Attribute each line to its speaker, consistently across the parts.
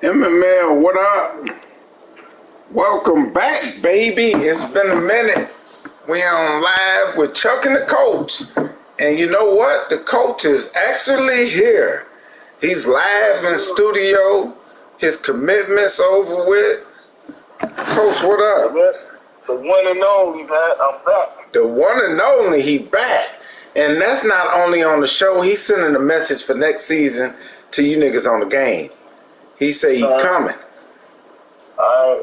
Speaker 1: MMA, what up? Welcome back, baby. It's been a minute. We on live with Chuck and the coach. And you know what? The coach is actually here. He's live in studio. His commitment's over with. Coach, what up?
Speaker 2: The one and only, man. I'm back.
Speaker 1: The one and only, he back. And that's not only on the show. He's sending a message for next season to you niggas on the game. He say he coming. I'm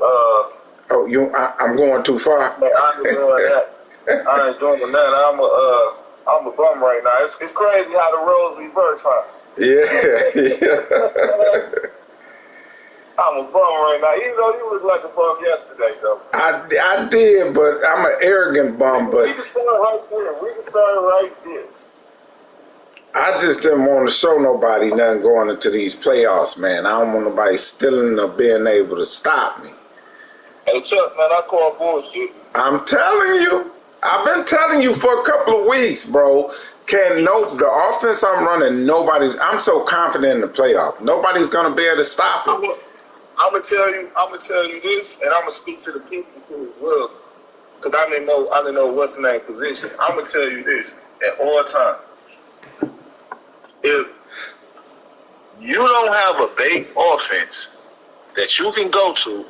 Speaker 1: going too far.
Speaker 2: Man, I ain't doing that. I ain't doing that. I'm a bum right now. It's crazy how the roles reverse, huh?
Speaker 1: Yeah.
Speaker 2: I'm a bum right now. Even though you look like a bum yesterday, though.
Speaker 1: I did, but I'm an arrogant bum. But
Speaker 2: we can start right there.
Speaker 1: I just didn't want to show nobody nothing going into these playoffs, man. I don't want nobody stealing or being able to stop me.
Speaker 2: Hey, Chuck, man, I call bullshit.
Speaker 1: I'm telling you. I've been telling you for a couple of weeks, bro. The offense I'm running, I'm so confident in the playoff. Nobody's going to be able to stop it.
Speaker 2: I'm gonna tell you this, and I'm gonna speak to the people too as well, because I didn't know what's in that position. I'm gonna tell you this at all times: if you don't have a big offense that you can go to,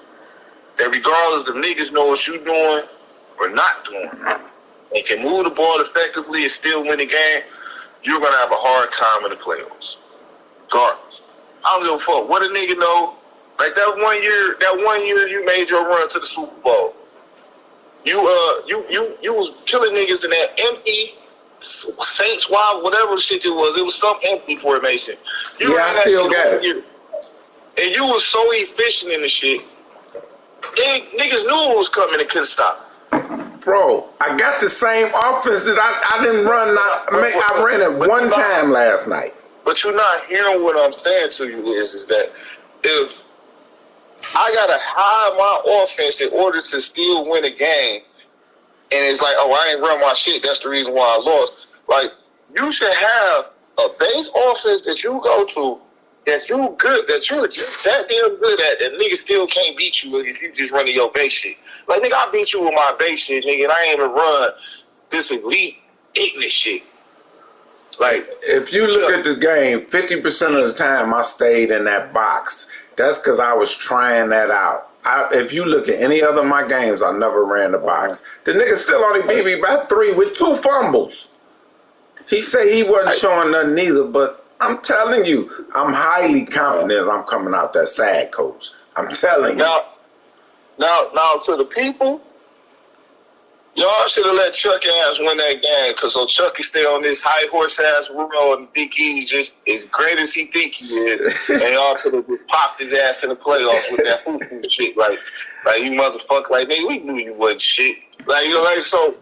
Speaker 2: that regardless of niggas know what you doing or not doing, and can move the ball effectively and still win the game, you're gonna have a hard time in the playoffs. Regardless, I don't give a fuck what a nigga know. Like that one year you made your run to the Super Bowl. You was killing niggas in that empty Saints Wild, whatever shit it was some empty formation.
Speaker 1: I still got it.
Speaker 2: And you was so efficient in the shit. Niggas knew it was coming and couldn't stop.
Speaker 1: Bro, I got the same offense that I didn't run. I ran it one time last night.
Speaker 2: But you're not hearing what I'm saying to you is that if I gotta hide my offense in order to still win a game, and it's like, oh, I ain't run my shit, that's the reason why I lost. Like, you should have a base offense that you go to, that you good, that you're just that damn good at, that niggas still can't beat you if you just running your base shit. Like, nigga, I beat you with my base shit, nigga, and I ain't even run this elite ignorant shit. Like,
Speaker 1: if you look at the game, 50% of the time I stayed in that box. That's because I was trying that out. If you look at any other of my games, I never ran the box. The nigga still only beat me by 3 with 2 fumbles. He said he wasn't showing nothing either, but I'm telling you, I'm highly confident I'm coming out that sad, coach. I'm telling you.
Speaker 2: Now to the people, y'all should have let Chuck ass win that game, because so Chuck can stay on this high horse ass road and think he's just as great as he think he is, and y'all could have just popped his ass in the playoffs with that foo-foo shit. Like you motherfucker, like, nigga, we knew you wasn't shit. Like, you know, like, so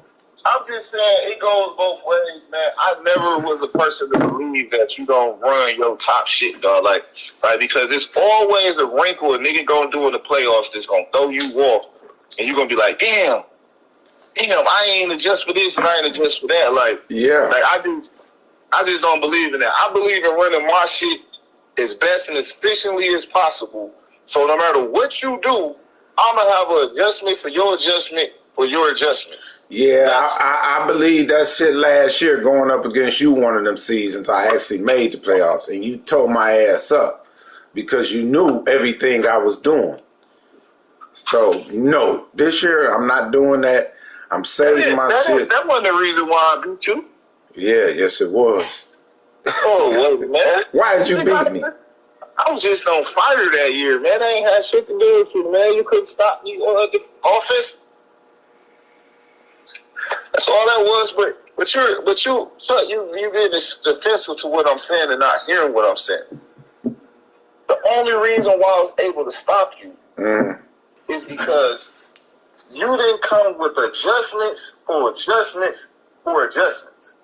Speaker 2: I'm just saying it goes both ways, man. I never was a person to believe that you don't run your top shit, dog. Like, right, because it's always a wrinkle a nigga gonna do in the playoffs that's gonna throw you off, and you're gonna be like, damn, I ain't adjust for this and I ain't adjust for that. Like, like I just don't believe in that. I believe in running my shit as best and as efficiently as possible. So no matter what you do, I'm gonna have an adjustment for your adjustment for your adjustment.
Speaker 1: Yeah, I believe that shit last year going up against you one of them seasons. I actually made the playoffs and you tore my ass up because you knew everything I was doing. So no, this year I'm not doing that. I'm saving my shit.
Speaker 2: That wasn't the reason why I beat you.
Speaker 1: Yeah, yes it was.
Speaker 2: Oh, wait, man.
Speaker 1: Why did you beat me?
Speaker 2: I was just on fire that year, man. I ain't had shit to do with you, man. You couldn't stop me on the offense. That's all that was. But you being defensive to what I'm saying and not hearing what I'm saying. The only reason why I was able to stop you is because you didn't come with adjustments for adjustments for adjustments.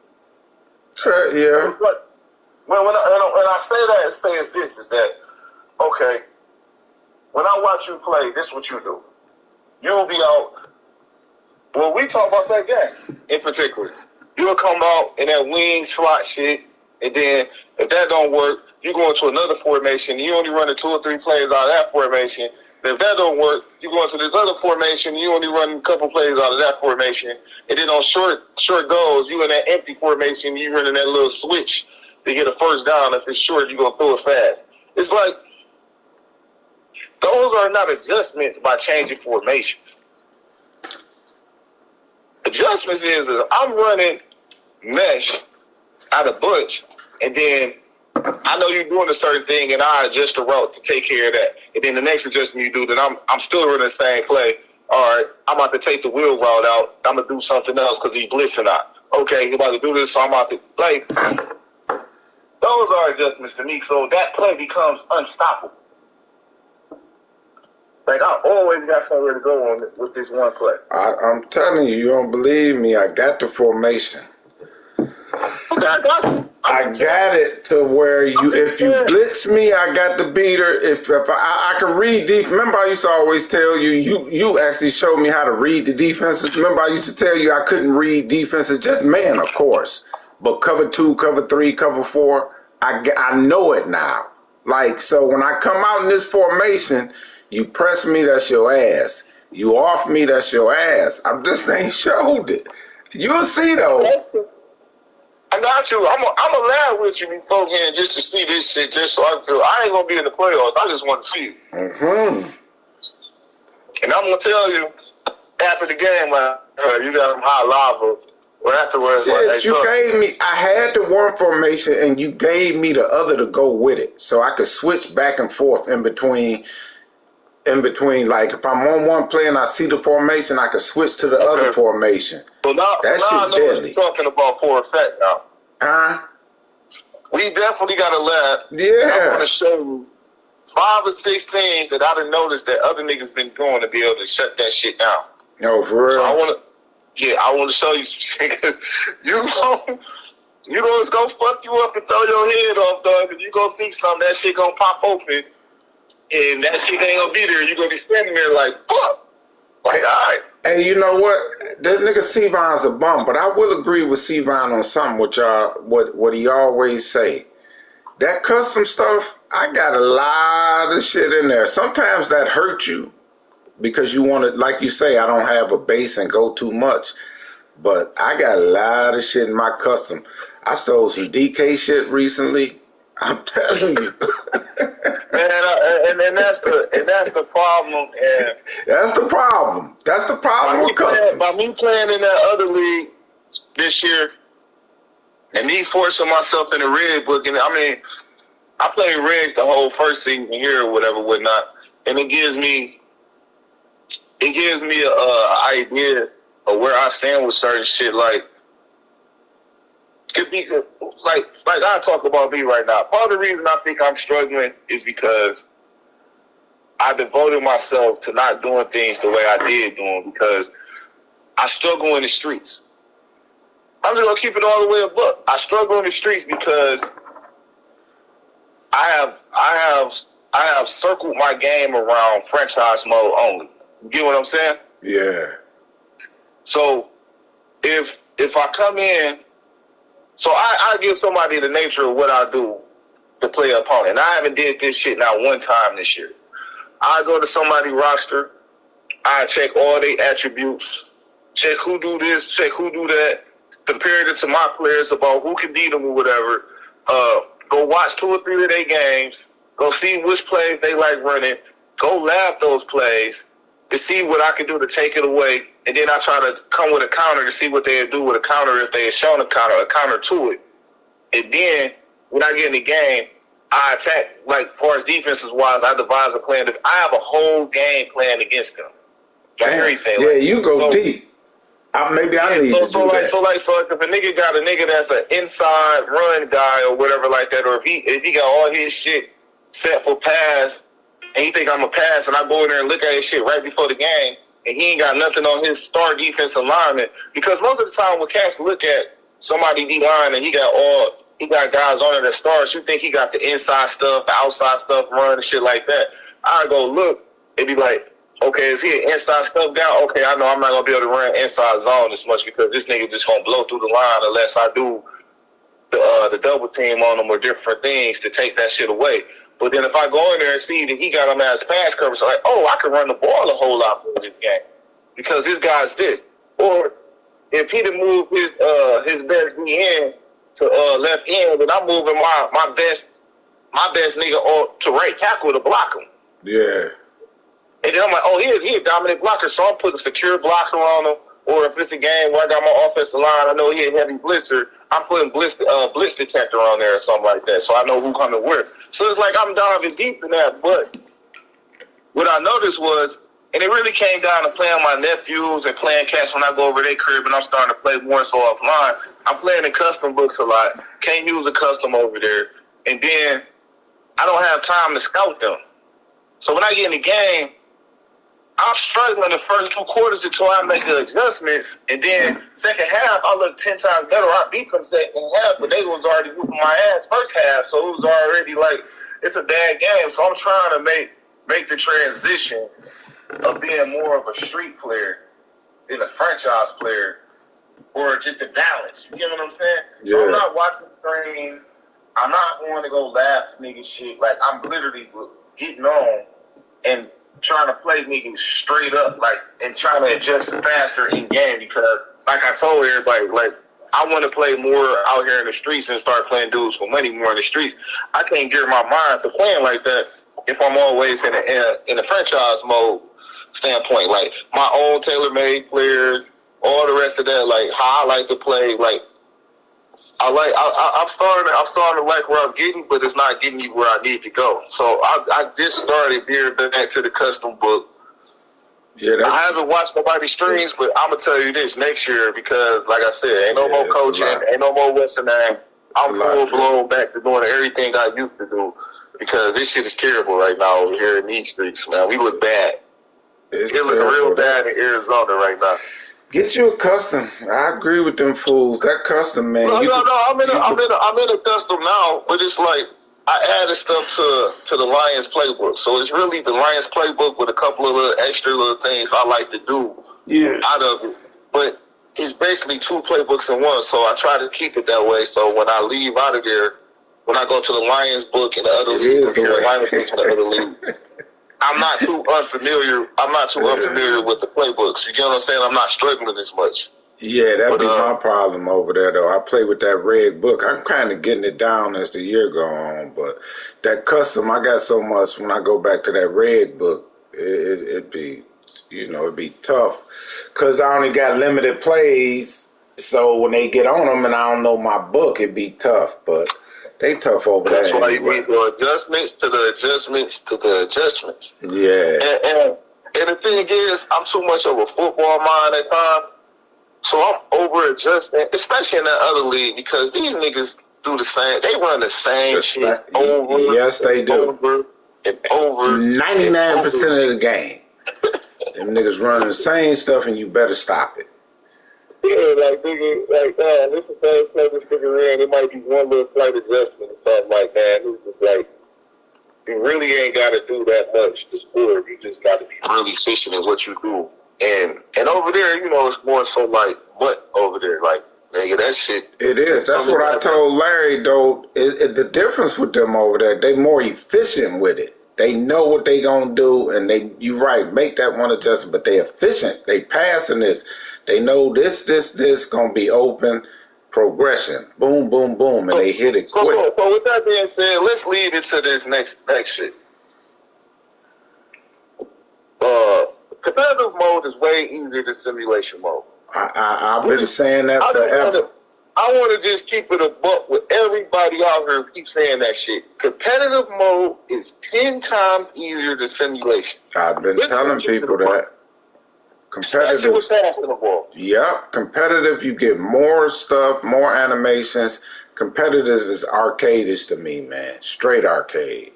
Speaker 1: Yeah.
Speaker 2: When I say that, is that, okay, when I watch you play, this is what you do. You'll be out. Well, we talk about that game in particular. You'll come out in that wing slot shit, And then if that don't work, you go into another formation. You only running 2 or 3 plays out of that formation. And if that don't work, you go into this other formation. You only run a couple plays out of that formation. And then on short goals, you in that empty formation. You running that little switch to get a first down. If it's short, you gonna throw it fast. It's like those are not adjustments by changing formations. Adjustments is I'm running mesh out of bunch, and then I know you're doing a certain thing, and I adjust the route to take care of that. And then the next adjustment you do, then I'm still running the same play. All right, I'm about to take the wheel route out. I'm gonna do something else because he's blitzing out. Okay, he's about to do this, so I'm about to like. Those are adjustments to me, so that play becomes unstoppable. Like, I always got somewhere to go on with this one play.
Speaker 1: I'm telling you, you don't believe me. I got the formation.
Speaker 2: Okay, I got you.
Speaker 1: I got it to where if you blitz me, I got the beater. If I can read deep. Remember, I used to always tell you, you actually showed me how to read the defenses. Remember, I used to tell you I couldn't read defenses, just man, of course. But cover 2, cover 3, cover 4, I know it now. Like, so when I come out in this formation, you press me, that's your ass. You off me, that's your ass. I just ain't showed it. You'll see, though.
Speaker 2: I got you. I'm gonna laugh with you before here just to see this shit, just so I feel I ain't gonna be in the playoffs. I just want to see it.
Speaker 1: Mm-hmm.
Speaker 2: And I'm gonna tell you after the game, you got them high lava. Or afterwards,
Speaker 1: Shit, you gave me. I had the one formation, and you gave me the other to go with it, so I could switch back and forth in between. Like if I'm on one play and I see the formation, I could switch to the other formation.
Speaker 2: So now I know
Speaker 1: deadly.
Speaker 2: what you're talking about for a fact now.
Speaker 1: Huh?
Speaker 2: We definitely got to laugh.
Speaker 1: Yeah.
Speaker 2: I'm going to show you 5 or 6 things that I done noticed that other niggas been doing to be able to shut that shit down.
Speaker 1: No, for real.
Speaker 2: So I want to show you some shit because you know it's going to fuck you up and throw your head off, dog, and you going to think something, that shit going to pop open, and that shit ain't going to be there. You going to be standing there like, fuck. Like, all right.
Speaker 1: Hey, you know what? This nigga Sevon's a bum, but I will agree with Sevon on something, what he always say. That custom stuff, I got a lot of shit in there. Sometimes that hurts you because you want to, like you say, I don't have a base and go too much. But I got a lot of shit in my custom. I stole some DK shit recently. I'm telling you.
Speaker 2: Man, and that's the problem. And
Speaker 1: that's the problem. That's the problem with customs.
Speaker 2: By me playing in that other league this year, and me forcing myself in the red book, and I mean, I played Reds the whole first season here or whatnot, and it gives me a idea of where I stand with certain shit. Like, could be like I talk about me right now. Part of the reason I think I'm struggling is because I devoted myself to not doing things the way I did do them because I struggle in the streets. I'm just gonna keep it all the way above. I struggle in the streets because I have circled my game around franchise mode only. You get what I'm saying?
Speaker 1: Yeah.
Speaker 2: So if I come in, so I give somebody the nature of what I do to play an opponent. And I haven't did this shit not one time this year. I go to somebody's roster, I check all their attributes, check who do this, check who do that, compare it to my players about who can beat them or whatever. Go watch 2 or 3 of their games, go see which plays they like running, go lab those plays to see what I can do to take it away. And then I try to come with a counter to see what they'd do with a counter if they had shown a counter to it. And then when I get in the game, I attack, like, far as defenses wise, I devise a plan. I have a whole game plan against them. Like everything.
Speaker 1: Yeah, you go deep. Maybe I need to do that.
Speaker 2: So if a nigga got a nigga that's an inside run guy or whatever like that, or if he got all his shit set for pass, and he think I'm a pass, and I go in there and look at his shit right before the game, and he ain't got nothing on his star defense alignment. Because most of the time when cats look at somebody D-line and he got guys on it that stars, you think he got the inside stuff, the outside stuff run and shit like that. I go look, it be like, okay, is he an inside stuff guy? Okay, I know I'm not going to be able to run inside zone as much because this nigga just going to blow through the line unless I do the double team on him or different things to take that shit away. But then if I go in there and see that he got him as pass coverage, I'm like, oh, I can run the ball a whole lot more this game because this guy's this. Or if he'd have moved his best DN to left end, then I'm moving my best nigga to right tackle to block him.
Speaker 1: Yeah.
Speaker 2: And then I'm like, oh, he a dominant blocker, so I'm putting a secure blocker on him. Or if it's a game where I got my offensive line, I know he a heavy blitzer, I'm putting blitz detector on there or something like that, so I know who coming where. So it's like I'm diving deep in that. But what I noticed was, and it really came down to playing my nephews and playing catch when I go over their crib and I'm starting to play more so offline. I'm playing in custom books a lot. Can't use a custom over there. And then I don't have time to scout them. So when I get in the game, I'm struggling the first 2 quarters until I make the adjustments, and then second half I look 10 times better. I beat them second half, but they was already whooping my ass first half, so it was already like it's a bad game. So I'm trying to make the transition of being more of a street player than a franchise player, or just a balance. You get what I'm saying?
Speaker 1: Yeah.
Speaker 2: So I'm not watching streams. I'm not going to go laugh nigga shit. Like I'm literally getting on and trying to play niggas straight up, like, and trying to adjust faster in game because, like I told everybody, like, I want to play more out here in the streets and start playing dudes for money more in the streets. I can't gear my mind to playing like that if I'm always in a franchise mode standpoint. Like, my own tailor-made players, all the rest of that, like, how I like to play, like, I'm starting to like where I'm getting, but it's not getting you where I need to go. So I just started veering back to the custom book.
Speaker 1: Yeah,
Speaker 2: I haven't watched nobody's streams, but I'm gonna tell you this next year because, like I said, ain't no more coaching, ain't no more Western name. I'm full blown back to doing everything I used to do because this shit is terrible right now over here in these streets, man. We look bad. It look real bad in Arizona right now.
Speaker 1: Get you a custom. I agree with them fools. That custom, man.
Speaker 2: No. I'm in a custom now, but it's like I added stuff to the Lions playbook, so it's really the Lions playbook with a couple of little extra little things I like to do out of it. But it's basically 2 playbooks in one, so I try to keep it that way. So when I leave out of there, when I go to the Lions book and the other league, Carolina book and the other league, I'm not too unfamiliar. I'm not too unfamiliar with the playbooks. You get what I'm saying? I'm not struggling as much.
Speaker 1: Yeah, that'd be my problem over there, though. I play with that red book. I'm kind of getting it down as the year go on, but that custom, I got so much when I go back to that red book, it'd be, it'd be tough because I only got limited plays. So when they get on them and I don't know my book, it'd be tough, but they tough over there.
Speaker 2: That's why you need the adjustments to the adjustments to the adjustments.
Speaker 1: Yeah.
Speaker 2: And the thing is, I'm too much of a football mind at times. So I'm over adjusting, especially in that other league, because these niggas do the same. They run the same shit over.
Speaker 1: Yes, they do.
Speaker 2: Over and over.
Speaker 1: 99% of the game. Them niggas running the same stuff, and you better stop it.
Speaker 2: Yeah, like nigga, this is the first play this nigga in. It might be one little slight adjustment or something like that. It's just like you really ain't got to do that much to score. You just got to be really efficient in what you do. And over there, it's more so like what over there, like nigga, that shit.
Speaker 1: It is. That's what I told Larry though. The difference with them over there, they more efficient with it. They know what they gonna do, and you right, make that one adjustment, but they efficient. They passing this. They know this gonna be open progression. Boom, boom, boom, and they hit it quick.
Speaker 2: So with that being said, let's lead into this next shit. Competitive mode is way easier than simulation mode.
Speaker 1: I've been saying that forever.
Speaker 2: I want to just keep it a buck with everybody out here who keeps saying that shit. Competitive mode is 10 times easier than simulation.
Speaker 1: I've been telling people that.
Speaker 2: Especially with basketball.
Speaker 1: Yeah, competitive, you get more stuff, more animations. Competitive is arcadish to me, man. Straight arcade.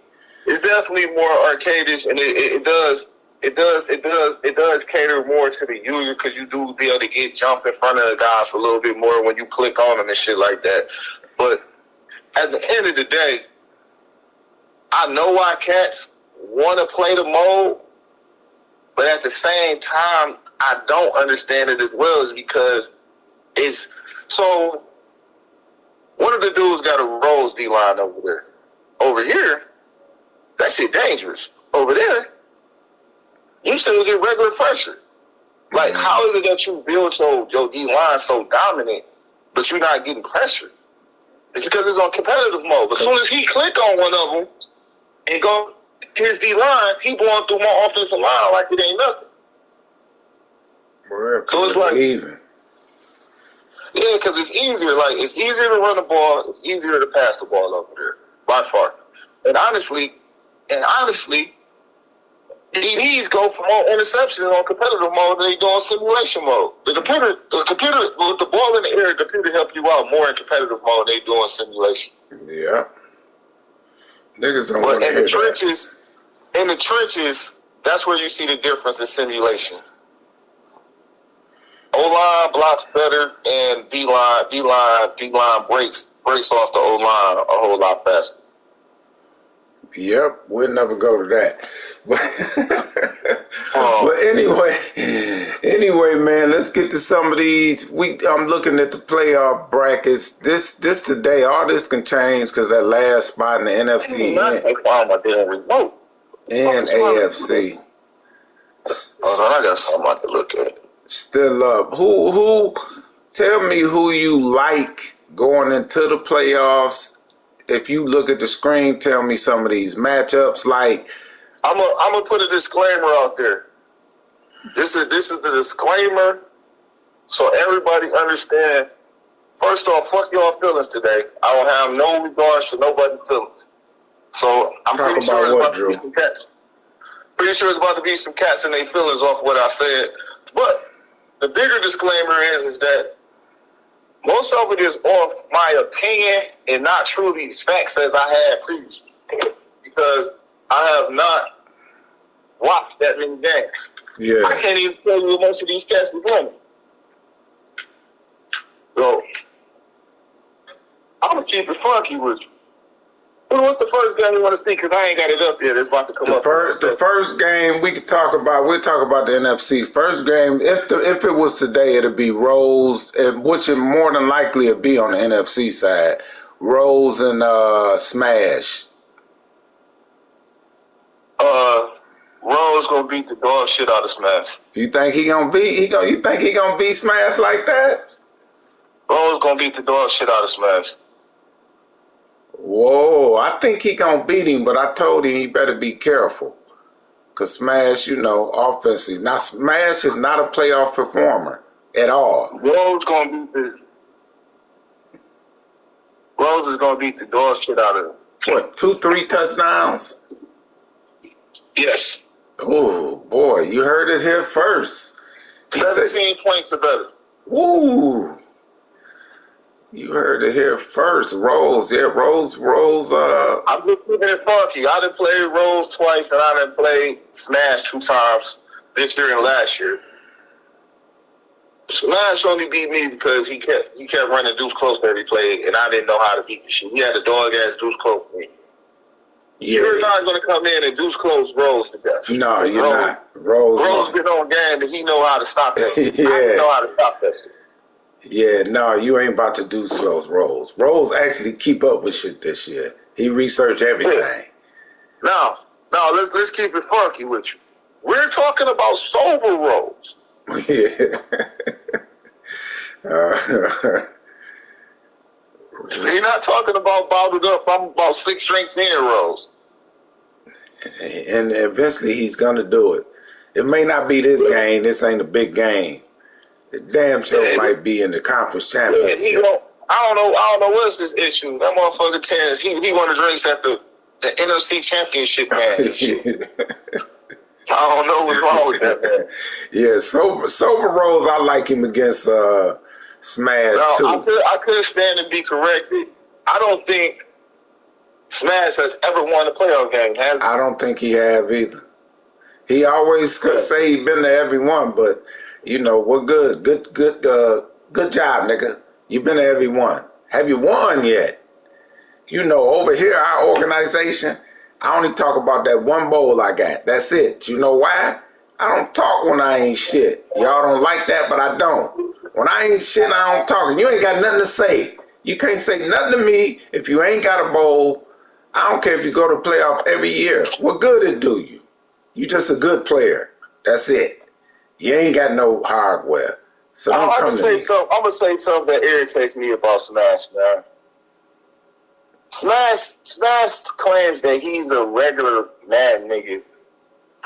Speaker 2: It's definitely more arcadish, and it does cater more to the user because you do be able to get jump in front of the guys a little bit more when you click on them and shit like that. But at the end of the day, I know why cats want to play the mode, but at the same time, I don't understand it as well, is because it's so One of the dudes got a Rose D line over there. Over here, that shit dangerous. Over there, you still get regular pressure. Like, how is it that you build your D line so dominant, but you're not getting pressure? It's because it's on competitive mode. As soon as he click on one of them and go his D line, he going through my offensive line like it ain't nothing.
Speaker 1: So it's like even.
Speaker 2: Yeah, because it's easier. Like, it's easier to run the ball. It's easier to pass the ball over there, by far. And honestly, DBs go for more interceptions on competitive mode than they do on simulation mode. The computer, with the ball in the air, the computer help you out more in competitive mode than they do on simulation.
Speaker 1: Yeah. Niggas don't want to hear that.
Speaker 2: In the trenches, that's where you see the difference in simulation. O-line blocks better, and D-line breaks off the O-line a whole lot faster.
Speaker 1: Yep, we'll never go to that. But anyway, man, let's get to some of these. I'm looking at the playoff brackets. This today, all this can change because that last spot in the NFC and AFC.
Speaker 2: Hold on, I got something to look at.
Speaker 1: Still up. Who? Tell me who you like going into the playoffs. If you look at the screen, tell me some of these matchups. Like,
Speaker 2: I'm gonna put a disclaimer out there. This is the disclaimer, so everybody understand. First off, fuck y'all feelings today. I don't have no regards for nobody's feelings. So I'm pretty sure it's about to be some cats. Pretty sure it's about to be some cats in their feelings off what I said. But the bigger disclaimer is that most of it is off my opinion and not truly as facts as I had previously. Because I have not watched that many games.
Speaker 1: Yeah.
Speaker 2: I can't even tell you what most of these cats are doing. So, I'm going to keep it funky with you. What's the first game you want to see? Because I ain't got it up yet. It's about to come up.
Speaker 1: The first game we'll talk about the NFC. First game, if it was today, it'd be Rose, which would more than likely it'd be on the NFC side. Rose and Smash.
Speaker 2: Rose gonna beat the dog shit out of Smash.
Speaker 1: You think he gonna beat Smash like that?
Speaker 2: Rose gonna beat the dog shit out of Smash.
Speaker 1: Whoa, I think he gonna beat him, but I told him he better be careful. Cause Smash, offensively. Now Smash is not a playoff performer at all.
Speaker 2: Rose is gonna beat the dog shit out of him.
Speaker 1: What, 2-3 touchdowns?
Speaker 2: Yes.
Speaker 1: Oh boy, you heard it here first.
Speaker 2: 17 points or better.
Speaker 1: Woo! You heard it here first. Rose, yeah, Rose.
Speaker 2: I'm just keeping it funky. I done played Rose twice, and I done played Smash 2 times this year and last year. Smash only beat me because he kept running deuce close every play, and I didn't know how to beat the shit. He had a dog ass deuce close for me.
Speaker 1: Yeah.
Speaker 2: You're not going to come in and deuce close Rose to death.
Speaker 1: No, you're not.
Speaker 2: Rose been on game, and he know how to stop that shit.
Speaker 1: Yeah.
Speaker 2: I didn't know how to stop that shit.
Speaker 1: Yeah, no, you ain't about to deuce close Rose. Rose actually keep up with shit this year. He researched everything.
Speaker 2: Yeah. Now, let's keep it funky with you. We're talking about sober Rose.
Speaker 1: Yeah.
Speaker 2: We're not talking about bottled up. I'm about 6 drinks in Rose.
Speaker 1: And eventually he's gonna do it. It may not be this game. This ain't a big game. The damn show might be in the conference championship.
Speaker 2: I don't know what's his issue. That motherfucker Terrence, he won the drinks at the NFC championship game. I don't know what's wrong with that, man.
Speaker 1: Yeah, sober Rose, I like him against Smash too.
Speaker 2: I could stand to be corrected. I don't think Smash has ever won a playoff game, has he?
Speaker 1: I don't think he have either. He always say he been to every one, but we're good. Good job, nigga. You been to every one. Have you won yet? Over here, our organization, I only talk about that one bowl I got. That's it. You know why? I don't talk when I ain't shit. Y'all don't like that, but I don't. When I ain't shit, I don't talk. And you ain't got nothing to say. You can't say nothing to me if you ain't got a bowl. I don't care if you go to playoff every year. What good it do you? You just a good player. That's it. You ain't got no hardware. So don't
Speaker 2: I'm
Speaker 1: come to me.
Speaker 2: I'm gonna say something that irritates me about Smash, man. Smash claims that he's a regular mad nigga,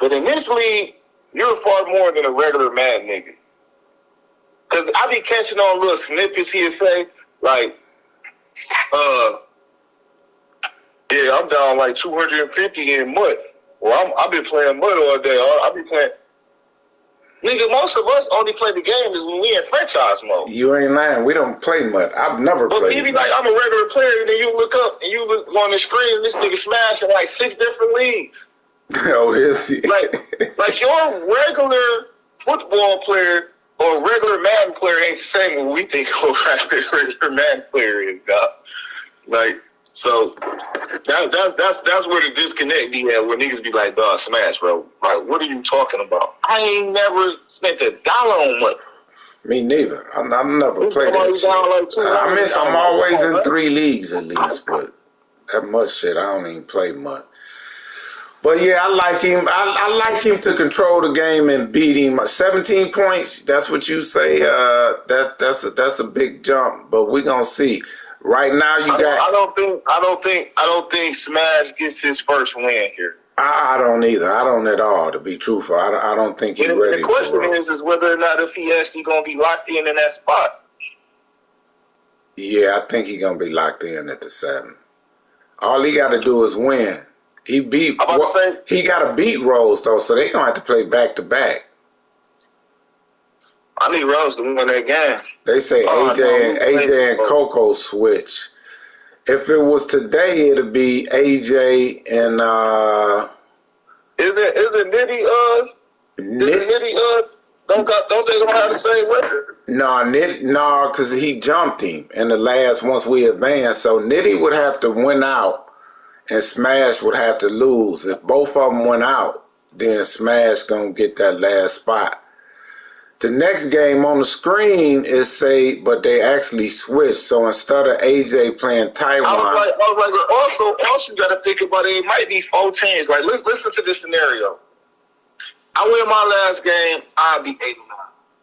Speaker 2: but in this league, you're far more than a regular mad nigga. Cause I be catching on little snippets he'll say, like, yeah, I'm down like 250 in mud. Well, I've been playing mud all day. I be playing. Nigga, most of us only play the game is when we in franchise mode.
Speaker 1: You ain't lying. We don't play much. I've never
Speaker 2: But
Speaker 1: played.
Speaker 2: he be like, I'm a regular player, and then you look up and you look on the screen, and this nigga smashing like 6 different leagues.
Speaker 1: Oh, is he?
Speaker 2: like your regular football player or regular Madden player ain't the same as we think a regular Madden player is, dog. Like, so that's where the disconnect be at, where niggas be like, dog, Smash, bro. Like, what are you talking about? I ain't never spent $1 on money.
Speaker 1: Me neither. I never played that shit. I'm always in 3 leagues at least, but that much shit, I don't even play much. But yeah, I like him. I like him to control the game and beat him. 17 points. That's what you say. That's a big jump. But we're gonna see. Right now,
Speaker 2: I don't think Smash gets his first win here.
Speaker 1: I don't either. I don't at all. To be truthful, I don't think he's ready.
Speaker 2: The question is whether or not if he actually gonna be locked in that spot.
Speaker 1: Yeah, I think he's gonna be locked in at the 7. All he got to do is win. He got to beat Rose though, so they gonna have to play back to back.
Speaker 2: I need Rose to win that game.
Speaker 1: They say AJ and Coco switch. If it was today, it'd be AJ and
Speaker 2: Is it Nitty don't they gonna have the same record?
Speaker 1: No, because he jumped him in the last once we advanced. So Nitty would have to win out. And Smash would have to lose. If both of them went out, then Smash gonna get that last spot. The next game on the screen is but they actually switched. So instead of AJ playing Taiwan,
Speaker 2: I was like, also you gotta think about it. It might be 4 teams. Like, let's listen to this scenario. I win my last game, I'll be 8-9.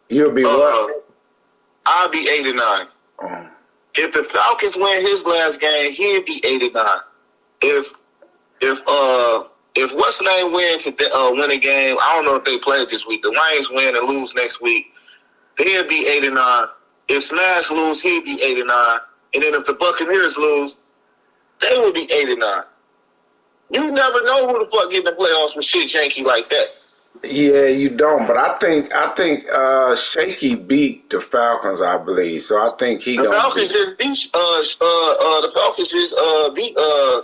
Speaker 1: You'll be what?
Speaker 2: I'll be 8-9. If the Falcons win his last game, he'll be 8-9. If what's the name win a game, I don't know if they played this week. The Lions win and lose next week, they'll be 8-9. If Smash lose, he'll be 8-9. And then if the Buccaneers lose, they will be 8-9. You never know who the fuck get in the playoffs with shit janky like that.
Speaker 1: Yeah, you don't. But I think Shaky beat the Falcons, I believe. So I think he
Speaker 2: Falcons just beat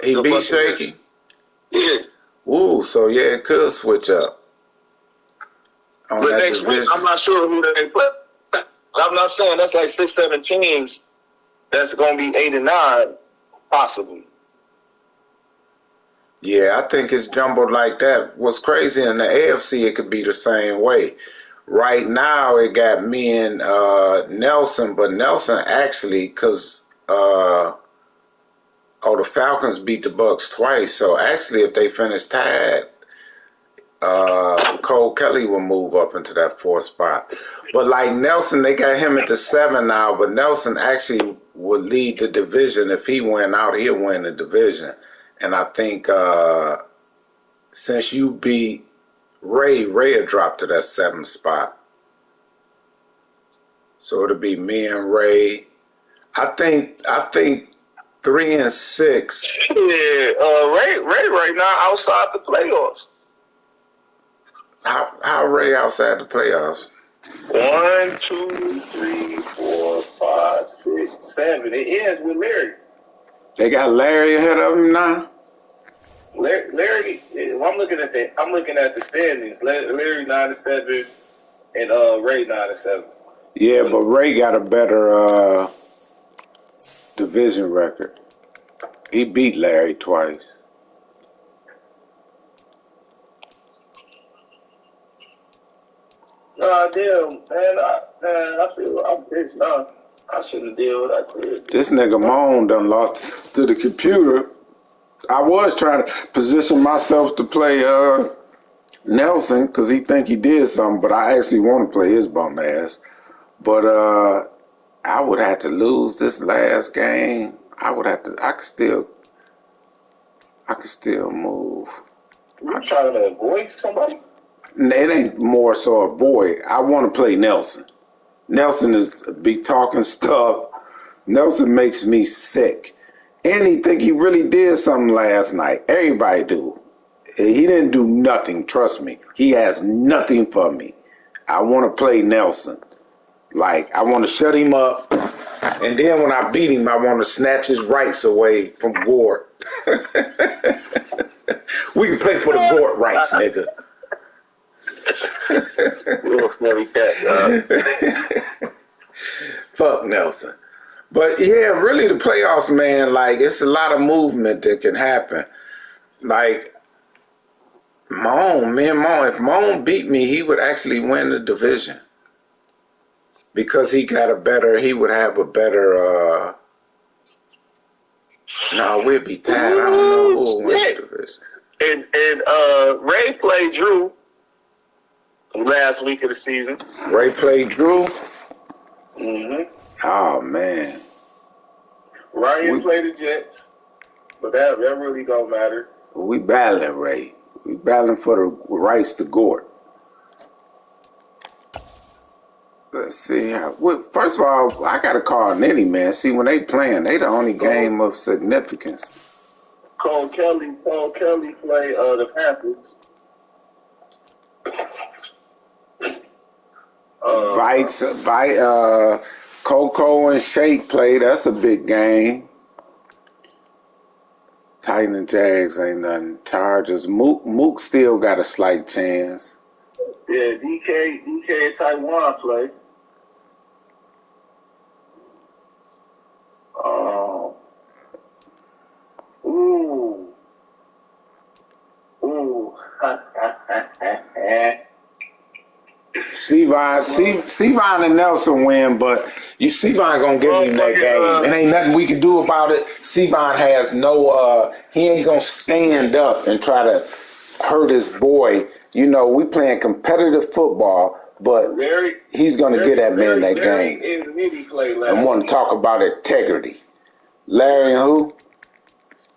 Speaker 1: he beat Shaky.
Speaker 2: Yeah.
Speaker 1: Ooh, so yeah, it could switch up.
Speaker 2: But next week, I'm not sure who they play. I'm not saying that's like 6-7 teams. That's going to be 8-9, possibly.
Speaker 1: Yeah, I think it's jumbled like that. What's crazy in the AFC, it could be the same way. Right now, it got me and Nelson, but Nelson actually, because the Falcons beat the Bucks twice. So actually, if they finish tied, Cole Kelly will move up into that 4th spot. But like Nelson, they got him at the 7 now, but Nelson actually would lead the division. If he went out, he'll win the division. And I think since you beat Ray will drop to that 7th spot. So it'll be me and Ray. I think 3 and 6.
Speaker 2: Yeah, Ray right now outside the playoffs.
Speaker 1: How Ray outside the playoffs?
Speaker 2: 1, 2, 3, 4, 5, 6, 7. It ends with Larry.
Speaker 1: They got Larry ahead of him now.
Speaker 2: Larry, I'm looking at the standings. Larry 9-7 and Ray 9-7.
Speaker 1: Yeah, but Ray got a better division record. He beat Larry twice.
Speaker 2: Nah, damn, man. I feel I'm pissed now. I should have did what I did.
Speaker 1: This nigga Moan done lost to the computer. I was trying to position myself to play Nelson because he think he did something, but I actually want to play his bum ass. But I would have to lose this last game. I would have to. I could still move.
Speaker 2: You trying to avoid somebody?
Speaker 1: It ain't more so a void. I want to play Nelson. Nelson is be talking stuff. Nelson makes me sick. And he think he really did something last night. Everybody do. He didn't do nothing, trust me. He has nothing for me. I want to play Nelson. Like, I want to shut him up. And then when I beat him, I want to snatch his rights away from Gort. We can play for the Gort rights, nigga.
Speaker 2: Real smelly cat,
Speaker 1: Fuck Nelson. But yeah, really the playoffs, man, like it's a lot of movement that can happen. Like Moan, if Moan beat me, he would actually win the division. Because he would have a better no, we'd be tied. I don't know who will win the division.
Speaker 2: And Ray played Drew last week of the season.
Speaker 1: Ray played Drew?
Speaker 2: Mm-hmm.
Speaker 1: Oh man.
Speaker 2: Ryan played the Jets, but that really don't matter.
Speaker 1: We battling, Ray. We battling for the rights to Gort. Let's see. First of all, I got to call Nitty, man. See, when they playing, they the only game of significance.
Speaker 2: Cole Kelly play the Panthers.
Speaker 1: Coco and Shake play. That's a big game. Titan and Jags ain't nothing. Chargers. Mook still got a slight chance.
Speaker 2: Yeah, DK and Taiwan play.
Speaker 1: Sevon and Nelson win, but Sevon gonna give him that game. It ain't nothing we can do about it. Sevon has no, he ain't gonna stand up and try to hurt his boy. You know, we playing competitive football, but he's gonna get that man that game. I want to talk about integrity. Larry and who?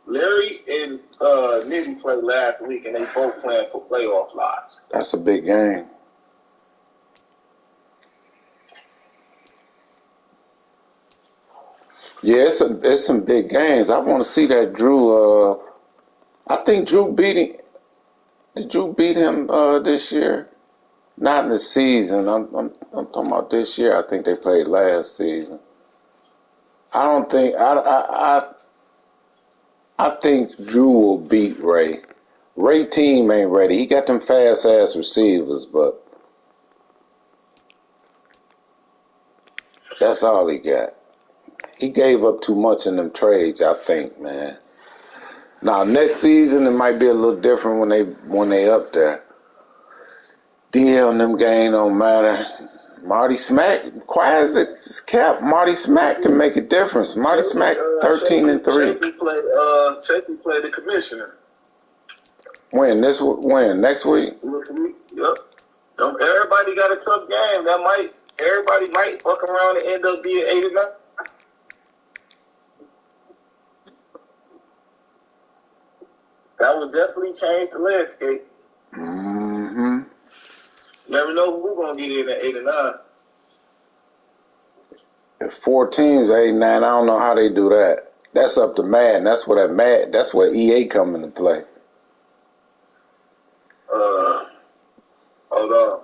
Speaker 2: Larry and Nitty played last week, and they both playing for playoff lives.
Speaker 1: That's a big game. Yeah, it's some big games. I want to see that Drew. I think Drew beat him. Did Drew beat him this year? Not in the season. I'm talking about this year. I think they played last season. I don't think I think Drew will beat Ray. Ray team ain't ready. He got them fast ass receivers, but that's all he got. He gave up too much in them trades, I think, man. Now next season it might be a little different when they up there. DL and them game don't matter. Marty Smack, quiet as it's kept. Marty Smack can make a difference. Marty Smack 13-3.
Speaker 2: Shaky played the commissioner.
Speaker 1: When next week?
Speaker 2: Yep. Everybody got a tough game. Everybody might fuck around and end up being 8-9. That would definitely change the landscape.
Speaker 1: Mm-hmm.
Speaker 2: Never know who we're gonna get in at 8-9.
Speaker 1: If 4 teams 8-9, I don't know how they do that. That's up to Madden. That's where EA come into play.
Speaker 2: Hold on.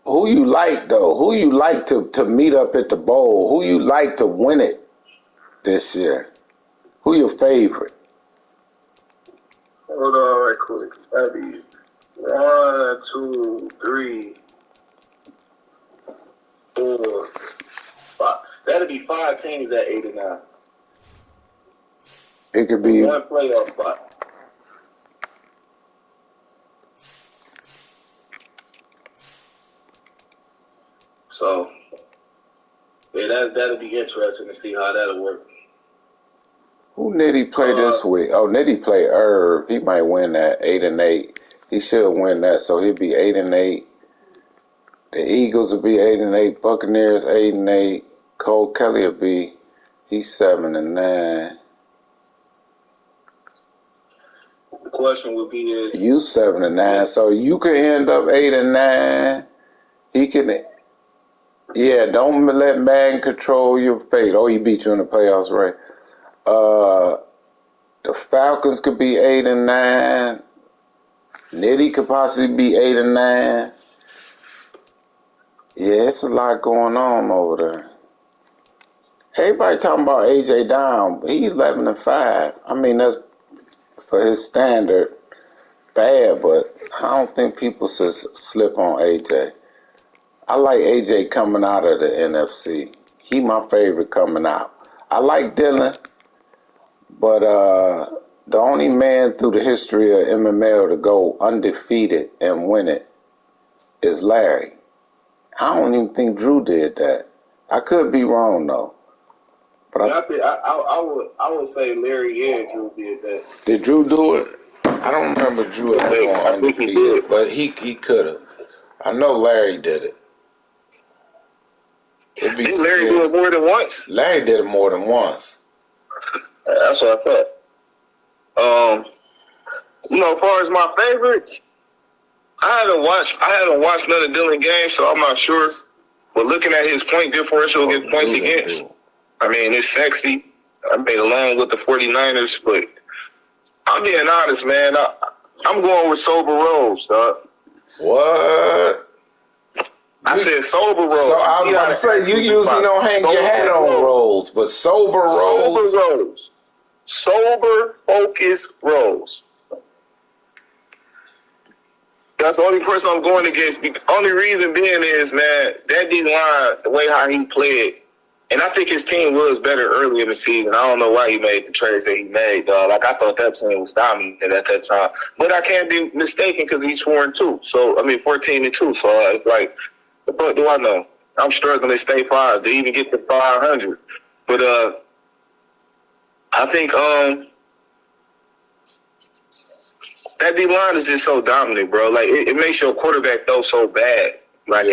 Speaker 1: Who you like though? Who you like to meet up at the bowl? Who you like to win it this year? Who your favorite?
Speaker 2: Hold on right quick. That'd be 1, 2, 3, 4, 5. That'd be 5 teams at 8-9.
Speaker 1: It could be
Speaker 2: one playoff spot. So, yeah, that'll be interesting to see how that'll work.
Speaker 1: Who Nitty play this week? Oh, Nitty play Irv. He might win that 8-8. He should win that, so he'll be 8-8. The Eagles will be 8-8. Buccaneers 8-8. Cole Kelly will be, he's 7-9.
Speaker 2: The question would be is
Speaker 1: you 7-9, so you could end up 8-9. He can, yeah. Don't let Madden control your fate. Oh, he beat you in the playoffs, right? The Falcons could be 8-9. Nitty could possibly be 8-9. Yeah, it's a lot going on over there. Everybody talking about AJ Down, but he's 11-5. I mean, that's for his standard bad, but I don't think people should slip on AJ. I like AJ coming out of the NFC. He my favorite coming out. I like Dylan, but the only man through the history of MML to go undefeated and win it is Larry. I don't even think Drew did that. I could be wrong though. But
Speaker 2: I would say Larry and Drew did that.
Speaker 1: Did Drew do it? I don't remember Drew ever going undefeated, but he could have. I know Larry did it.
Speaker 2: Did Larry do it more than once?
Speaker 1: Larry did it more than once.
Speaker 2: That's what I thought. As far as my favorites, I haven't watched none of Dylan games, so I'm not sure. But looking at his point differential against points against, I mean, it's sexy. I mean, along with the 49ers, but I'm being honest, man. I'm going with Sober Rose, dog.
Speaker 1: What?
Speaker 2: I said Sober Rose.
Speaker 1: So I was about to say, you usually don't hang your hat on Rose, but Sober Rose.
Speaker 2: Sober Rose. Sober, focused Rose. That's the only person I'm going against. The only reason being is, man, that D-line, the way how he played, and I think his team was better early in the season. I don't know why he made the trades that he made, dog. Like, I thought that team was dominant at that time. But I can't be mistaken because he's 4-2. So, I mean, 14-2. So, it's like, what do I know? I'm struggling to stay 5 to even get to 500. But I think that D-line is just so dominant, bro. Like, it makes your quarterback throw so bad. Like,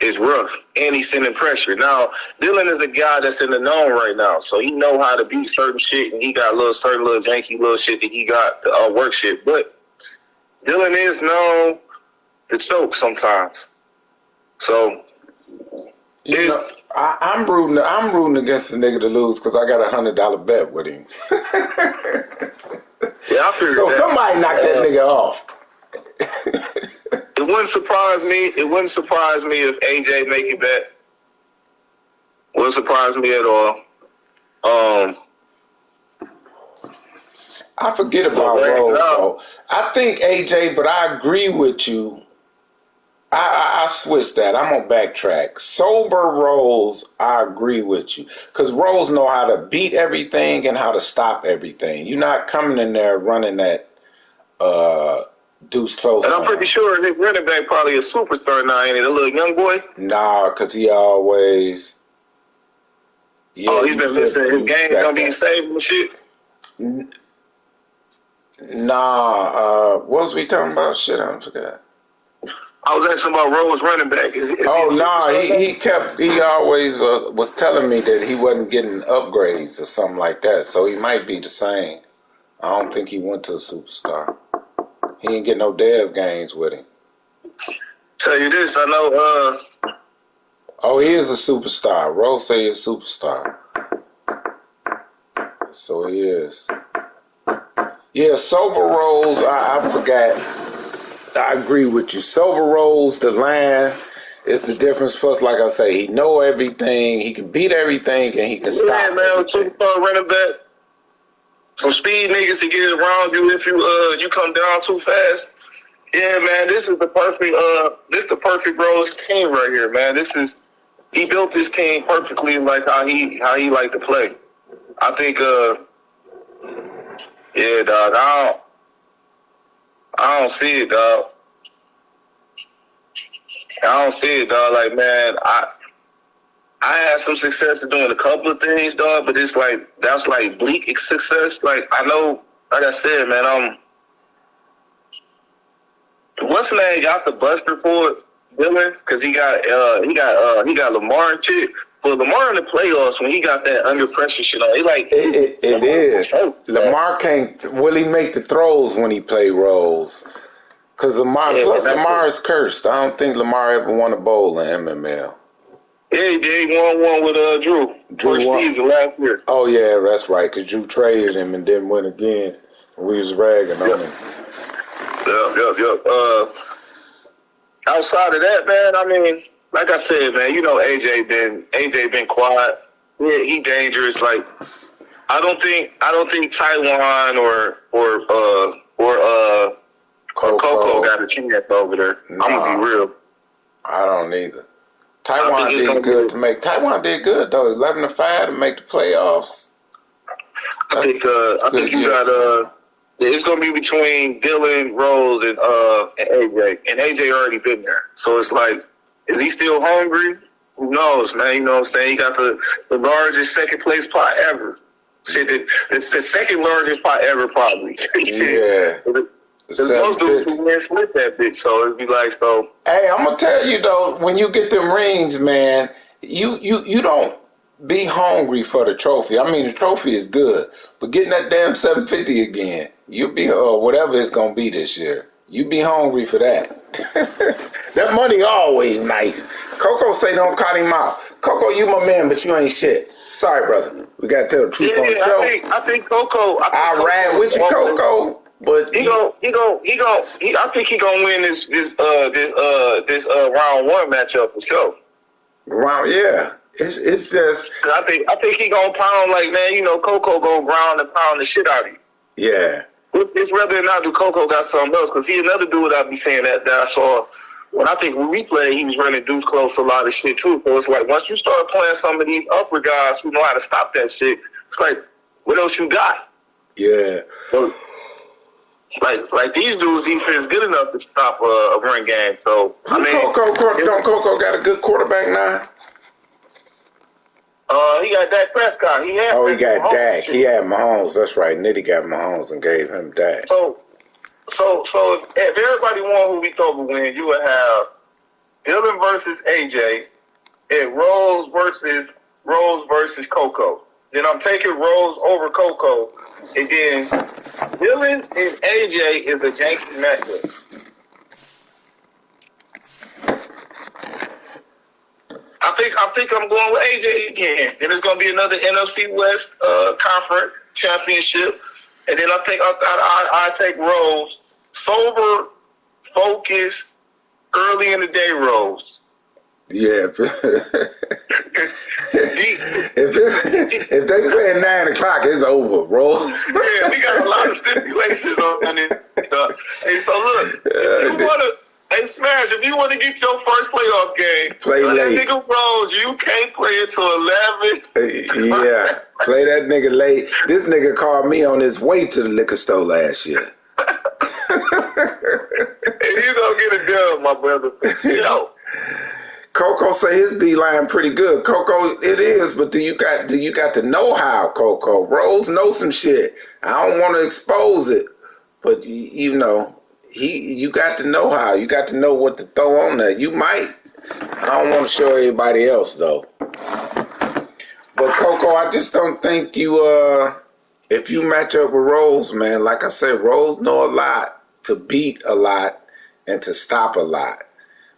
Speaker 2: it's rough. And he's sending pressure. Now, Dylan is a guy that's in the known right now. So he know how to beat certain shit, and he got certain little janky little shit that he got to work shit. But Dylan is known to choke sometimes. So,
Speaker 1: I'm rooting against the nigga to lose because I got a $100 bet with him.
Speaker 2: Yeah, I figured
Speaker 1: so
Speaker 2: that.
Speaker 1: Somebody knock that nigga off.
Speaker 2: It wouldn't surprise me. It wouldn't surprise me if AJ make it back. Wouldn't surprise me at all.
Speaker 1: I forget about Rose, though. I think AJ, but I agree with you. I switched that. I'm gonna backtrack. Sober Rose, I agree with you, because Rose know how to beat everything and how to stop everything. You're not coming in there running that deuce close.
Speaker 2: And I'm pretty sure his running back probably a superstar now, ain't it? A little young boy.
Speaker 1: Nah, because he always.
Speaker 2: Yeah, he's been missing. His game don't be saved and shit.
Speaker 1: Nah, what was we talking about? Shit, I forgot.
Speaker 2: I was asking about Rose running back.
Speaker 1: He always was telling me that he wasn't getting upgrades or something like that. So he might be the same. I don't think he went to a superstar. He didn't get no dev games with him.
Speaker 2: Tell you this, I know.
Speaker 1: Oh, he is a superstar. Rose say he's a superstar. So he is. Yeah, Sober Rose, I forgot. I agree with you. Sober Rose, the line is the difference. Plus, like I say, he know everything. He can beat everything, and he can stop.
Speaker 2: Yeah, man, superstar running back. Some speed niggas to get around you if you come down too fast. Yeah, man, this is the perfect Rose team right here, man. He built this team perfectly like how he like to play. I think yeah, dog, I don't see it, dog. I don't see it, dog. Like, man, I had some success in doing a couple of things, dog, but it's like that's like bleak success. Like I know, like I said, man, what's the name got the buster for it, Dillon? Because he got Lamar and shit. But Lamar in the playoffs when he got that under pressure shit on, he like
Speaker 1: it is. Lamar can't really make the throws when he play roles. Cause Lamar Lamar is cursed. I don't think Lamar ever won a bowl in MML.
Speaker 2: Yeah, he did. He won one with Drew. First season last year.
Speaker 1: Oh yeah, that's right. Cause Drew traded him and didn't win again. We was ragging on him.
Speaker 2: Yep. Outside of that, man, I mean, like I said, man, you know, AJ been quiet. Yeah, he dangerous. Like, I don't think Taiwan or Coco got a chance over there. Nah, I'm gonna be real.
Speaker 1: I don't either. Taiwan did good to make. Taiwan did good though. 11-5 to make the playoffs.
Speaker 2: I think you got it's gonna be between Dillon, Rose, and AJ. And AJ already been there, so it's like, is he still hungry? Who knows, man? You know what I'm saying? He got the largest second place pot ever. Shit, it's the second largest pot ever, probably.
Speaker 1: Yeah.
Speaker 2: Because most dudes who win split that bitch, so it'd be like, so.
Speaker 1: Hey, I'm gonna tell you though, when you get them rings, man, you don't be hungry for the trophy. I mean, the trophy is good, but getting that damn 750 again, you'll be whatever it's gonna be this year. You be hungry for that. That money always nice. Coco say don't cut him out. Coco, you my man, but you ain't shit. Sorry, brother. We gotta tell the truth on the show.
Speaker 2: I think Coco.
Speaker 1: I ride with you, Coco. But
Speaker 2: I think he gonna win this round one matchup for sure.
Speaker 1: Yeah. It's just.
Speaker 2: I think he gonna pound, like, man, you know, Coco gonna ground and pound the shit out of you.
Speaker 1: Yeah.
Speaker 2: It's whether or not do Coco got something else, because he another dude I be saying that I saw when we played, he was running deuce close to a lot of shit too. So it's like, once you start playing some of these upper guys who know how to stop that shit, it's like, what else you got?
Speaker 1: Yeah.
Speaker 2: So, like these dudes' defense good enough to stop a run game. So I mean,
Speaker 1: Coco got a good quarterback now.
Speaker 2: He got Dak Prescott. He got
Speaker 1: Dak. He had Mahomes. That's right. Nitty got Mahomes and gave him Dak.
Speaker 2: So if everybody won who we thought would win, you would have Dillon versus AJ, and Rose versus Coco. Then I'm taking Rose over Coco, and then Dillon and AJ is a janky matchup. I think I'm going with AJ again. Then it's going to be another NFC West Conference championship, and then I think I take Rose, sober, focused, early in the day Rose.
Speaker 1: Yeah. If they play at 9 o'clock, it's over, bro.
Speaker 2: Yeah, we got a lot of stipulations on it. Hey, so look, if you want to. Hey, Smash, if you want to get your first playoff game,
Speaker 1: play late.
Speaker 2: That nigga Rose, you can't play it till 11.
Speaker 1: Yeah, play that nigga late. This nigga called me on his way to the liquor store last year.
Speaker 2: Hey, you gonna get it done, my brother. Yo.
Speaker 1: Coco say his B-line pretty good. Coco, it is, but do you got the know-how, Coco? Rose knows some shit. I don't want to expose it, but you know. You got to know how. You got to know what to throw on there. You might. I don't want to show everybody else though. But Coco, I just don't think you. If you match up with Rose, man, like I said, Rose know a lot to beat a lot and to stop a lot.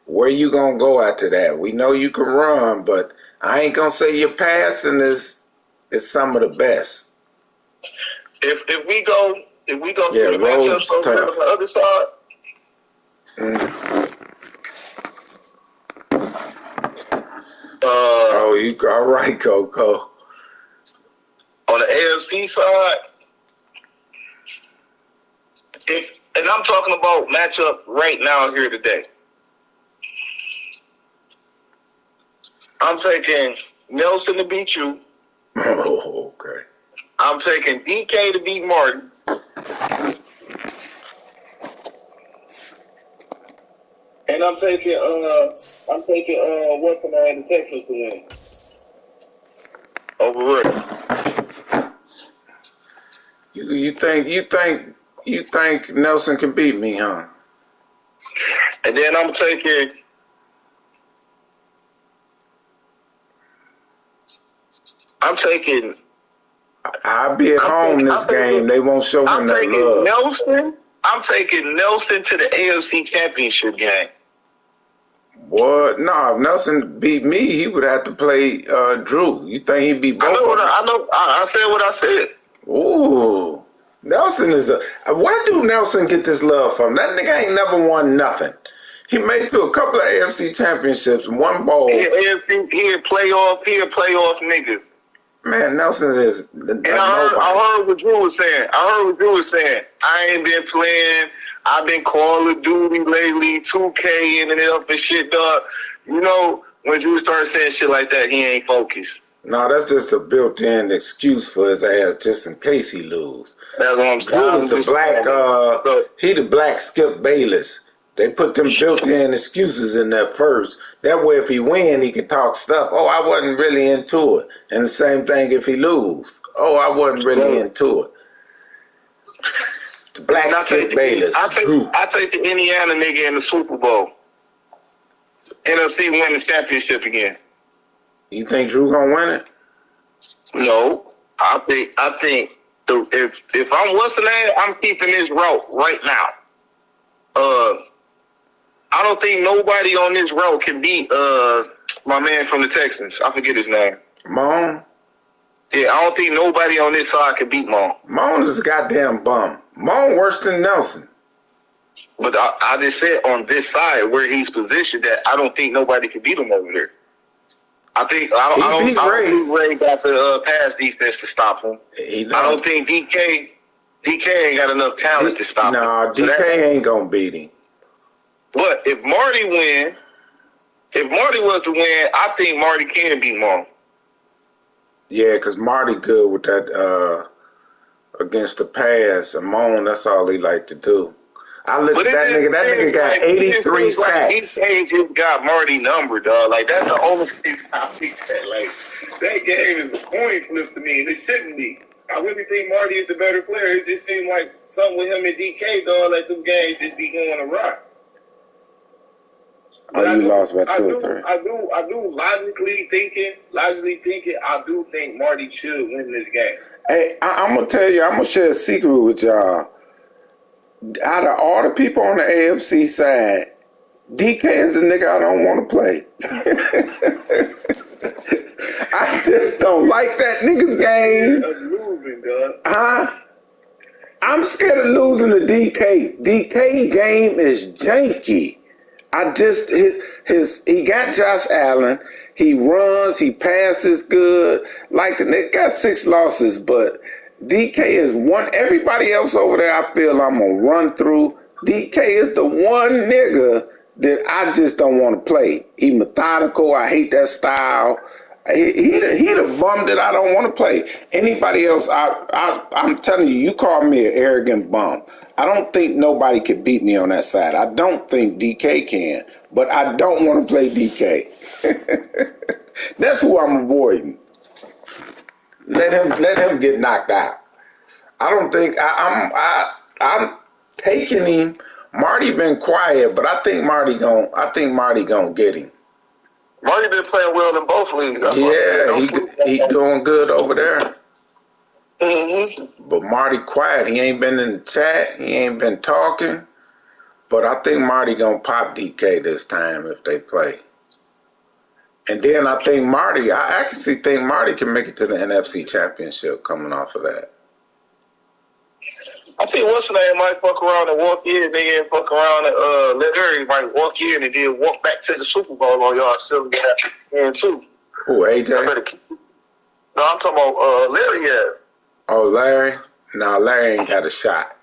Speaker 1: Where you gonna go after that? We know you can run, but I ain't gonna say your passing is some of the best.
Speaker 2: If we go through the matchups over on the other side.
Speaker 1: You all right, Coco.
Speaker 2: On the AFC side, and I'm talking about matchup right now here today. I'm taking Nelson to beat you.
Speaker 1: Oh, okay.
Speaker 2: I'm taking DK to beat Martin. And And I'm taking what's the name, the Texans to win. Over Rick.
Speaker 1: You think Nelson can beat me, huh?
Speaker 2: And then I'm taking
Speaker 1: I'll be at home this game. They won't show him that love.
Speaker 2: I'm taking Nelson to the AFC Championship game.
Speaker 1: What? No, if Nelson beat me, he would have to play Drew. You think he'd beat both?
Speaker 2: I said what I said.
Speaker 1: Ooh. Nelson is where do Nelson get this love from? That nigga ain't never won nothing. He made it to a couple of AFC championships, one bowl.
Speaker 2: He a playoff nigga.
Speaker 1: Man, Nelson is
Speaker 2: nobody. I heard what Drew was saying. I ain't been playing. I've been Call of Duty lately, 2K and it up and shit, dog. You know, when Drew started saying shit like that, he ain't focused.
Speaker 1: No, that's just a built-in excuse for his ass, just in case he lose.
Speaker 2: That's what I'm saying.
Speaker 1: He the black Skip Bayless. They put them built-in excuses in there first. That way, if he win, he can talk stuff. Oh, I wasn't really into it. And the same thing if he lose. Oh, I wasn't really into it. The black Skip Bayless.
Speaker 2: I take the Indiana nigga in the Super Bowl. NFC win the championship again.
Speaker 1: You think Drew gonna win it?
Speaker 2: No, I think if I'm what's the name, I'm keeping this route right now. I don't think nobody on this road can beat my man from the Texans. I forget his name.
Speaker 1: Moan?
Speaker 2: Yeah, I don't think nobody on this side can beat Moan.
Speaker 1: Moan is a goddamn bum. Moan worse than Nelson.
Speaker 2: But I just said on this side where he's positioned that I don't think nobody can beat him over there. I don't think Ray got the pass defense to stop him. I don't think DK ain't got enough talent to stop him.
Speaker 1: No, DK ain't gonna beat him.
Speaker 2: But if Marty was to win, I think Marty can beat Moan.
Speaker 1: Yeah, because Marty good with that against the pass. And Moan, that's all he like to do. I looked at that nigga. That nigga got 83 sacks.
Speaker 2: Like he just got Marty number, dog. Like, that's the only thing I think that. Like, that game is a coin flip to me, and it shouldn't be. I really think Marty is the better player. It just seemed like something with him and DK, dog, like them games just be going awry.
Speaker 1: Oh, you lost by 2 or 3.
Speaker 2: I do logically thinking, I do think Marty should win this game.
Speaker 1: Hey, I'm going to tell you, I'm going to share a secret with y'all. Out of all the people on the AFC side, DK is the nigga I don't want to play. I just don't like that nigga's game.
Speaker 2: I'm losing, dog.
Speaker 1: I'm scared of losing to DK. DK game is janky. He got Josh Allen. He runs, he passes good. Like the nigga got 6 losses, but DK is one. Everybody else over there, I feel I'm gonna run through. DK is the one nigga that I just don't want to play. He methodical. I hate that style. He the bum that I don't want to play. Anybody else, I'm telling you, you call me an arrogant bum. I don't think nobody can beat me on that side. I don't think DK can, but I don't want to play DK. That's who I'm avoiding. Let him get knocked out. I don't think I'm taking him. Marty been quiet, but I think Marty gonna get him.
Speaker 2: Marty been playing well in both leagues.
Speaker 1: He doing good over there.
Speaker 2: Mm-hmm.
Speaker 1: But Marty quiet. He ain't been in the chat. He ain't been talking. But I think Marty gonna pop DK this time if they play. And then I think I actually think Marty can make it to the NFC Championship coming off of that.
Speaker 2: I think what's the name might fuck around and walk in, nigga, and fuck around and let everybody walk in and then walk back to the Super Bowl on y'all still get in too.
Speaker 1: Who, AJ?
Speaker 2: No, I'm talking about Larry. Yeah.
Speaker 1: Oh, Larry? No, Larry ain't got a shot.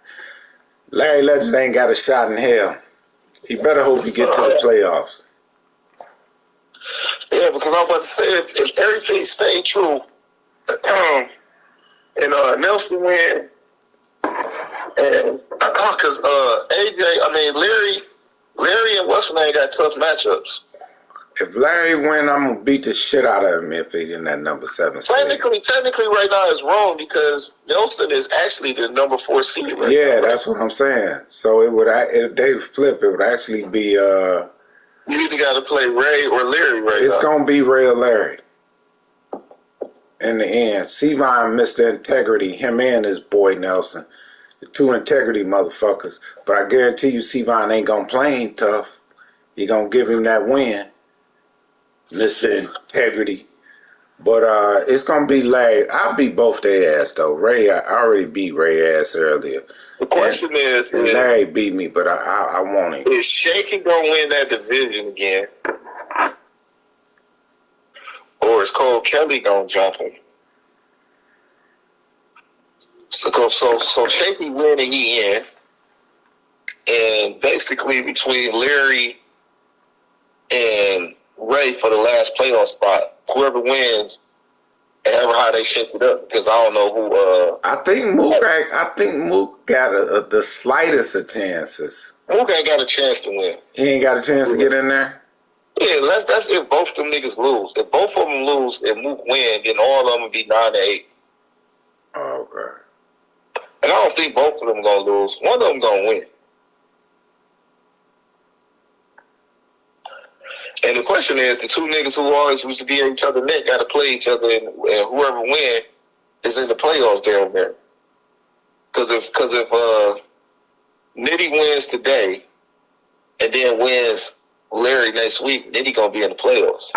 Speaker 1: Larry Legend ain't got a shot in hell. He better hope he get to the playoffs.
Speaker 2: Yeah, because I'm about to say if everything stay true, and Nelson win, and because Larry Larry and what's name got tough matchups.
Speaker 1: If Larry win, I'm gonna beat the shit out of him if he's in that number 7 seed.
Speaker 2: Technically, right now it's wrong because Nelson is actually the number 4 seed. Right
Speaker 1: yeah,
Speaker 2: now,
Speaker 1: that's what I'm saying. So it would, if they flip, it would actually be.
Speaker 2: You either got to play Ray or Larry right now.
Speaker 1: It's gonna be Ray or Larry. In the end, Sevon, Mr. Integrity, him and his boy Nelson, the 2 integrity motherfuckers. But I guarantee you, Sevon ain't gonna play him tough. He gonna give him that win, Mr. Integrity. But it's gonna be Larry. I'll beat both their ass though. Ray, I already beat Ray ass earlier.
Speaker 2: The question is
Speaker 1: Larry beat me, but I want him.
Speaker 2: Is Shaky gonna win that division again, or is Cole Kelly gonna jump him? So Shaky winning, he in, and basically between Larry and Ray for the last playoff spot, whoever wins, however how they shake it up, because I don't know who.
Speaker 1: I think Mook got the slightest of chances.
Speaker 2: Mook ain't got a chance to win.
Speaker 1: He ain't got a chance to get in there.
Speaker 2: Yeah, that's if both them niggas lose. If both of them lose and Mook win, then all of them would be 9-8.
Speaker 1: Oh, okay.
Speaker 2: And I don't think both of them gonna lose. One of them gonna win. And the question is, the 2 niggas who always used to be at each other's neck got to play each other, and whoever win is in the playoffs down there. Because if Nitty wins today and then wins Larry next week, Nitty gonna be in the playoffs.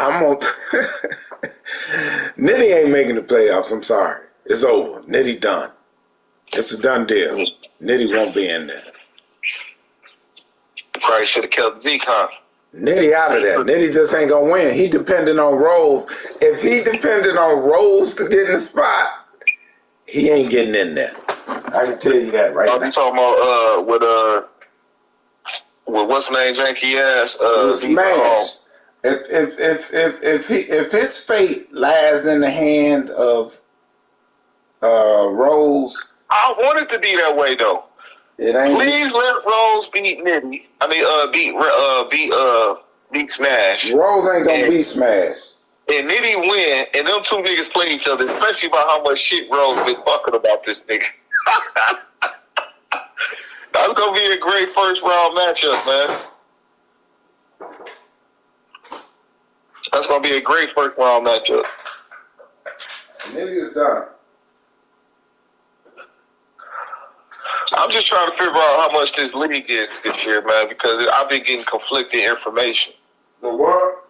Speaker 1: Nitty ain't making the playoffs. I'm sorry, it's over. Nitty done. It's a done deal. Nitty won't be in there.
Speaker 2: Probably should have kept Zeke, huh?
Speaker 1: Nitty out of that. Nitty just ain't gonna win. He depending on Rose. If he depending on Rose to get in the spot, he ain't getting in there. I can tell you that right now.
Speaker 2: You talking about with what's name janky ass?
Speaker 1: Smash. If his fate lies in the hand of Rose,
Speaker 2: I want it to be that way though.
Speaker 1: It ain't.
Speaker 2: Please let Rose beat Nitty. I mean, beat Smash.
Speaker 1: Rose ain't gonna beat Smash.
Speaker 2: And Nitty win, and them 2 niggas play each other, especially about how much shit Rose been fucking about this nigga. That's gonna be a great first round matchup, man. That's gonna be a great first round matchup.
Speaker 1: Nitty is done.
Speaker 2: I'm just trying to figure out how much this league is this year, man, because I've been getting conflicting information.
Speaker 1: The what?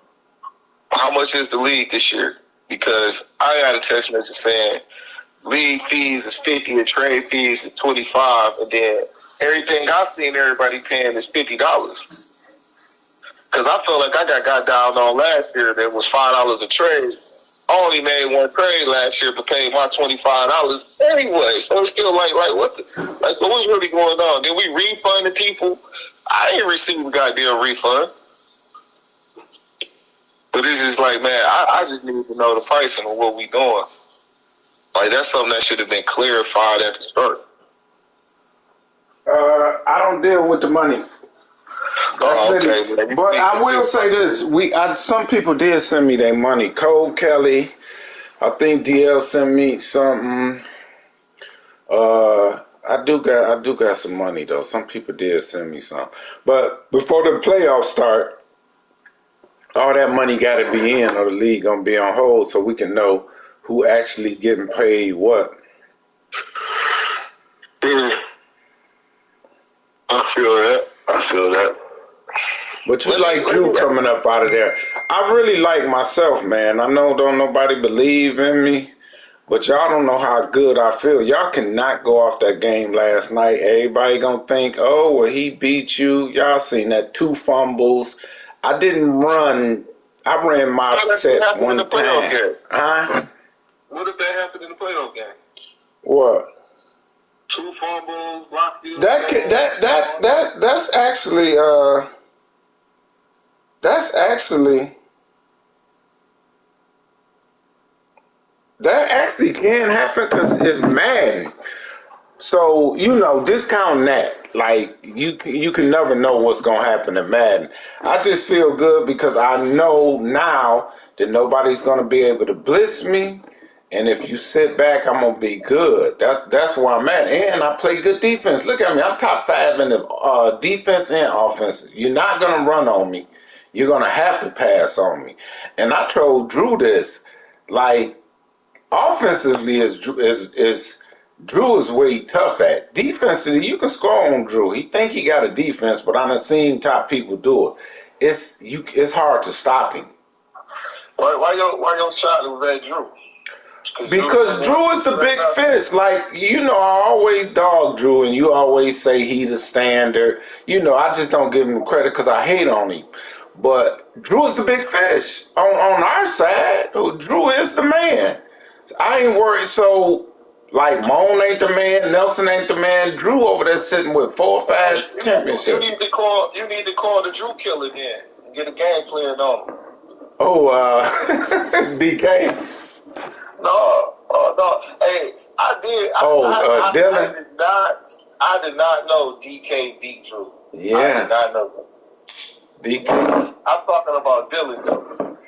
Speaker 2: How much is the league this year? Because I got a text message saying league fees is 50 and trade fees is 25, and then everything I've seen everybody paying is $50. Because I feel like I got down on last year that was $5 a trade. I only made 1 trade last year, but paid my $25 anyway. So it's still like what was really going on? Did we refund the people? I ain't received a goddamn refund. But it's just like, man, I just need to know the pricing of what we doing. Like, that's something that should have been clarified at the start.
Speaker 1: I don't deal with the money.
Speaker 2: Okay,
Speaker 1: but I will say this: some people did send me their money. Cole Kelly, I think DL sent me something. I do got some money though. Some people did send me some. But before the playoffs start, all that money got to be in, or the league gonna be on hold, so we can know who actually getting paid what.
Speaker 2: I feel that.
Speaker 1: But you like Drew coming up out of there. I really like myself, man. I know don't nobody believe in me, but y'all don't know how good I feel. Y'all cannot go off that game last night. Everybody gonna think, oh, well, he beat you. Y'all seen that 2 fumbles. I didn't run. I ran my set one time. Huh?
Speaker 2: What if that happened in the playoff game?
Speaker 1: What?
Speaker 2: 2 fumbles, block field.
Speaker 1: That's actually that actually can happen because it's Madden. So, discount that. Like you can never know what's gonna happen in Madden. I just feel good because I know now that nobody's gonna be able to blitz me. And if you sit back, I'm gonna be good. That's where I'm at. And I play good defense. Look at me. I'm top 5 in the defense and offense. You're not gonna run on me. You're gonna have to pass on me. And I told Drew this. Like, offensively is Drew is where he tough at. Defensively, you can score on Drew. He think he got a defense, but I done seen top people do it. It's hard to stop him.
Speaker 2: Why your shot was at Drew?
Speaker 1: Because Drew is the big fish. Like, I always dog Drew, and you always say he's the standard. I just don't give him credit because I hate on him. But Drew is the big fish. On our side, Drew is the man. I ain't worried. So, like, Moan ain't the man, Nelson ain't the man. Drew over there sitting with 4 or 5 championships.
Speaker 2: You need to call the Drew killer then and get a game plan on him.
Speaker 1: Oh, DK.
Speaker 2: No. Hey, I did.
Speaker 1: Dylan.
Speaker 2: I did not know DK beat Drew.
Speaker 1: Yeah.
Speaker 2: I did not know that.
Speaker 1: DK.
Speaker 2: I'm talking about Dylan though.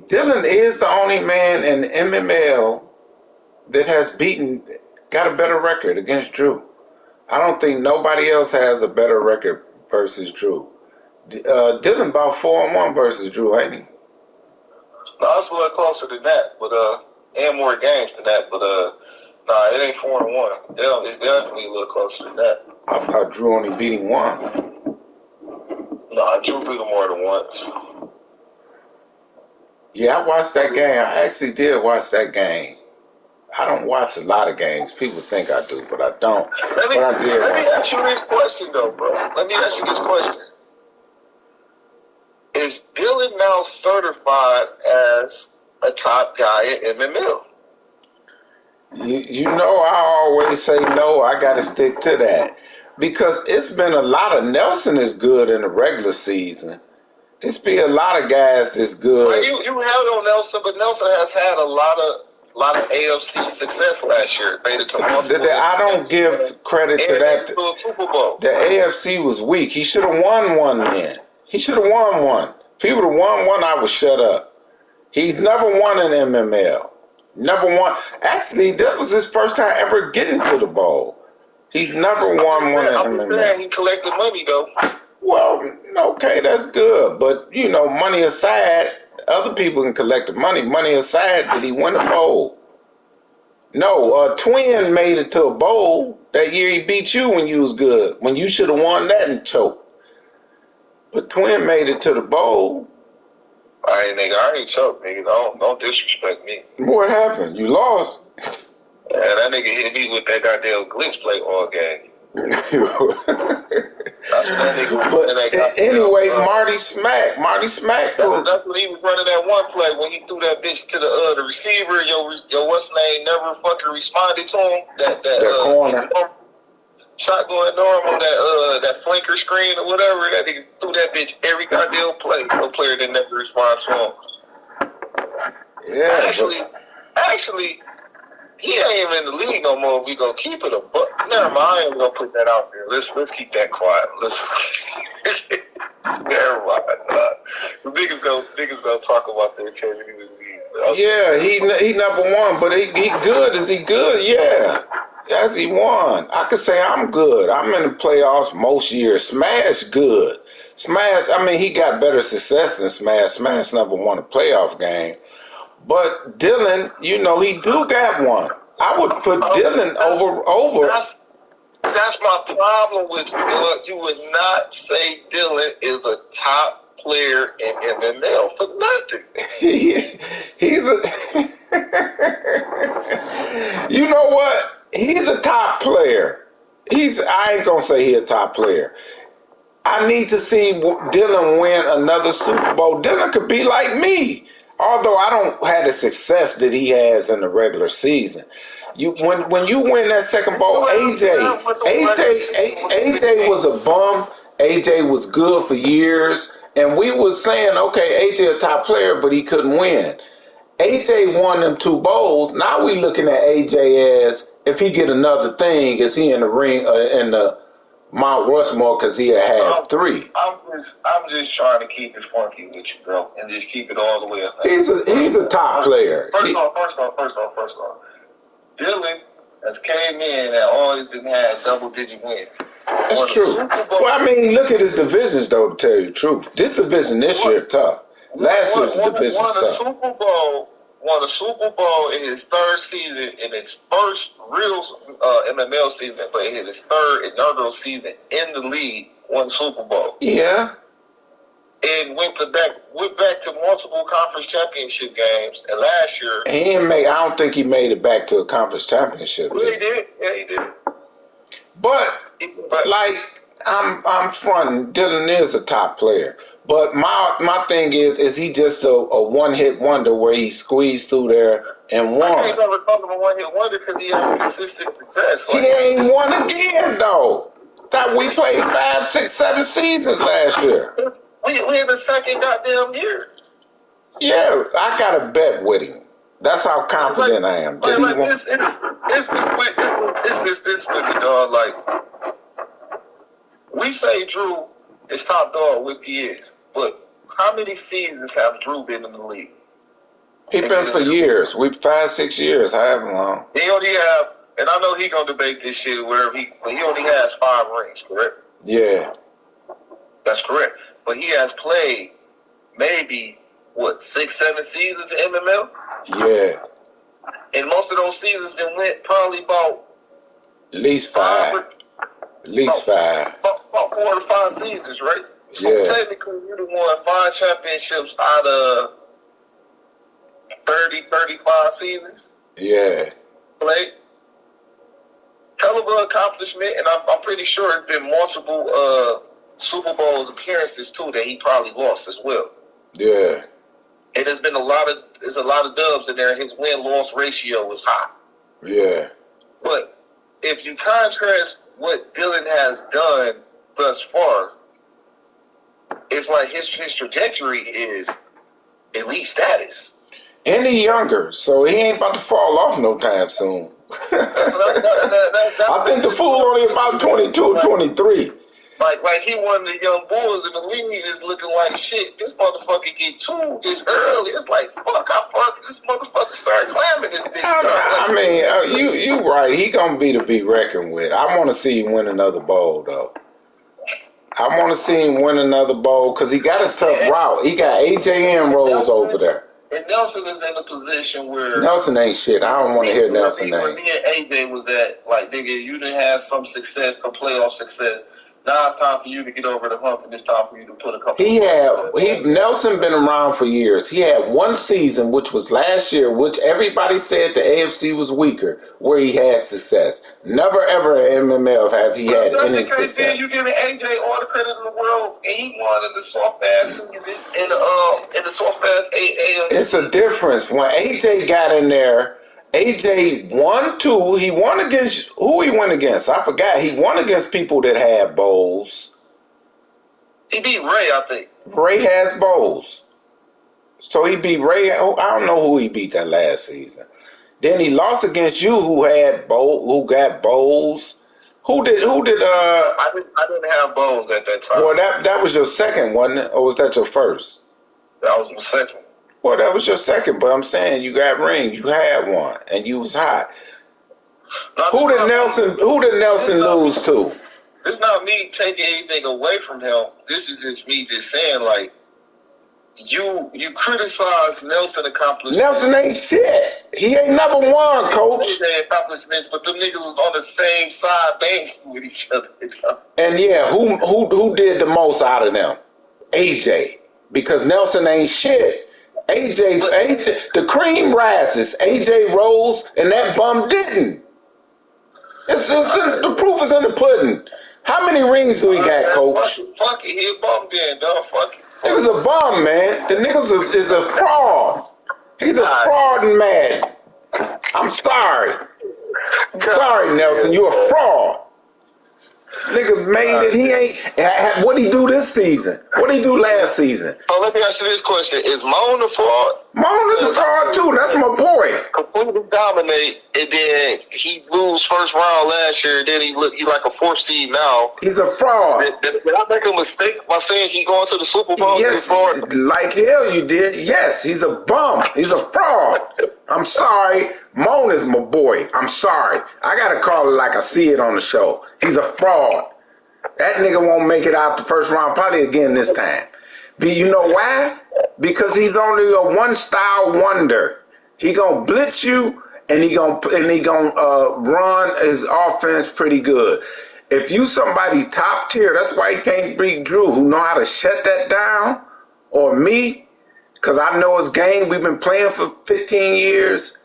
Speaker 1: Dylan is the only man in MML that has got a better record against Drew. I don't think nobody else has a better record versus Drew. Dylan about 4-1 versus Drew, ain't he?
Speaker 2: No, it's a little closer than that, but and more games than that, but it ain't 4-1. It's definitely a little closer than that.
Speaker 1: I thought Drew only beat him once.
Speaker 2: No, Drew beat him more than once.
Speaker 1: Yeah, I watched that game. I actually did watch that game. I don't watch a lot of games. People think I do, but I don't.
Speaker 2: Let me ask you this question, though, bro. Let me ask you this question. Is Dylan now certified as a top guy in MML?
Speaker 1: I always say no. I got to stick to that. Because it's been a lot of Nelson is good in the regular season. It's been a lot of guys that's good.
Speaker 2: Well, you held on Nelson, but Nelson has had a lot of AFC success last year. Made it to multiple.
Speaker 1: I don't give credit to that.
Speaker 2: To Super Bowl.
Speaker 1: The AFC was weak. He should have won one then. He should have won one. If he would have won one, I would shut up. He's never won an MML. Never won. Actually, that was his first time ever getting to the bowl. He's never won one in MML.
Speaker 2: He collected money, though.
Speaker 1: Well, okay, that's good. But, money aside, other people can collect the money. Money aside, did he win a bowl? No, Twin made it to a bowl. That year he beat you when you was good. When you should have won that and choked. But Twin made it to the bowl.
Speaker 2: I ain't choked, nigga. Don't disrespect me.
Speaker 1: What happened? You lost.
Speaker 2: Yeah, that nigga hit me with that goddamn glitch play all game.
Speaker 1: Anyway, Marty Smack.
Speaker 2: That's when he was running that one play when he threw that bitch to the receiver. Your what's name never fucking responded to him. That
Speaker 1: corner
Speaker 2: shot going normal. That flanker screen or whatever. That nigga threw that bitch every goddamn play. No player that never responds to him.
Speaker 1: Yeah.
Speaker 2: Actually. He ain't even in the league no more. We gonna keep it a buck. Never mind. I ain't gonna put that out there. Let's keep that quiet. Never mind. Niggas gonna talk about their integrity in the league.
Speaker 1: Yeah, he number one, but he good. Is he good? Yeah. Has he won? I could say I'm good. I'm in the playoffs most years. Smash good. Smash. He got better success than Smash. Smash never won a playoff game. But Dylan, he do got one. I would put Dylan over.
Speaker 2: That's my problem with Dylan. You would not say Dylan is a top player in MML for nothing.
Speaker 1: He's a. You know what? He's a top player. I ain't gonna say he's a top player. I need to see Dylan win another Super Bowl. Dylan could be like me. Although I don't have the success that he has in the regular season. When you win that second bowl, AJ was a bum. AJ was good for years. And we was saying, okay, AJ a top player, but he couldn't win. AJ won them 2 bowls. Now we looking at AJ as if he get another thing, is he in the ring in the Mount Rushmore because he'll have 3?
Speaker 2: I'm just trying to keep it funky with you, bro, and just keep it all the way up.
Speaker 1: He's a top player.
Speaker 2: First off, Dylan has came in and always didn't have double-digit wins.
Speaker 1: That's true. Well, I mean, look at his divisions, though, to tell you the truth. This division this year tough. Last year's division tough.
Speaker 2: Won a Super Bowl in his 3rd season, in his first real MML season, but in his 3rd inaugural season in the league, won the Super Bowl.
Speaker 1: Yeah.
Speaker 2: And went back to multiple conference championship games. And last year,
Speaker 1: I don't think he made it back to a conference championship.
Speaker 2: Well, he did. Yeah, he did.
Speaker 1: But like I'm fronting, Dylan is a top player. But my thing is he just a one-hit wonder where he squeezed through there and won?
Speaker 2: I can't never call him a one-hit wonder because he had consistent success.
Speaker 1: He ain't won again, though. That we played 5, 6, 7 seasons last year.
Speaker 2: We in the 2nd goddamn year.
Speaker 1: Yeah, I got a bet with him. That's how confident I am.
Speaker 2: This with me, dog. Like, we say Drew is top dog, which he is. But how many seasons have Drew been in the league?
Speaker 1: He's been for years. 5, 6 years, however long.
Speaker 2: He only have, and I know he gonna debate this shit wherever but he only has 5 rings, correct?
Speaker 1: Yeah.
Speaker 2: That's correct. But he has played maybe 6, 7 seasons in MML?
Speaker 1: Yeah.
Speaker 2: And most of those seasons then went probably about
Speaker 1: at least 5. At least 5.
Speaker 2: About 4 to 5 seasons, right? So technically, you done won 5 championships out of 30, 35 seasons.
Speaker 1: Yeah.
Speaker 2: Played. Hell of an accomplishment, and I'm pretty sure it's been multiple Super Bowl appearances too that he probably lost as well.
Speaker 1: Yeah.
Speaker 2: And there's a lot of dubs in there. His win-loss ratio is high.
Speaker 1: Yeah.
Speaker 2: But if you contrast what Dylan has done thus far, it's like his trajectory is elite status.
Speaker 1: And he's younger, so he ain't about to fall off no time soon. I think the fool only about 22 or 23.
Speaker 2: Like he one of the young boys in the league is looking like shit. This motherfucker get 2 this early. It's like this motherfucker start clamming this bitch.
Speaker 1: I mean, you right. He gonna be to be reckoned with. I want to see him win another bowl though. I want to see him win another bowl because he got a tough route. He got AJ Rose over there.
Speaker 2: And Nelson is in a position where
Speaker 1: Nelson ain't shit. I don't want to hear Nelson name.
Speaker 2: Where me and AJ was at, like, nigga, you done had some success, some playoff success. Now it's time for you to get over the hump, and it's time for you to put a couple.
Speaker 1: Nelson been around for years. He had 1 season, which was last year, which everybody said the AFC was weaker, where he had success. Never ever in MML have he had any success.
Speaker 2: You giving AJ all the credit in the world, and he won in the soft ass season in the soft ass AA.
Speaker 1: It's a difference when AJ got in there. AJ won 2. He won against who he went against. I forgot. He won against people that had bowls.
Speaker 2: He beat Ray, I think.
Speaker 1: Ray has bowls, so he beat Ray. I don't know who he beat that last season. Then he lost against you, who got bowls. Who did?
Speaker 2: I didn't have bowls at that time.
Speaker 1: Well, that was your second, wasn't it, or was that your first?
Speaker 2: That was my second.
Speaker 1: Well, that was your second, but I'm saying you got ring. You had one, and you was hot. Who did Nelson lose to?
Speaker 2: It's not me taking anything away from him. This is just me just saying, like, you criticize Nelson accomplishments.
Speaker 1: Nelson ain't shit. He ain't never won, coach.
Speaker 2: They accomplishments, but them niggas was on the same side banking with each other.
Speaker 1: And yeah, who did the most out of them? AJ, because Nelson ain't shit. AJ, the cream rises. AJ rose, and that bum didn't. The proof is in the pudding. How many rings do he got, coach?
Speaker 2: Fuck it, he a bum then, dog. Fuck it.
Speaker 1: Nigga's a bum, man. The niggas is a fraud. He's a fraud and mad. I'm sorry. Sorry, Nelson, you're a fraud. Nigga made it. He ain't. What he do this season? What he do last season?
Speaker 2: Oh, let me ask you this question: is Moan a fraud?
Speaker 1: Moan is a fraud too. That's my boy.
Speaker 2: Completely dominate, and then he lose first round last year. Then he like a 4th seed now.
Speaker 1: He's a fraud.
Speaker 2: Did I make a mistake by saying he going to the Super Bowl?
Speaker 1: Yes, like hell you did. Yes, he's a bum. He's a fraud. I'm sorry. Moan is my boy. I'm sorry. I gotta call it like I see it on the show. He's a fraud. That nigga won't make it out the first round probably again this time. You know why? Because he's only a one-style wonder. He gonna blitz you and he gonna run his offense pretty good. If you somebody top tier, that's why he can't beat Drew, who know how to shut that down, or me, because I know his game. We've been playing for 15 years.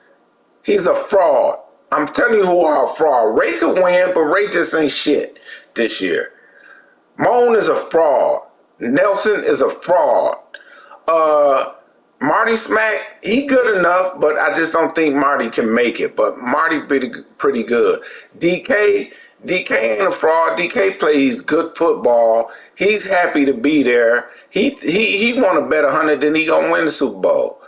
Speaker 1: He's a fraud. I'm telling you who are a fraud. Ray could win, but Ray just ain't shit this year. Moan is a fraud. Nelson is a fraud. Marty Smack, he good enough, but I just don't think Marty can make it. But Marty pretty good. DK ain't a fraud. DK plays good football. He's happy to be there. He want to bet 100, then he gonna win the Super Bowl.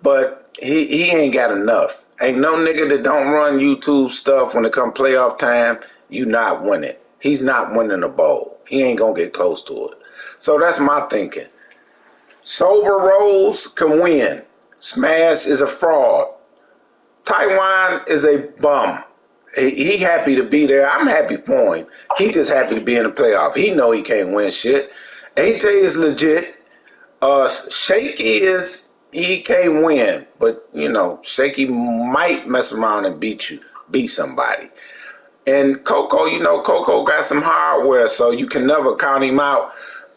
Speaker 1: But he ain't got enough. Ain't no nigga that don't run YouTube stuff when it come playoff time. You not winning. He's not winning a bowl. He ain't gonna get close to it. So that's my thinking. Sober Rose can win. Smash is a fraud. Taiwan is a bum. He happy to be there. I'm happy for him. He just happy to be in the playoff. He know he can't win shit. AJ is legit. Shaky he can't win, but you know, Shaky might mess around and beat somebody. And Coco, you know, Coco got some hardware, so you can never count him out.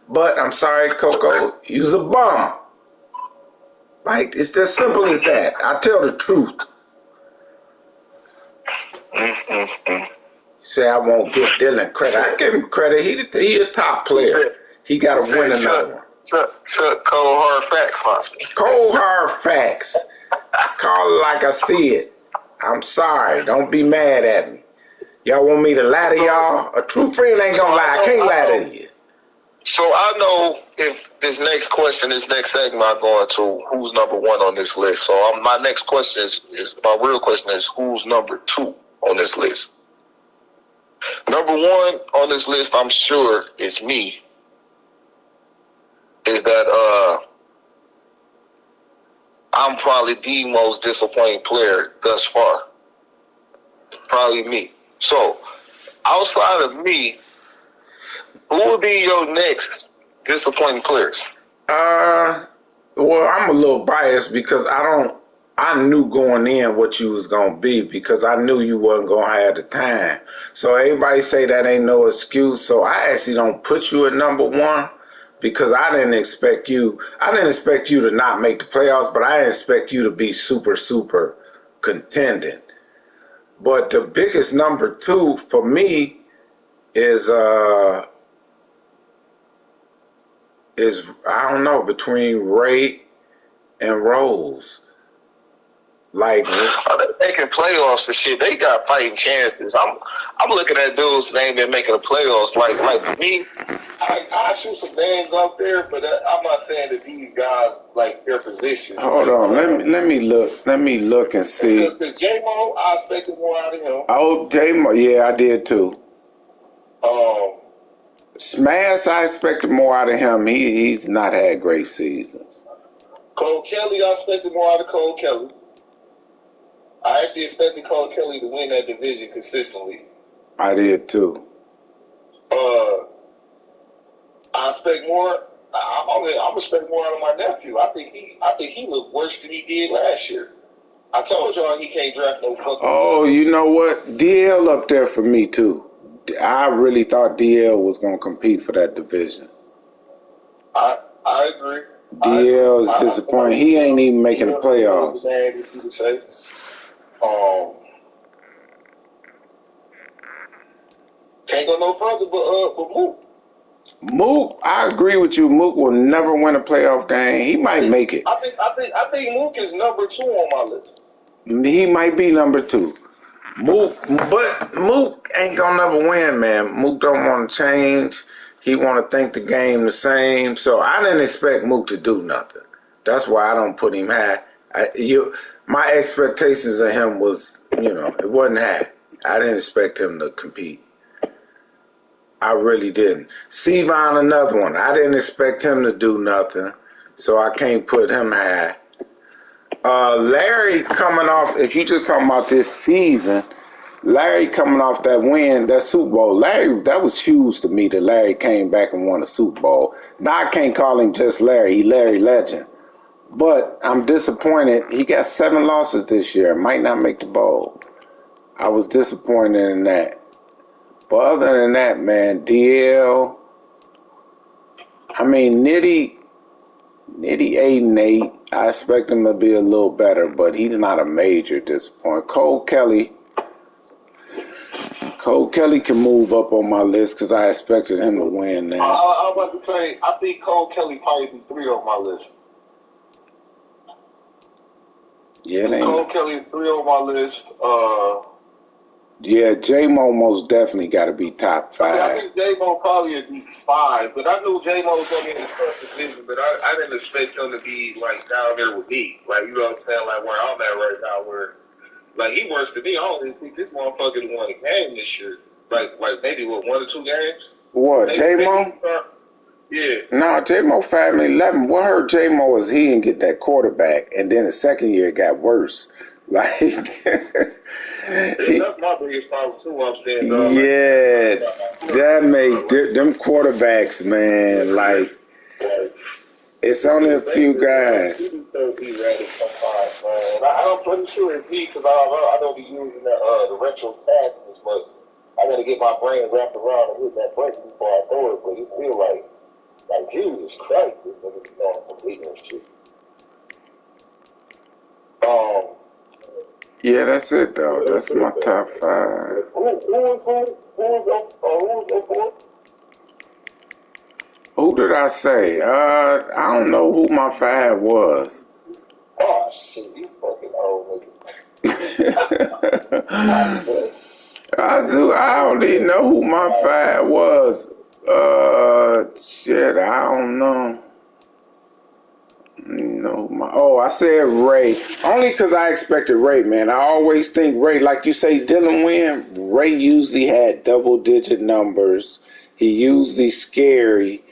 Speaker 1: But I'm sorry, Coco, you's a bum. Like, it's just simple as that. I tell the truth. Say I won't give Dylan credit. I give him credit. He a top player. He got to win another one.
Speaker 2: Chuck, cold hard facts.
Speaker 1: Cold hard facts. Call it like I see it. I'm sorry. Don't be mad at me. Y'all want me to lie to y'all? A true friend ain't gonna lie. I can't lie to you.
Speaker 2: So I know if this next segment I'm going to who's number 1 on this list. So my next question is my real question is who's number 2 on this list? Number 1 on this list, I'm sure, is me. Is that I'm probably the most disappointing player thus far. Probably me. So, outside of me, who would be your next disappointing players?
Speaker 1: Well, I'm a little biased because I knew going in what you was gonna be because I knew you wasn't gonna have the time. So everybody say that ain't no excuse. So I actually don't put you at number 1 because I didn't expect you to not make the playoffs, but I didn't expect you to be super, super contending. But the biggest number 2 for me is I don't know, between Ray and Rose. Like,
Speaker 2: they making playoffs and shit. They got fighting chances. I'm looking at dudes that ain't been making the playoffs. Like me, I shoot some names out there, but I'm not saying that these guys like their positions.
Speaker 1: Hold on, let me look and see.
Speaker 2: Because J-Mo, I expected more out of him.
Speaker 1: Oh, J-Mo, yeah, I did too. Smash, I expected more out of him. He's not had great seasons.
Speaker 2: Cole Kelly, I expected more out of Cole Kelly. I actually expected Cole Kelly to win that division consistently.
Speaker 1: I did too.
Speaker 2: I expect more. I'm expecting more out of my nephew. I think he looked worse than he did last year. I told y'all he can't draft no fucking.
Speaker 1: Oh, you know what? DL up there for me too. I really thought DL was gonna compete for that division.
Speaker 2: I agree.
Speaker 1: DL is disappointing. He ain't even making the playoffs.
Speaker 2: Can't go no further, but Mook.
Speaker 1: Mook, I agree with you. Mook will never win a playoff game. He might make it.
Speaker 2: I think Mook is number 2 on my list.
Speaker 1: He might be number 2. Mook ain't gonna never win, man. Mook don't want to change. He want to think the game the same. So I didn't expect Mook to do nothing. That's why I don't put him high. My expectations of him was, it wasn't high. I didn't expect him to compete. I really didn't. Sevon, another one. I didn't expect him to do nothing, so I can't put him high. Larry coming off, if you just talking about this season, Larry coming off that win, that Super Bowl, Larry, that was huge to me that Larry came back and won a Super Bowl. Now I can't call him just Larry, he Larry Legend. But I'm disappointed. He got 7 losses this year, might not make the bowl. I was disappointed in that. But other than that, man, DL, Nitty 8-8. I expect him to be a little better, but he's not a major disappointment. Cole Kelly can move up on my list because I expected him to win now.
Speaker 2: I was about to say, I think Cole Kelly probably be 3 on my list.
Speaker 1: Yeah,
Speaker 2: Cole Kelly 3 on my list.
Speaker 1: Yeah, J-Mo most definitely got to be top 5.
Speaker 2: I think J-Mo probably would be 5, but I knew J-Mo was going to be in the first division, but I didn't expect him to be, like, down there with me. Like, you know what I'm saying? Like, where I'm at right now, where, like, he worse than me. I don't even think this motherfucker won a game this year. Like maybe, 1 or 2 games?
Speaker 1: What, J-Mo?
Speaker 2: Yeah.
Speaker 1: No, J-Mo 5-11. What hurt J-Mo is he didn't get that quarterback, and then the second year it got worse. Like,
Speaker 2: that's my biggest problem too. I'm saying,
Speaker 1: yeah, that made them quarterbacks, man. Like, it's only a few guys.
Speaker 2: I'm pretty sure it's me because I don't be using the retro pass as much. I got to get my brain wrapped around and hit that button before I throw it. But you feel like Jesus Christ, this nigga be doing some ignorant shit.
Speaker 1: Yeah, that's it though. That's my top 5. Who did I say? I don't know who my 5 was.
Speaker 2: Oh shit, you fucking old nigga.
Speaker 1: I don't even know who my 5 was. Shit, I don't know. I said Ray. Only because I expected Ray, man. I always think Ray, like you say, Dylan Wynn, Ray usually had double-digit numbers. He usually scary.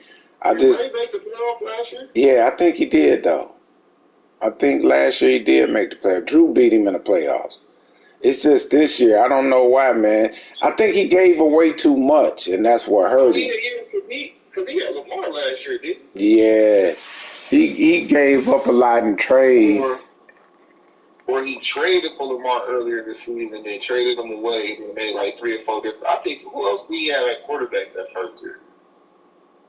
Speaker 2: Did Ray make the playoff last year?
Speaker 1: Yeah, I think he did, though. I think last year he did make the playoffs. Drew beat him in the playoffs. It's just this year. I don't know why, man. I think he gave away too much, and that's what hurt him.
Speaker 2: Because he had Lamar last year, didn't
Speaker 1: he? Yeah. He gave up a lot in trades.
Speaker 2: Or he traded for Lamar earlier this season. They traded him away and made like 3 or 4 different. I think, who else did he have at quarterback that first year?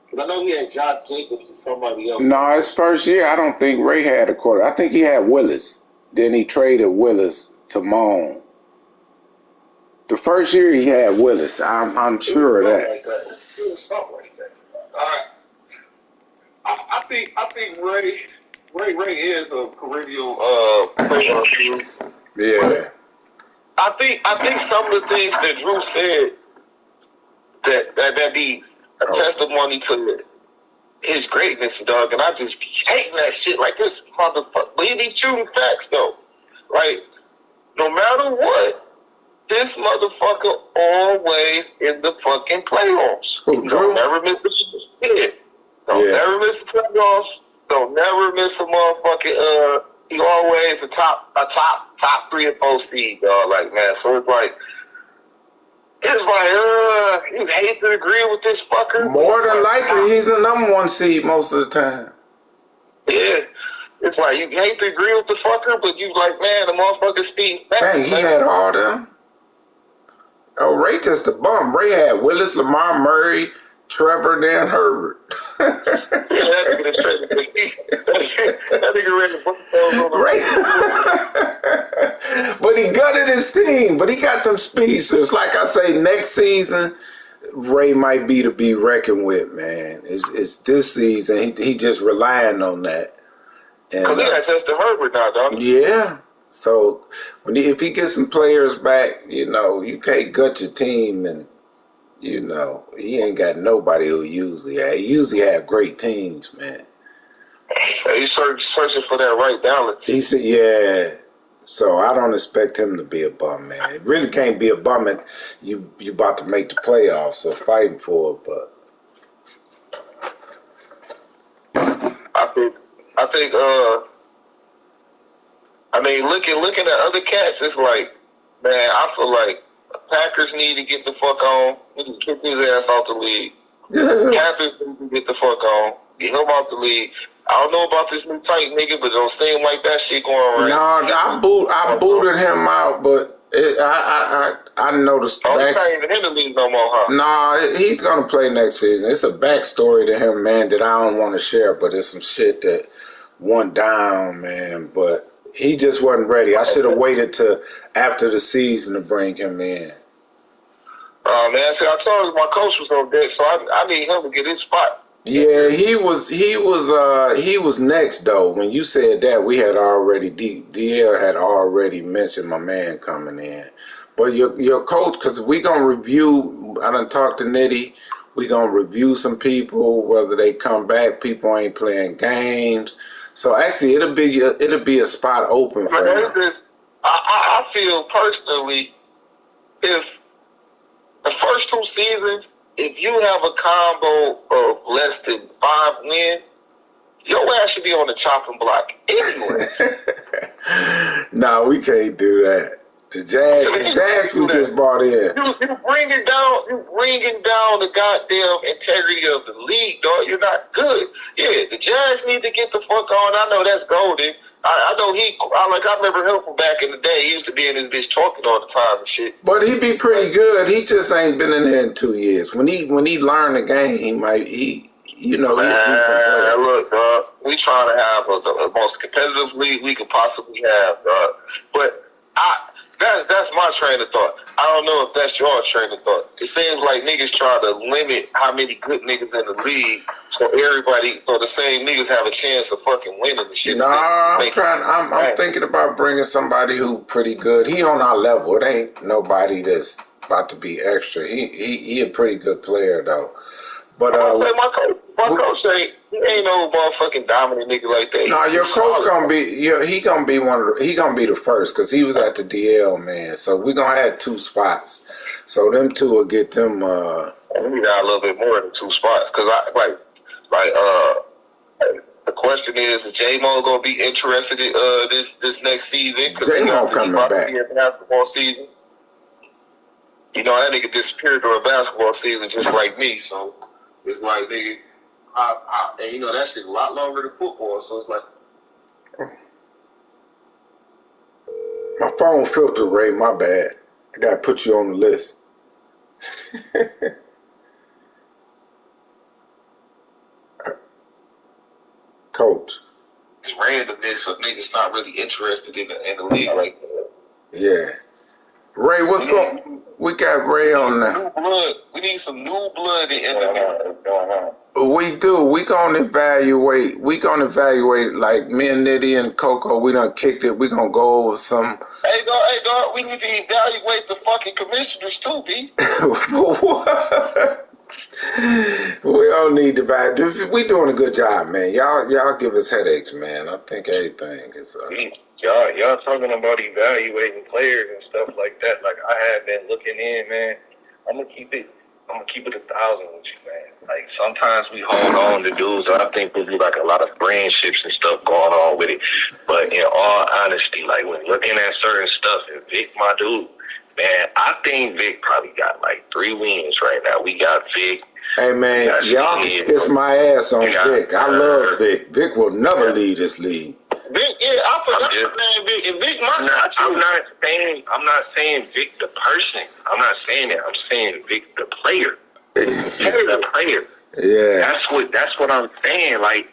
Speaker 2: Because I know he had Josh Jacobs and somebody else.
Speaker 1: No, his first year, I don't think Ray had a quarterback. I think he had Willis. Then he traded Willis to Moan. The first year he had Willis. I'm sure of that.
Speaker 2: It was something like that. All right. I think Ray is a perennial player.
Speaker 1: Yeah.
Speaker 2: I think some of the things that Drew said that be a testimony to his greatness, dog, and I just be hating that shit like this motherfucker. But he be shooting facts though. Like, no matter what, this motherfucker always in the fucking playoffs.
Speaker 1: Who, Drew?
Speaker 2: Don't never miss a shit. Don't never miss a playoffs. Don't never miss a motherfucking he always a top 3 or 4 seed, dog. Like, man, so it's like you hate to agree with this fucker.
Speaker 1: More than likely, he's the number 1 seed most of the time.
Speaker 2: Yeah. It's like you hate to agree with the fucker, but you like, man, the motherfucker speed fast.
Speaker 1: Dang, he had all them. Oh, Ray just a bum. Ray had Willis, Lamar, Murray, Trevor, Dan Herbert.
Speaker 2: That nigga read the book on the
Speaker 1: Ray. But he gutted his team. But he got them speedsters. Like I say, next season, Ray might be to be reckoned with, man. It's this season. He just relying on that.
Speaker 2: Because he got Justin Herbert now, don't
Speaker 1: he? Yeah. So if he gets some players back, you can't gut your team, and he ain't got nobody who usually have. He usually have great teams, man.
Speaker 2: He's searching for that right balance.
Speaker 1: He said, yeah. So I don't expect him to be a bum, man. It really can't be a bum, and you about to make the playoffs, so fighting for it, but.
Speaker 2: I think looking at other cats, it's like, man, I feel like Packers need to get the fuck on. Need to kick his ass off the league. Panthers need to get the fuck on. Get him off the league. I don't know about this new tight nigga, but it don't seem like that shit going right.
Speaker 1: No, I booted him out, but I noticed.
Speaker 2: Oh, he's not even in the league no more, huh?
Speaker 1: No, he's gonna play next season. It's a backstory to him, man, that I don't want to share, but it's some shit that went down, man. But he just wasn't ready. I should have waited till after the season to bring him in.
Speaker 2: Oh man, see, I told you my coach was on deck, so I need him to get his spot.
Speaker 1: Yeah, he was next though. When you said that, we had already DL had already mentioned my man coming in. But your coach, because we gonna review. I done talked to Nitty. We gonna review some people, whether they come back. People ain't playing games, so actually it'll be a spot open for him.
Speaker 2: I feel personally, if the first two seasons, if you have a combo of less than 5 wins, your ass should be on the chopping block anyway.
Speaker 1: No, we can't do that. The Jags we just brought in.
Speaker 2: You bringing down the goddamn integrity of the league, dog. You're not good. Yeah, the Jags need to get the fuck on. I know that's golden. I know I remember him from back in the day. He used to be in his bitch talking all the time and shit.
Speaker 1: But he be pretty good. He just ain't been in there in 2 years. When he learned the game, he
Speaker 2: look, dog, we trying to have the most competitive league we could possibly have, dog. But that's my train of thought. I don't know if that's your train of thought. It seems like niggas try to limit how many good niggas in the league, so the same niggas have a chance of fucking winning the shit.
Speaker 1: Nah, I'm thinking about bringing somebody who pretty good. He on our level. It ain't nobody that's about to be extra. He a pretty good player though. But
Speaker 2: my coach say he ain't no motherfucking dominant nigga like that.
Speaker 1: No, your coach gonna be he gonna be the first because he was at the DL, man. So we gonna have 2 spots. So them 2 will get them.
Speaker 2: We got a little bit more than 2 spots because the question is J-Mo gonna be interested in this next season? Because
Speaker 1: J-Mo coming back.
Speaker 2: Basketball season. You know that nigga disappeared during basketball season just like me, so. It's like, nigga, and you know, that shit a lot longer than football, so it's like.
Speaker 1: My phone filter, Ray, my bad. I gotta put you on the list. Coach.
Speaker 2: It's randomness of niggas not really interested in the league like that.
Speaker 1: Yeah. Ray, what's going? We got Ray on now.
Speaker 2: New blood. We need some new blood in the league.
Speaker 1: We do. We gonna evaluate. Like me and Nitty and Coco. We done kicked it. We gonna go over some.
Speaker 2: Hey dog. We need to evaluate the fucking commissioners too, B.
Speaker 1: What? We don't need to buy. We doing a good job, man. Y'all give us headaches, man. I think everything is.
Speaker 3: Y'all talking about evaluating players and stuff like that. Like I have been looking in, man. I'm gonna keep it 1,000 with you, man. Like sometimes we hold on to dudes. I think we do like a lot of friendships and stuff going on with it. But in all honesty, like when looking at certain stuff, and Vic, my dude. Man, I think Vic probably got like 3 wins right now. We got Vic.
Speaker 1: Hey, man, y'all kiss my ass on Vic. I love Vic. Vic will never lead this league.
Speaker 2: Vic, yeah, I forgot man, Vic. And Vic might not.
Speaker 3: I'm not saying Vic the person. I'm not saying that. I'm saying Vic the player. The player.
Speaker 1: Yeah.
Speaker 3: That's what I'm saying. Like,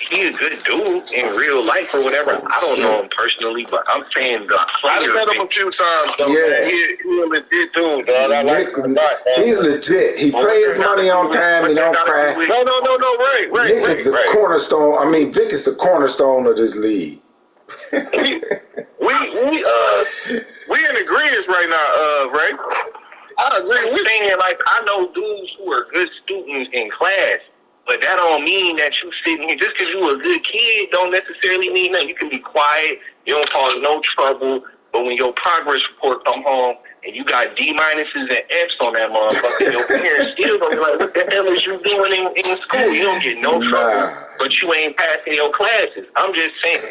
Speaker 3: he a good dude in real life or whatever. I don't know him personally, but I'm saying the player.
Speaker 2: I met him a few times, though, man. He a legit dude, dog. I like him a lot, man.
Speaker 1: He's legit. He pays his money on time. He don't crash.
Speaker 2: No. Right.
Speaker 1: Cornerstone. I mean, Vic is the cornerstone of this league.
Speaker 2: He we in agreement right now, Ray. I agree with you.
Speaker 3: Saying, like, I know dudes who are good students in class, but that don't mean that you sitting here. Just because you a good kid don't necessarily mean that you can be quiet, you don't cause no trouble, but when your progress report come home and you got D- and F's on that motherfucker, your parents still gonna be like, what the hell is you doing in school? You don't get no trouble, but you ain't passing your classes. I'm just saying,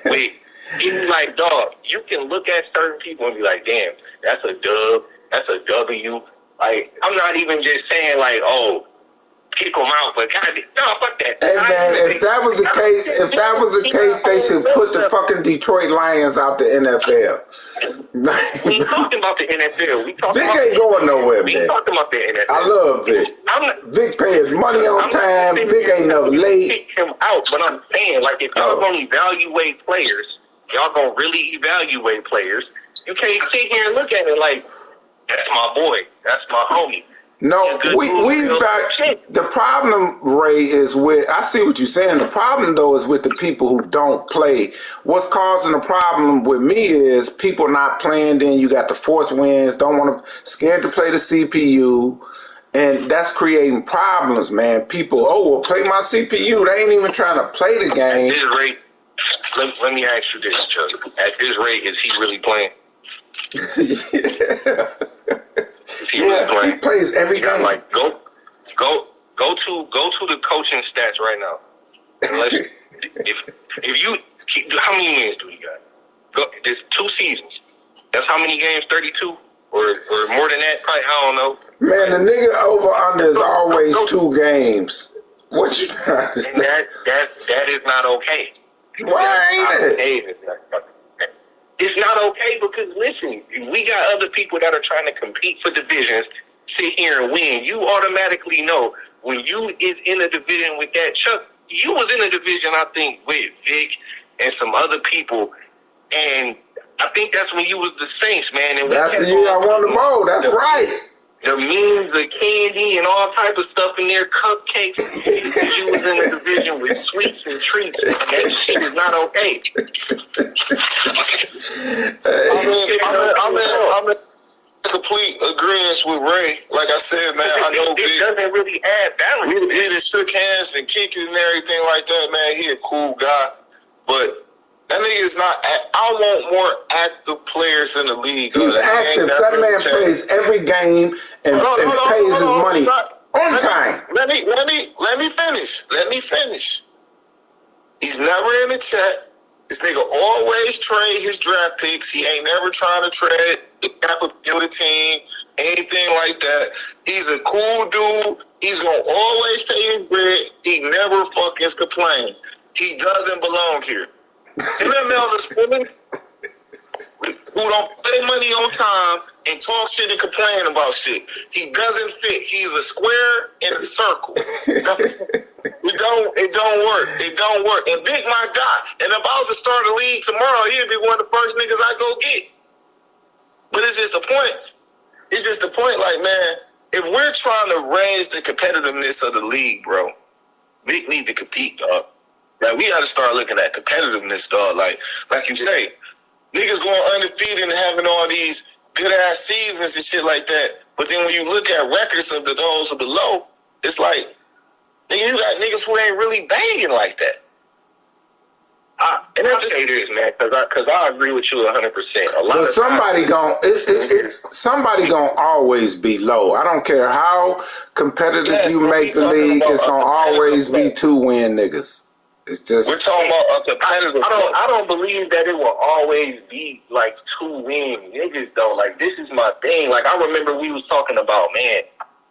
Speaker 3: wait, you like, dog, you can look at certain people and be like, damn, that's a dub, that's a W. Like, I'm not even just saying like, oh, kick them out, but God, no, fuck that.
Speaker 1: Hey man, if that was the case, they should put the fucking Detroit Lions out the NFL.
Speaker 3: We ain't talking about the NFL. We talking
Speaker 1: Vic
Speaker 3: about
Speaker 1: ain't going nowhere,
Speaker 3: we
Speaker 1: man.
Speaker 3: ain't talking about the NFL.
Speaker 1: I love Vic. Vic pays money on time. Vic ain't never late.
Speaker 3: Kick him out, but I'm saying, like, if y'all gonna evaluate players, y'all gonna really evaluate players. You can't sit here and look at it like, that's my boy, that's my homie.
Speaker 1: No, the problem, Ray, is with, I see what you're saying. The problem, though, is with the people who don't play. What's causing the problem with me is people not playing, then you got the force winds, don't want to, scared to play the CPU, and that's creating problems, man. People, well, play my CPU. They ain't even trying to play the game.
Speaker 3: At this rate, let me ask you this, Chuck. At this rate, is he really playing?
Speaker 1: He plays every game.
Speaker 3: Like, go to the coaching stats right now. Unless if you, how many wins do you got? There's 2 seasons. That's how many games? 32 or more than that? Probably, I don't know.
Speaker 1: Man, the nigga over under is always 2 games. What you trying to say?
Speaker 3: And that is not okay.
Speaker 1: Why ain't it?
Speaker 3: It's not okay because, listen, we got other people that are trying to compete for divisions, sit here and win. You automatically know when you is in a division with that. Chuck, you was in a division, I think, with Vic and some other people, and I think that's when you was the Saints, man. And
Speaker 1: that's the year I won the bowl. That's right.
Speaker 3: The memes, the candy, and all type of stuff in there, cupcakes, because you was in a division with sweets and treats. That shit is not okay.
Speaker 2: I'm in complete agreement with Ray. Like I said, man, I know
Speaker 3: it doesn't really add balance.
Speaker 2: We just shook hands and kicked and everything like that, man. He a cool guy, but that nigga is not. I want more active players in the league.
Speaker 1: He's active. That man plays every game and pays his money on time.
Speaker 2: Let me finish. Let me finish. He's never in the chat. This nigga always trade his draft picks. He ain't never trying to trade build a team, anything like that. He's a cool dude. He's gonna always pay his bread. He never fucking complain. He doesn't belong here. MML is women who don't pay money on time and talk shit and complain about shit. He doesn't fit. He's a square in a circle. It don't work. It don't work. And Vic, my guy. And if I was to start a league tomorrow, he'd be one of the first niggas I go get. But it's just the point. It's just the point, like, man, if we're trying to raise the competitiveness of the league, bro, Vic need to compete, dog. Like, we got to start looking at competitiveness, dog. Like you say, niggas going undefeated and having all these good-ass seasons and shit like that. But then when you look at records of those below, it's like, nigga, you got niggas who ain't really banging like that.
Speaker 3: I'll say this, man, because I agree with you 100%.
Speaker 1: But somebody gonna always be low. I don't care how competitive you make the league. It's gonna always be 2-win niggas. It's just,
Speaker 2: we're talking about a competitive.
Speaker 3: I don't believe that it will always be like 2-win niggas though. Like, this is my thing. Like, I remember we was talking about, man,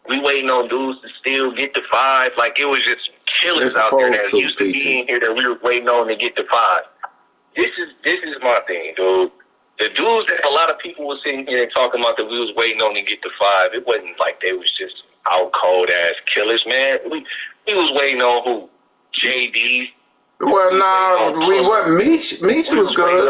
Speaker 3: we waiting on dudes to still get to 5. Like, it was just killers out there that used to be in here that we were waiting on to get to 5. This is my thing, dude. The dudes that a lot of people were sitting here and talking about that we was waiting on to get to 5, it wasn't like they was just out cold ass killers, man. We was waiting on who? JD.
Speaker 1: Well, no, we what? Meech was good.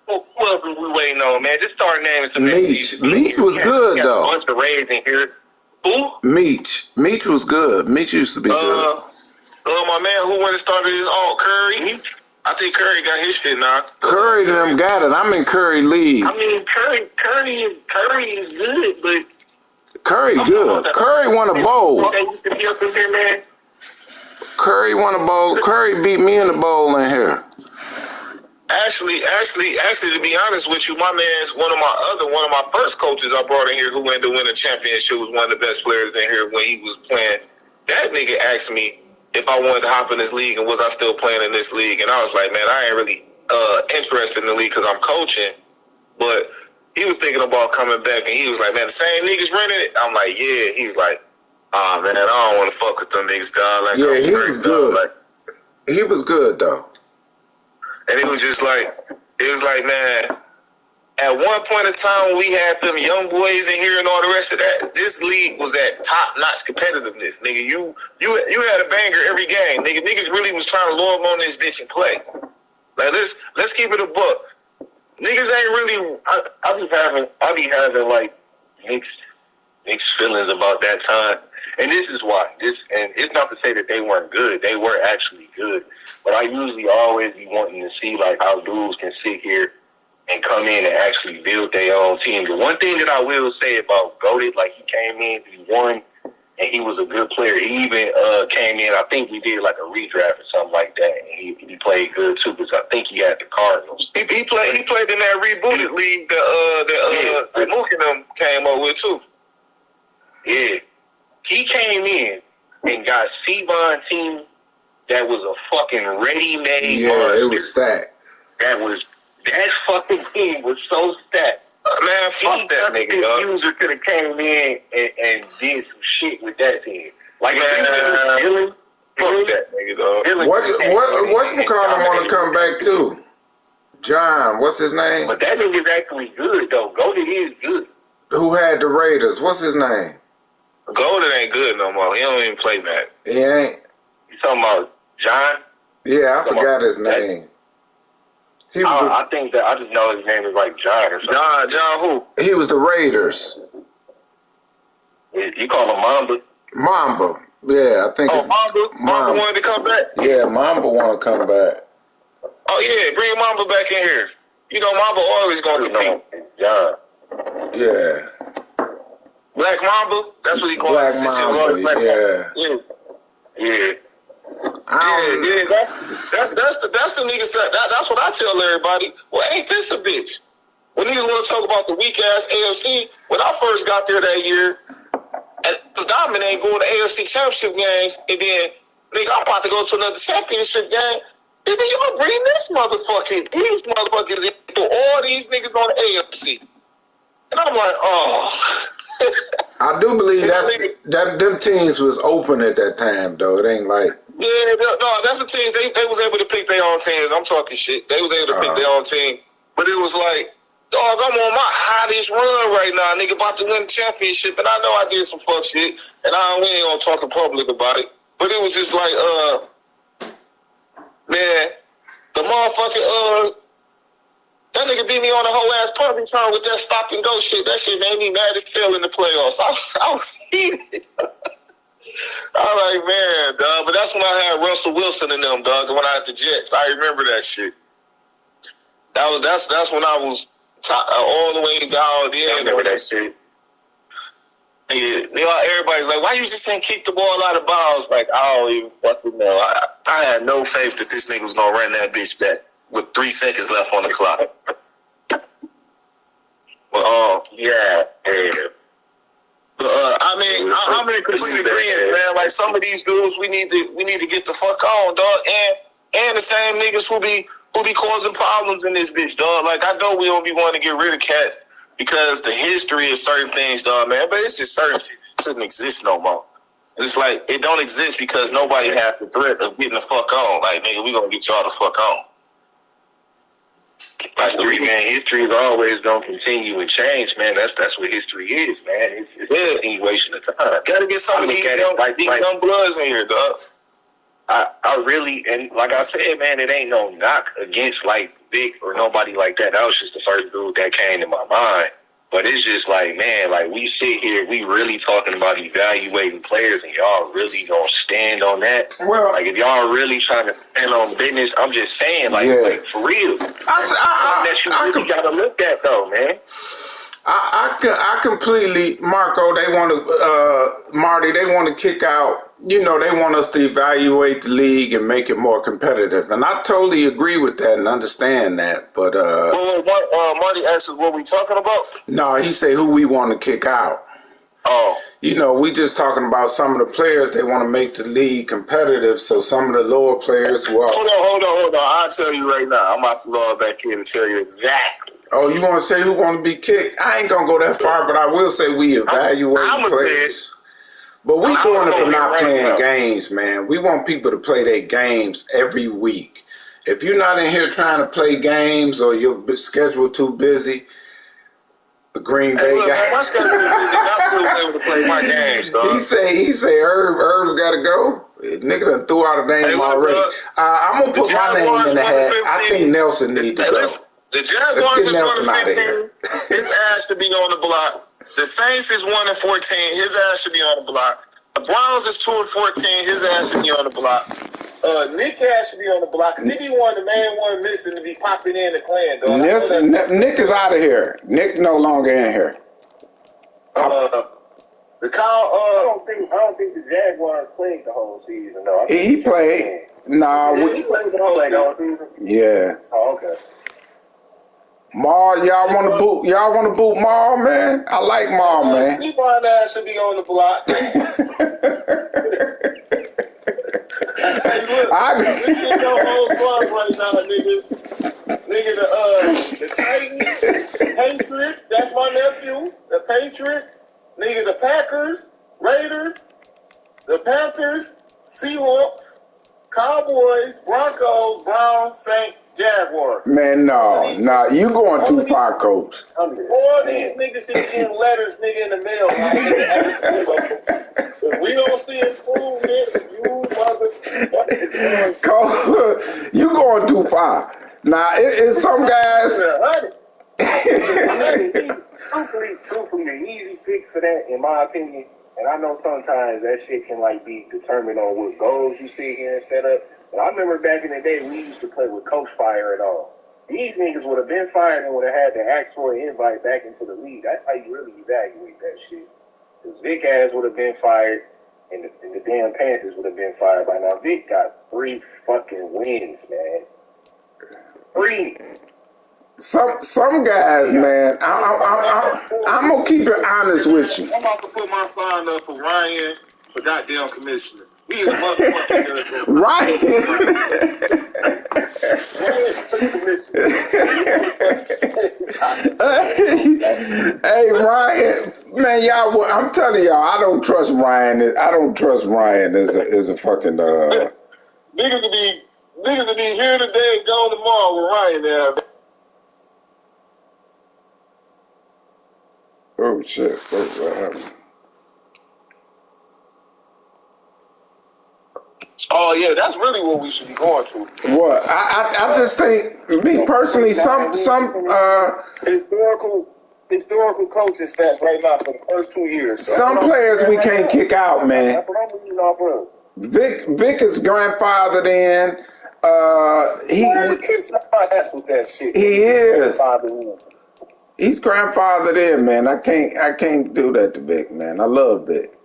Speaker 3: Who else were we waiting on, man? Just start naming some names.
Speaker 1: Meech was good, though.
Speaker 3: A bunch of Rays in here. Who?
Speaker 1: Meech was good. Meech used to be good.
Speaker 2: My man who went and started his alt Curry. I think Curry got his shit now.
Speaker 1: Curry them got it. I'm in Curry league.
Speaker 3: I mean, Curry is good, but
Speaker 1: Curry good. Curry won a bowl.
Speaker 3: they used to be up in there, man.
Speaker 1: Curry won a bowl. Curry beat me in the bowl in here.
Speaker 2: Actually, to be honest with you, my man's one of my first coaches I brought in here who went to win a championship was one of the best players in here when he was playing. That nigga asked me if I wanted to hop in this league and was I still playing in this league, and I was like, man, I ain't really interested in the league because I'm coaching. But he was thinking about coming back, and he was like, man, the same niggas running it. I'm like, yeah. He was like, oh man, I don't want to fuck with them niggas, dog. Like,
Speaker 1: yeah, he was good. Like, he was good though.
Speaker 2: And it was just like, man, at one point in time we had them young boys in here and all the rest of that, this league was at top-notch competitiveness. Nigga, you had a banger every game. Niggas really was trying to lure them on this bitch and play. Like, let's keep it a buck. Niggas ain't really...
Speaker 3: I be having like mixed feelings about that time. And this is why. And it's not to say that they weren't good. They were actually good. But I usually always be wanting to see like how dudes can sit here and come in and actually build their own team. The one thing that I will say about Goated, like he came in, he won, and he was a good player. He even came in, I think we did like a redraft or something like that, and he played good too, because I think he had the Cardinals.
Speaker 2: He played in that rebooted league that Mook and them came up with too.
Speaker 3: Yeah. He came in and got Sevon team that was a fucking ready-made monster.
Speaker 1: It was stacked.
Speaker 3: That fucking team was so stacked.
Speaker 2: Man, fuck that nigga, dog.
Speaker 3: User could have came in and did some shit with that team. Like,
Speaker 2: Dylan, fuck that nigga, dog.
Speaker 1: What's McCollum want to come back to? John, what's his name?
Speaker 3: But that nigga's actually good, though. Goldie is good.
Speaker 1: Who had the Raiders? What's his name?
Speaker 2: Golden ain't good no more. He don't even play Mac.
Speaker 1: He ain't.
Speaker 3: You talking about John?
Speaker 1: Yeah, I forgot his name.
Speaker 3: I think that I just know his name is like John or something.
Speaker 2: John who?
Speaker 1: He was the Raiders.
Speaker 3: You call him Mamba?
Speaker 1: Mamba. Yeah, I think.
Speaker 2: Oh, Mamba wanted to come back?
Speaker 1: Yeah, Mamba want to come back.
Speaker 2: Oh, yeah, bring Mamba back in here. You know, Mamba always going to compete.
Speaker 3: John.
Speaker 1: Yeah.
Speaker 2: Black Mamba? That's what he calls
Speaker 1: Black
Speaker 2: it.
Speaker 1: Mamba,
Speaker 2: Black Mamba.
Speaker 3: Yeah.
Speaker 2: Yeah, that's the niggas that's what I tell everybody. Well, ain't this a bitch? When niggas want to talk about the weak ass AFC, when I first got there that year, and Diamond ain't going to AFC championship games, and then nigga, I'm about to go to another championship game, and then y'all bring these motherfuckers into all these niggas on the AFC. And I'm like, oh.
Speaker 1: I do believe that them teams was open at that time, though. It ain't like...
Speaker 2: Yeah, no, that's the team. They was able to pick their own teams. I'm talking shit. They was able to pick their own team. But it was like, dog, I'm on my hottest run right now. Nigga about to win the championship. And I know I did some fuck shit. And we ain't gonna talk in public about it. But it was just like, man, the motherfucking, that nigga beat me on a whole ass punt return with that stop and go shit. That shit made me mad as hell in the playoffs. I was heated. I was like, man, dog. But that's when I had Russell Wilson in them, dog. When I had the Jets, I remember that shit. That's when I was all the way down there.
Speaker 3: I remember that shit.
Speaker 2: Yeah, everybody's like, why you just ain't kick the ball out of bounds? Like, I don't even fucking know. I had no faith that this nigga was gonna run that bitch back with 3 seconds left on the clock.
Speaker 3: Well, yeah.
Speaker 2: I mean, I'm in complete agreement, man. Like, some of these dudes, we need to get the fuck on, dog. And the same niggas who be causing problems in this bitch, dog. Like, I know we don't be wanting to get rid of cats because the history of certain things, dog, man. But it's just certain shit that doesn't exist no more. And it's like, it don't exist because nobody has the threat of getting the fuck on. Like, nigga, we gonna get y'all the fuck on.
Speaker 3: Like, history is always gonna continue and change, man. That's what history is, man. It's a continuation of time.
Speaker 2: Gotta get some of these young bloods in here, dog.
Speaker 3: I really, and like I said, man, it ain't no knock against like Vic or nobody like that. That was just the first dude that came to my mind. But it's just like, man, like we sit here, we really talking about evaluating players, and y'all really gonna stand on that?
Speaker 1: Well,
Speaker 3: like if y'all really trying to stand on business, I'm just saying, like,
Speaker 1: Yeah.
Speaker 3: like for real, something that you really gotta look at, though, man.
Speaker 1: I completely, Marco, they want to, Marty, they want to kick out, you know, they want us to evaluate the league and make it more competitive. And I totally agree with that and understand that. But,
Speaker 2: Marty asked us what we talking about?
Speaker 1: no, he say who we want to kick out.
Speaker 2: Oh.
Speaker 1: You know, we just talking about some of the players they want to make the league competitive. So some of the lower players who are.
Speaker 2: Hold on. I'll tell you right now. I'm about to log back in and tell you exactly.
Speaker 1: Oh, you want to say who going to be kicked? I ain't going to go that far, but I will say we evaluate players. But we doing it for not playing games, man. We want people to play their games every week. If you're not in here trying to play games or your schedule too busy, the Green Bay guy.
Speaker 2: My schedule is busy. I'm still able to play my games, dog.
Speaker 1: He say Herb got to go. Nigga done threw out a name already. I'm going to put my name in the hat. I think Nelson needs to go.
Speaker 2: The Jaguars is 1-15. His ass should be on the block. The Saints is 1-14. His ass should be on the block. The Browns is 2-14. His ass should be on the block. Nick ass should be on the block. Cause he be the main one missing to be popping in the clan, dog.
Speaker 1: Nick is out of here. Nick no longer in here.
Speaker 2: The Kyle. I don't think the Jaguars played the whole season though.
Speaker 1: He played. Nah,
Speaker 2: he played the whole season.
Speaker 1: Yeah.
Speaker 2: Oh, okay.
Speaker 1: Mar, y'all want to boot Mar, man? I like Mar, man.
Speaker 2: Stephon ass should be on the block. This is your whole squad right now, nigga. Nigga, the Titans, Patriots, that's my nephew. The Patriots, nigga, the Packers, Raiders, the Panthers, Seahawks, Cowboys, Broncos, Browns, Saints, Jaguars.
Speaker 1: Man, no, you going too far, coach.
Speaker 2: All these niggas should be getting letters, nigga, in the mail. If we don't see improvement,
Speaker 1: you going too far. Now, it's some guys.
Speaker 4: Truthfully, the easy fix for that, in my opinion, and I know sometimes that shit can like be determined on what goals you sit here and set up. But I remember back in the day, we used to play with coach fire and all. These niggas would have been fired and would have had to ask for an invite back into the league. That's how you really evaluate that shit. Because Vic ass would have been fired, and the damn Panthers would have been fired by now. Vic got 3 fucking wins, man. 3.
Speaker 1: Some guys, man. I'm gonna keep it honest with you.
Speaker 2: I'm about to put my sign up for Ryan for goddamn commissioner. He is motherfucking
Speaker 1: Ryan. Hey, Ryan, man, y'all. I'm telling y'all, I don't trust Ryan. I don't trust Ryan as a fucking.
Speaker 2: Niggas will be here today and gone tomorrow with Ryan there.
Speaker 1: Oh shit! What happened?
Speaker 2: Oh yeah, that's really what we should be going to.
Speaker 1: What? I just think, me personally, some
Speaker 2: historical coaching stats right now for the first 2 years.
Speaker 1: Some players we can't kick out, man.
Speaker 4: That's what I'm reading off of.
Speaker 1: Vic is grandfathered in.
Speaker 2: That's what that shit.
Speaker 1: He is. He's grandfathered in, man. I can't do that to Vic, man. I love Vic.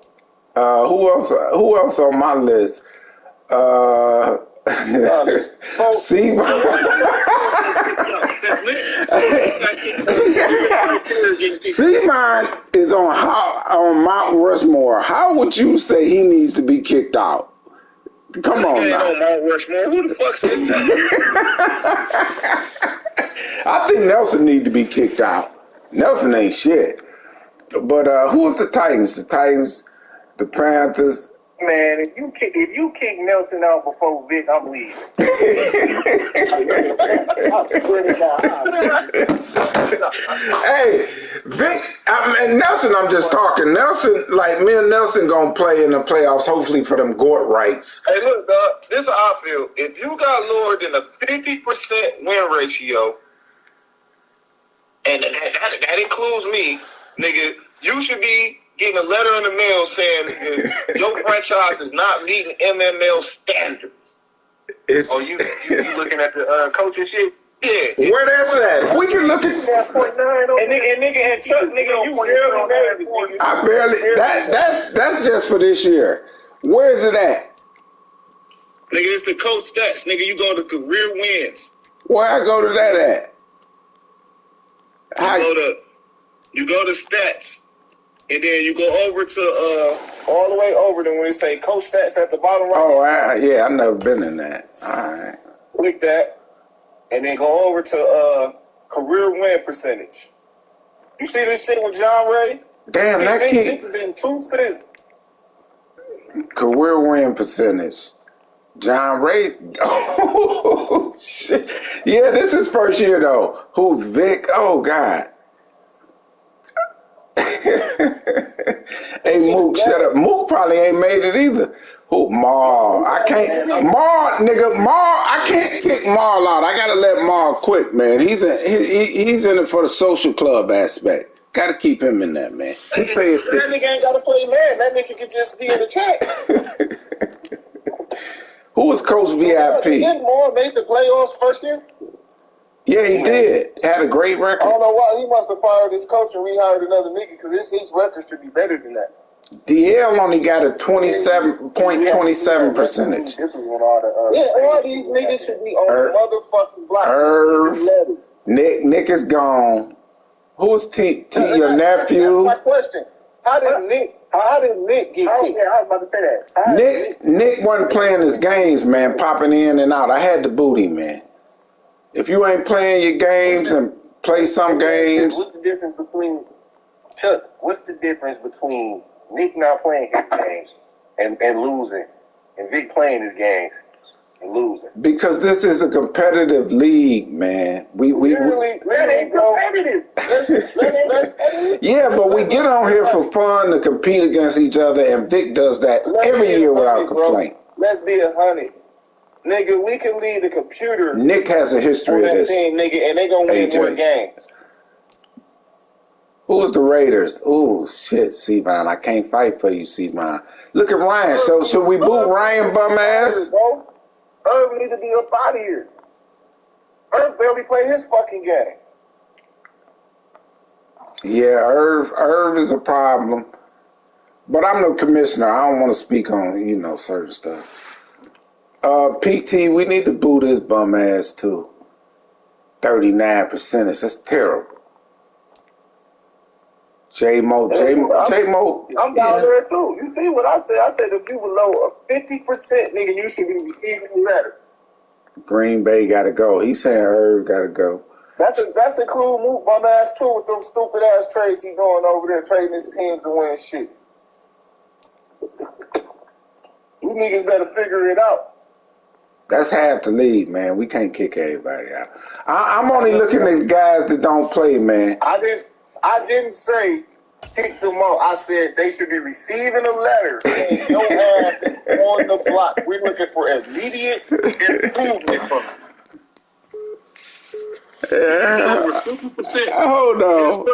Speaker 1: Who else on my list? Seaman is on Mount Rushmore. How would you say he needs to be kicked out? Come on now.
Speaker 2: On Mount Rushmore. Who the fuck said that?
Speaker 1: I think Nelson need to be kicked out. Nelson ain't shit. But who's the Titans? The Titans, the Panthers.
Speaker 4: Man, if you kick Nelson out before Vic, I'm leaving.
Speaker 1: Hey, Vic, Nelson, I'm just talking. Nelson, like me and Nelson gonna play in the playoffs, hopefully for them Gort rights.
Speaker 2: Hey, look, dog, this is how I feel. If you got lower than a 50% win ratio, and that includes me, nigga. You should be getting a letter in the mail saying your franchise is not meeting MML standards.
Speaker 3: Oh, you looking at the coaching shit?
Speaker 2: Yeah.
Speaker 1: Where that's at? We can look at.
Speaker 2: And Chuck, nigga, you barely made it, nigga.
Speaker 1: I barely. That's just for this year. Where is it at?
Speaker 2: Nigga, it's the coach stats. Nigga, you go to career wins.
Speaker 1: Where I go to that at?
Speaker 2: You go to stats, and then you go over to all the way over to when they say coach stats at the bottom right.
Speaker 1: Oh, yeah, I've never been in that. All right.
Speaker 2: Click that, and then go over to career win percentage. You see this shit with John Ray?
Speaker 1: Damn, that kid.
Speaker 2: In 2 seasons.
Speaker 1: Career win percentage. John Ray. Oh, shit. Yeah, this is first year, though. Who's Vic? Oh, God. Hey, Mook, shut up. Mook probably ain't made it either. Who? Mar. I can't. Mar, nigga. Mar. I can't kick Mar out. I gotta let Mar quit, man. He's in it for the social club aspect. Gotta keep him in that, man. He pays.
Speaker 2: That nigga ain't gotta play man. That nigga can just be in the chat.
Speaker 1: Who was Coach VIP?
Speaker 2: Didn't Moore make the playoffs first year?
Speaker 1: Yeah, he did. Had a great record.
Speaker 2: I don't know why. He must have fired his coach and rehired another nigga because his record should be better than that.
Speaker 1: DL only got a 27.27 percentage.
Speaker 2: Yeah, all these niggas should be on the motherfucking block.
Speaker 1: Nick is gone. Who's T? Your nephew?
Speaker 2: That's my question. How did Nick get kicked?
Speaker 4: Yeah, I was about to say that.
Speaker 1: Nick wasn't playing his games, man, popping in and out. I had to boot him, man. If you ain't playing your games and play some games.
Speaker 4: What's the difference between Chuck? What's the difference between Nick not playing his games and losing, and Vic playing his games and losing?
Speaker 1: Because this is a competitive league, man. We
Speaker 4: that ain't competitive.
Speaker 1: Yeah, but we get on here for fun to compete against each other, and Vic does that every year without complaint.
Speaker 2: Let's be 100. Nigga, we can lead the computer.
Speaker 1: Nick has a history of this.
Speaker 2: Team, nigga, and they gonna win more games.
Speaker 1: Who's the Raiders? Oh, shit, C-Vine. I can't fight for you, C-Vine. Look at Ryan. So should we boot Ryan bum ass?
Speaker 2: Irv need to be up out of here. Irv barely play his fucking game.
Speaker 1: Yeah, Irv is a problem. But I'm no commissioner. I don't want to speak on, certain stuff. PT, we need to boot his bum ass too. 39%. That's terrible. J-Mo.
Speaker 2: I'm down there too. You see what I said? I said if you below 50%, nigga, you should be receiving the letter.
Speaker 1: Green Bay got to go. He said Irv got to go.
Speaker 2: That's include Mook bum ass too with them stupid ass trades he going over there trading his teams to win shit. You niggas better figure it out.
Speaker 1: That's half the league, man. We can't kick everybody out. I'm only looking at guys that don't play, man.
Speaker 2: I didn't say kick them out. I said they should be receiving a letter saying your ass is on the block. We're looking for immediate improvement from them. Over 50%.
Speaker 1: Hold on.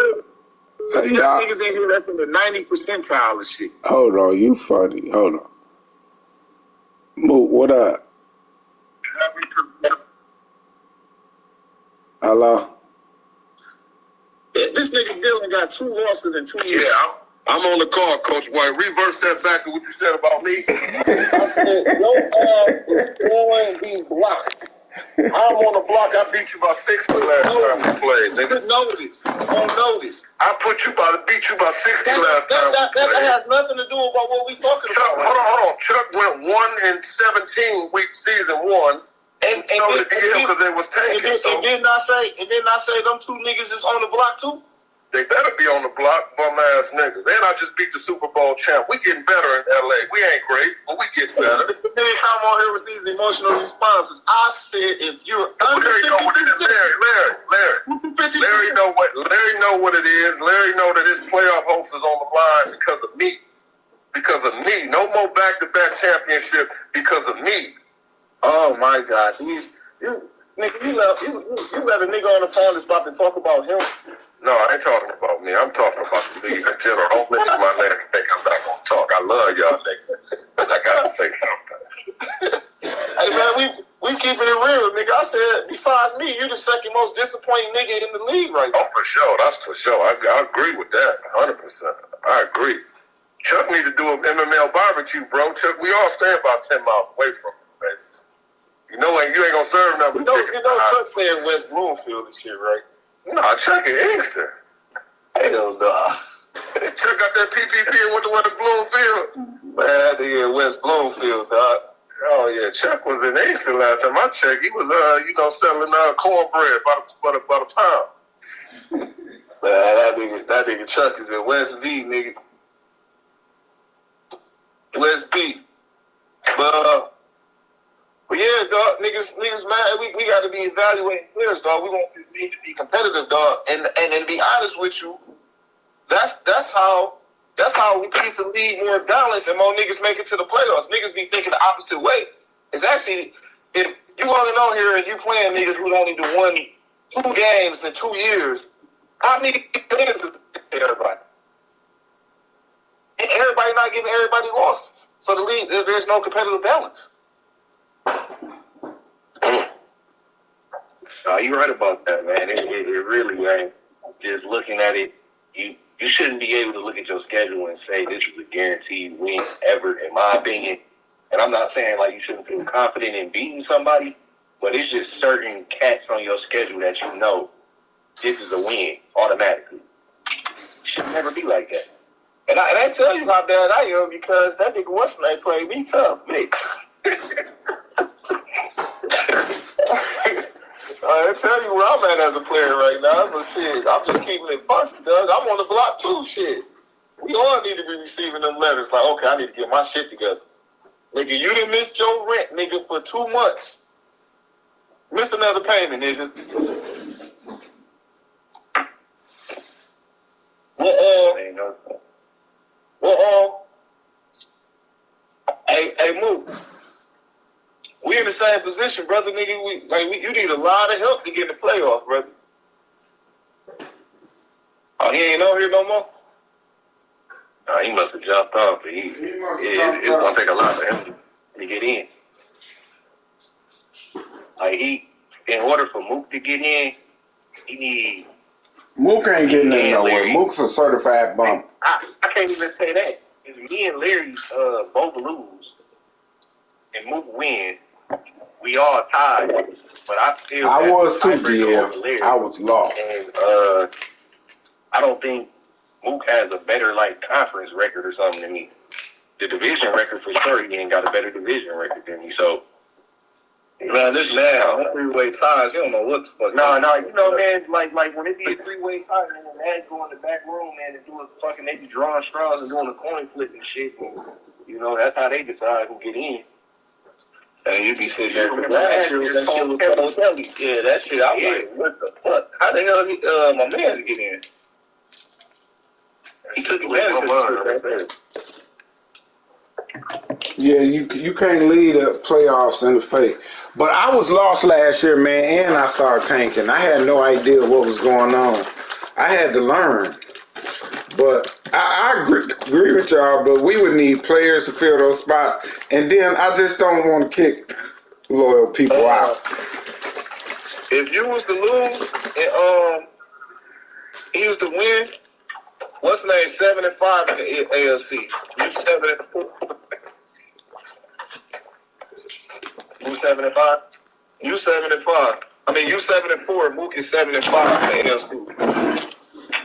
Speaker 2: Y'all niggas ain't here that's in the 90 percentile of shit.
Speaker 1: Hold on, you funny. Hold on. Mook, what up? Hello?
Speaker 2: This nigga Dylan got 2 losses in 2 years.
Speaker 3: Yeah, I'm on the call, Coach White. Reverse that back to what you said about me.
Speaker 2: I said, your ass is going to be blocked.
Speaker 3: I'm on the block. I beat you by 60 last time we played, nigga.
Speaker 2: Notice.
Speaker 3: I beat you by 60 last time we played.
Speaker 2: That has nothing to do about what we talking
Speaker 3: Chuck,
Speaker 2: about.
Speaker 3: Hold on. Chuck went 1-17 week season 1. And the deal because they was tanking.
Speaker 2: And didn't I say them 2 niggas is on the block too?
Speaker 3: They better be on the block, bum ass niggas. And I just beat the Super Bowl champ. We getting better in LA. We ain't great, but we getting better.
Speaker 2: They come on here with these emotional responses. I said if you're under
Speaker 3: Larry know what it is. Larry know what it is. Larry know that his playoff hopes is on the line because of me. No more back-to-back championship because of me.
Speaker 2: Oh my God. You let a nigga on the phone that's about to talk about him.
Speaker 5: No, I ain't talking about me. I'm talking about the league in general. Don't mention my name and think I'm not gonna talk. I love y'all niggas. I gotta say something.
Speaker 2: Hey man, we keeping it real, nigga. I said, besides me, you the second most disappointing nigga in the league right now.
Speaker 5: Oh, for sure. That's for sure. I agree with that. 100%. I agree. Chuck need to do an MML barbecue, bro. Chuck, we all stay about 10 miles away from him, baby. You know, you ain't gonna serve nothing.
Speaker 2: You know, Chuck playing West Bloomfield and shit, right?
Speaker 5: No, Chuck in Inkster.
Speaker 2: Hell nah.
Speaker 5: Chuck got that PPP and went to West Bloomfield.
Speaker 2: Man, that nigga in West Bloomfield, dog.
Speaker 5: Oh yeah, Chuck was in Inkster last time I checked. He was, selling cornbread by the pound.
Speaker 2: Man, that nigga Chuck is in West V, nigga. West V. But yeah, dog, niggas, man, we got to be evaluating players, dog. We gonna need to be competitive, dog. And to be honest with you, that's how we keep the league more balanced and more niggas make it to the playoffs. Niggas be thinking the opposite way. It's actually, if you walking on here and you playing niggas who only won 2 games in 2 years, how many players is everybody? And everybody not giving everybody losses. So the league, there's no competitive balance.
Speaker 3: No, you're right about that, man. It really, man. Just looking at it, you shouldn't be able to look at your schedule and say this is a guaranteed win ever, in my opinion. And I'm not saying like you shouldn't feel confident in beating somebody, but it's just certain cats on your schedule that you know this is a win automatically. It should never be like that.
Speaker 2: And I tell you how bad I am because that nigga Weston played me tough, bitch. I tell you where I'm at as a player right now, but shit, I'm just keeping it funky, Doug. I'm on the block too, shit. We all need to be receiving them letters like, okay, I need to get my shit together. Nigga, you done missed your rent, nigga, for 2 months. Miss another payment, nigga. Hey, Mook. We in the same position, brother, nigga. You need a lot of help to get in the playoffs, brother. Oh, he ain't over here no more?
Speaker 3: He must have jumped off. It's going to take a lot for him to get in. In order for Mook to get in, he need...
Speaker 1: Mook ain't getting in nowhere. Mook's a certified bum.
Speaker 3: I can't even say that. If me and Larry both lose and Mook win, we all tied. But I feel
Speaker 1: I was too, DL. I was lost.
Speaker 3: And I don't think Mook has a better conference record or something than me. The division record for sure, he ain't got a better division record than me. So,
Speaker 2: man, this man, three-way ties, you don't know what the fuck.
Speaker 3: No, you know, man, like when it be a three-way tie, man, the man go in the back room, man, and do a fucking, they be drawing straws and doing a coin flip and shit. And, you know, that's how they decide who get in.
Speaker 2: And you be sitting there. Yeah, that shit, I'm like, what the fuck? How the hell my man's get in? He took advantage of the shit right there.
Speaker 1: Yeah, you can't lead the playoffs in the fake. But I was lost last year, man, and I started tanking. I had no idea what was going on. I had to learn. But I agree with y'all, but we would need players to fill those spots. And then I just don't want to kick loyal people out.
Speaker 2: If you was to lose and he was to win, what's the name? 7-5 in the AFC. You 7-4.
Speaker 3: You 7-5?
Speaker 2: You 7-5. I mean, you 7-4. Mook is 7-5 in the AFC.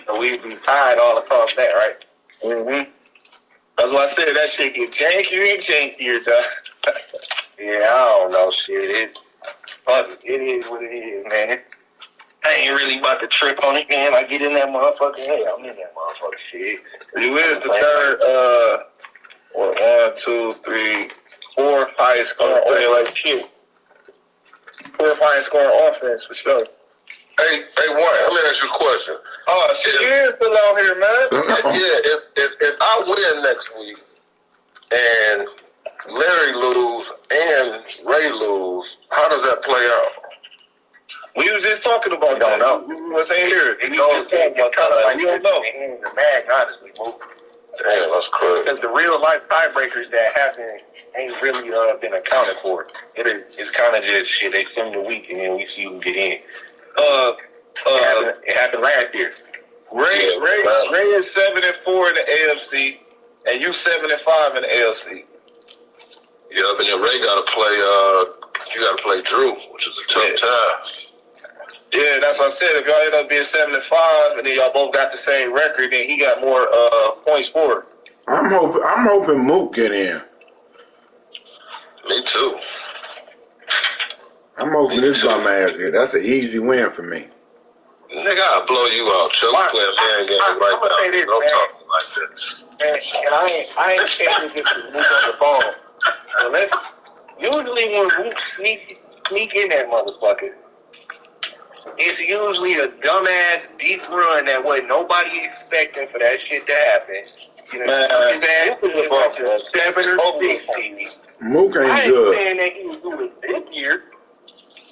Speaker 3: So we'd be tied all across that, right?
Speaker 2: Mm-hmm. That's why I said that shit get jankier and jankier, dog.
Speaker 3: Yeah, I don't know, shit. It is what it is, man. I ain't really about to trip on it, man. I get in that motherfucker. Hey, I'm in that motherfucker shit.
Speaker 2: You is the third, 1, 2, 3, 4 highest scoring offense.
Speaker 3: Shit.
Speaker 2: 4 highest scoring offense, for sure.
Speaker 5: Hey, Warren, let me ask you a question.
Speaker 2: Oh, shit, you is still out here, man.
Speaker 5: Yeah, if I win next week and Larry lose and Ray lose, how does that play out?
Speaker 2: We was just talking about
Speaker 3: You don't
Speaker 2: that.
Speaker 3: know.
Speaker 2: We was in here.
Speaker 3: It
Speaker 2: We
Speaker 3: goes
Speaker 2: was just talking about
Speaker 3: kind of
Speaker 2: that.
Speaker 3: like
Speaker 2: We don't know.
Speaker 3: He's a mag, honestly, bro.
Speaker 5: Damn, that's crazy.
Speaker 3: Because the real life tiebreakers that happen ain't really been accounted for. It's kind of just shit. They send the week and then we see who get in. It happened last year.
Speaker 2: Ray is 7-4 in the AFC, and you 7-5 in the AFC.
Speaker 5: Yeah, but then Ray got to play. You got to play Drew, which is a tough time.
Speaker 2: Yeah, that's what I said. If y'all end up being 7-5, and then y'all both got the same record, then he got more points for it.
Speaker 1: I'm hoping Mook get in.
Speaker 5: Me too.
Speaker 1: I'm hoping this bum ass get. That's an easy win for me.
Speaker 5: Nigga, I'll blow you out. Chuck, we play a man game right
Speaker 3: I'm gonna say
Speaker 5: now.
Speaker 3: this,
Speaker 5: Don't
Speaker 3: man.
Speaker 5: talk to me like this.
Speaker 3: And I ain't saying this to Mook on the phone. But usually when Mook sneak in that motherfucker, it's usually a dumbass deep run that wasn't nobody expecting for that shit to happen. You know,
Speaker 2: Man,
Speaker 3: his ass was like a 7 or 6 seed.
Speaker 1: Mook
Speaker 3: I
Speaker 1: ain't
Speaker 3: ain't
Speaker 1: good.
Speaker 3: saying that he was doing it this year,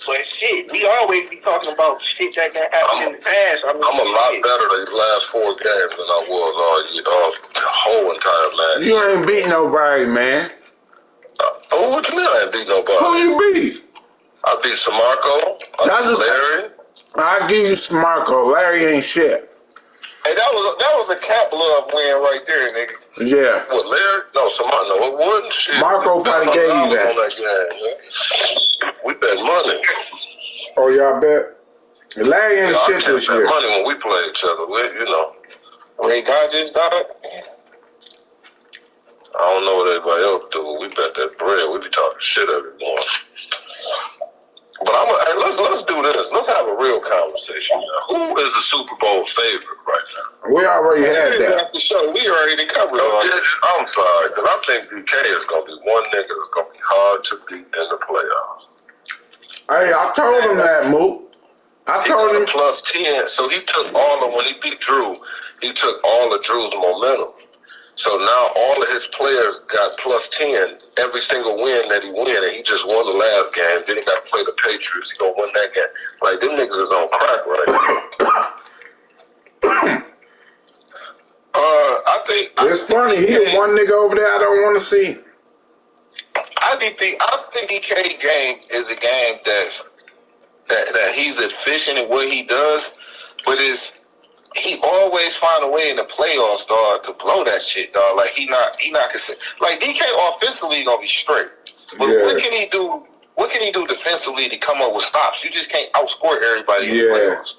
Speaker 3: but shit, we always be talking about shit that happened in the past.
Speaker 5: I'm a lot better these last 4 games than I was all year, the whole entire last year.
Speaker 1: You ain't beat nobody, man.
Speaker 5: Oh, what you mean I ain't beat nobody?
Speaker 1: Who you beat?
Speaker 5: I beat Samarco. I
Speaker 1: That's
Speaker 5: beat
Speaker 1: a-
Speaker 5: Larry.
Speaker 1: I give you Marco. Larry ain't shit.
Speaker 2: Hey, that was a Cap Love win right there, nigga.
Speaker 1: Yeah.
Speaker 5: What, Larry? No, Samarco. No, it wasn't shit.
Speaker 1: Marco
Speaker 5: We bet
Speaker 1: probably gave you
Speaker 5: $100
Speaker 1: that.
Speaker 5: on that game, man. We bet money.
Speaker 1: Oh, y'all bet. Larry ain't
Speaker 5: I
Speaker 1: shit
Speaker 5: can't
Speaker 1: this
Speaker 5: bet
Speaker 1: year.
Speaker 5: money when we play each other.
Speaker 2: Ray God just died.
Speaker 5: I don't know what everybody else do. We bet that bread. We be talking shit every morning. But hey, let's do this. Let's have a real conversation now. Who is the Super Bowl favorite right now?
Speaker 1: We already had that.
Speaker 2: After the show, we already covered all that.
Speaker 5: I'm sorry, because I think DK is going to be one nigga that's going to be hard to beat in the playoffs.
Speaker 1: Hey, I told him that, Mook. I
Speaker 5: He
Speaker 1: told
Speaker 5: got a
Speaker 1: him.
Speaker 5: plus 10, so he took when he beat Drew, he took all of Drew's momentum. So now all of his players got plus 10 every single win that he win, and he just won the last game. Then he got to play the Patriots. He going to win that game. Like, them niggas is on crack right now.
Speaker 1: It's funny. He the one nigga over there I don't want to see.
Speaker 2: I think DK game is a game that he's efficient in what he does, but he always find a way in the playoffs, dog, to blow that shit, dog. Like he not like DK offensively gonna be straight, but
Speaker 1: Yeah.
Speaker 2: what can he do? What can he do defensively to come up with stops? You just can't outscore everybody in the playoffs.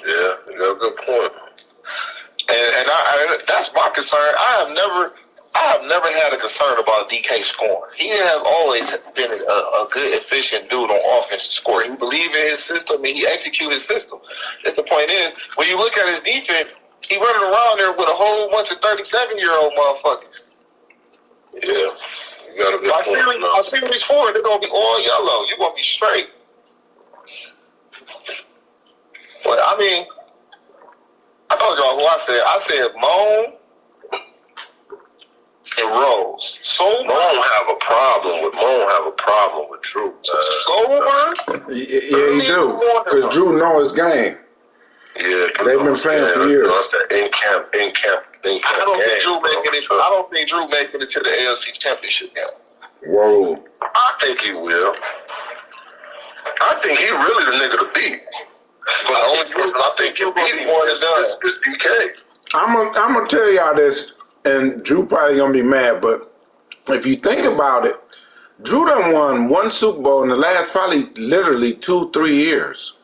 Speaker 5: Yeah, you got a good point.
Speaker 2: And I that's my concern. I have never had a concern about DK scoring. He has always been a good, efficient dude on offense to score. He believes in his system and he executes his system. That's the point is, when you look at his defense, he running around there with a whole bunch of 37-year-old motherfuckers.
Speaker 5: Yeah, you got a good point.
Speaker 2: I see these 4, they're going to be all yellow. You're going to be straight. But, I mean, I told y'all who I said. I said Moan and Rose.
Speaker 5: Moan have a problem with Drew.
Speaker 2: Sober?
Speaker 1: Yeah, he do. Because Drew know his game.
Speaker 5: Yeah,
Speaker 1: They've been playing for years.
Speaker 5: In camp.
Speaker 2: I don't think Drew making it to the AFC Championship game.
Speaker 1: Whoa.
Speaker 5: I think he will. I think he really the nigga to beat. But the only person I think can beat him is DK.
Speaker 1: I'm gonna tell y'all this, and Drew probably gonna be mad, but if you think about it, Drew done won 1 Super Bowl in the last probably literally 2-3 years.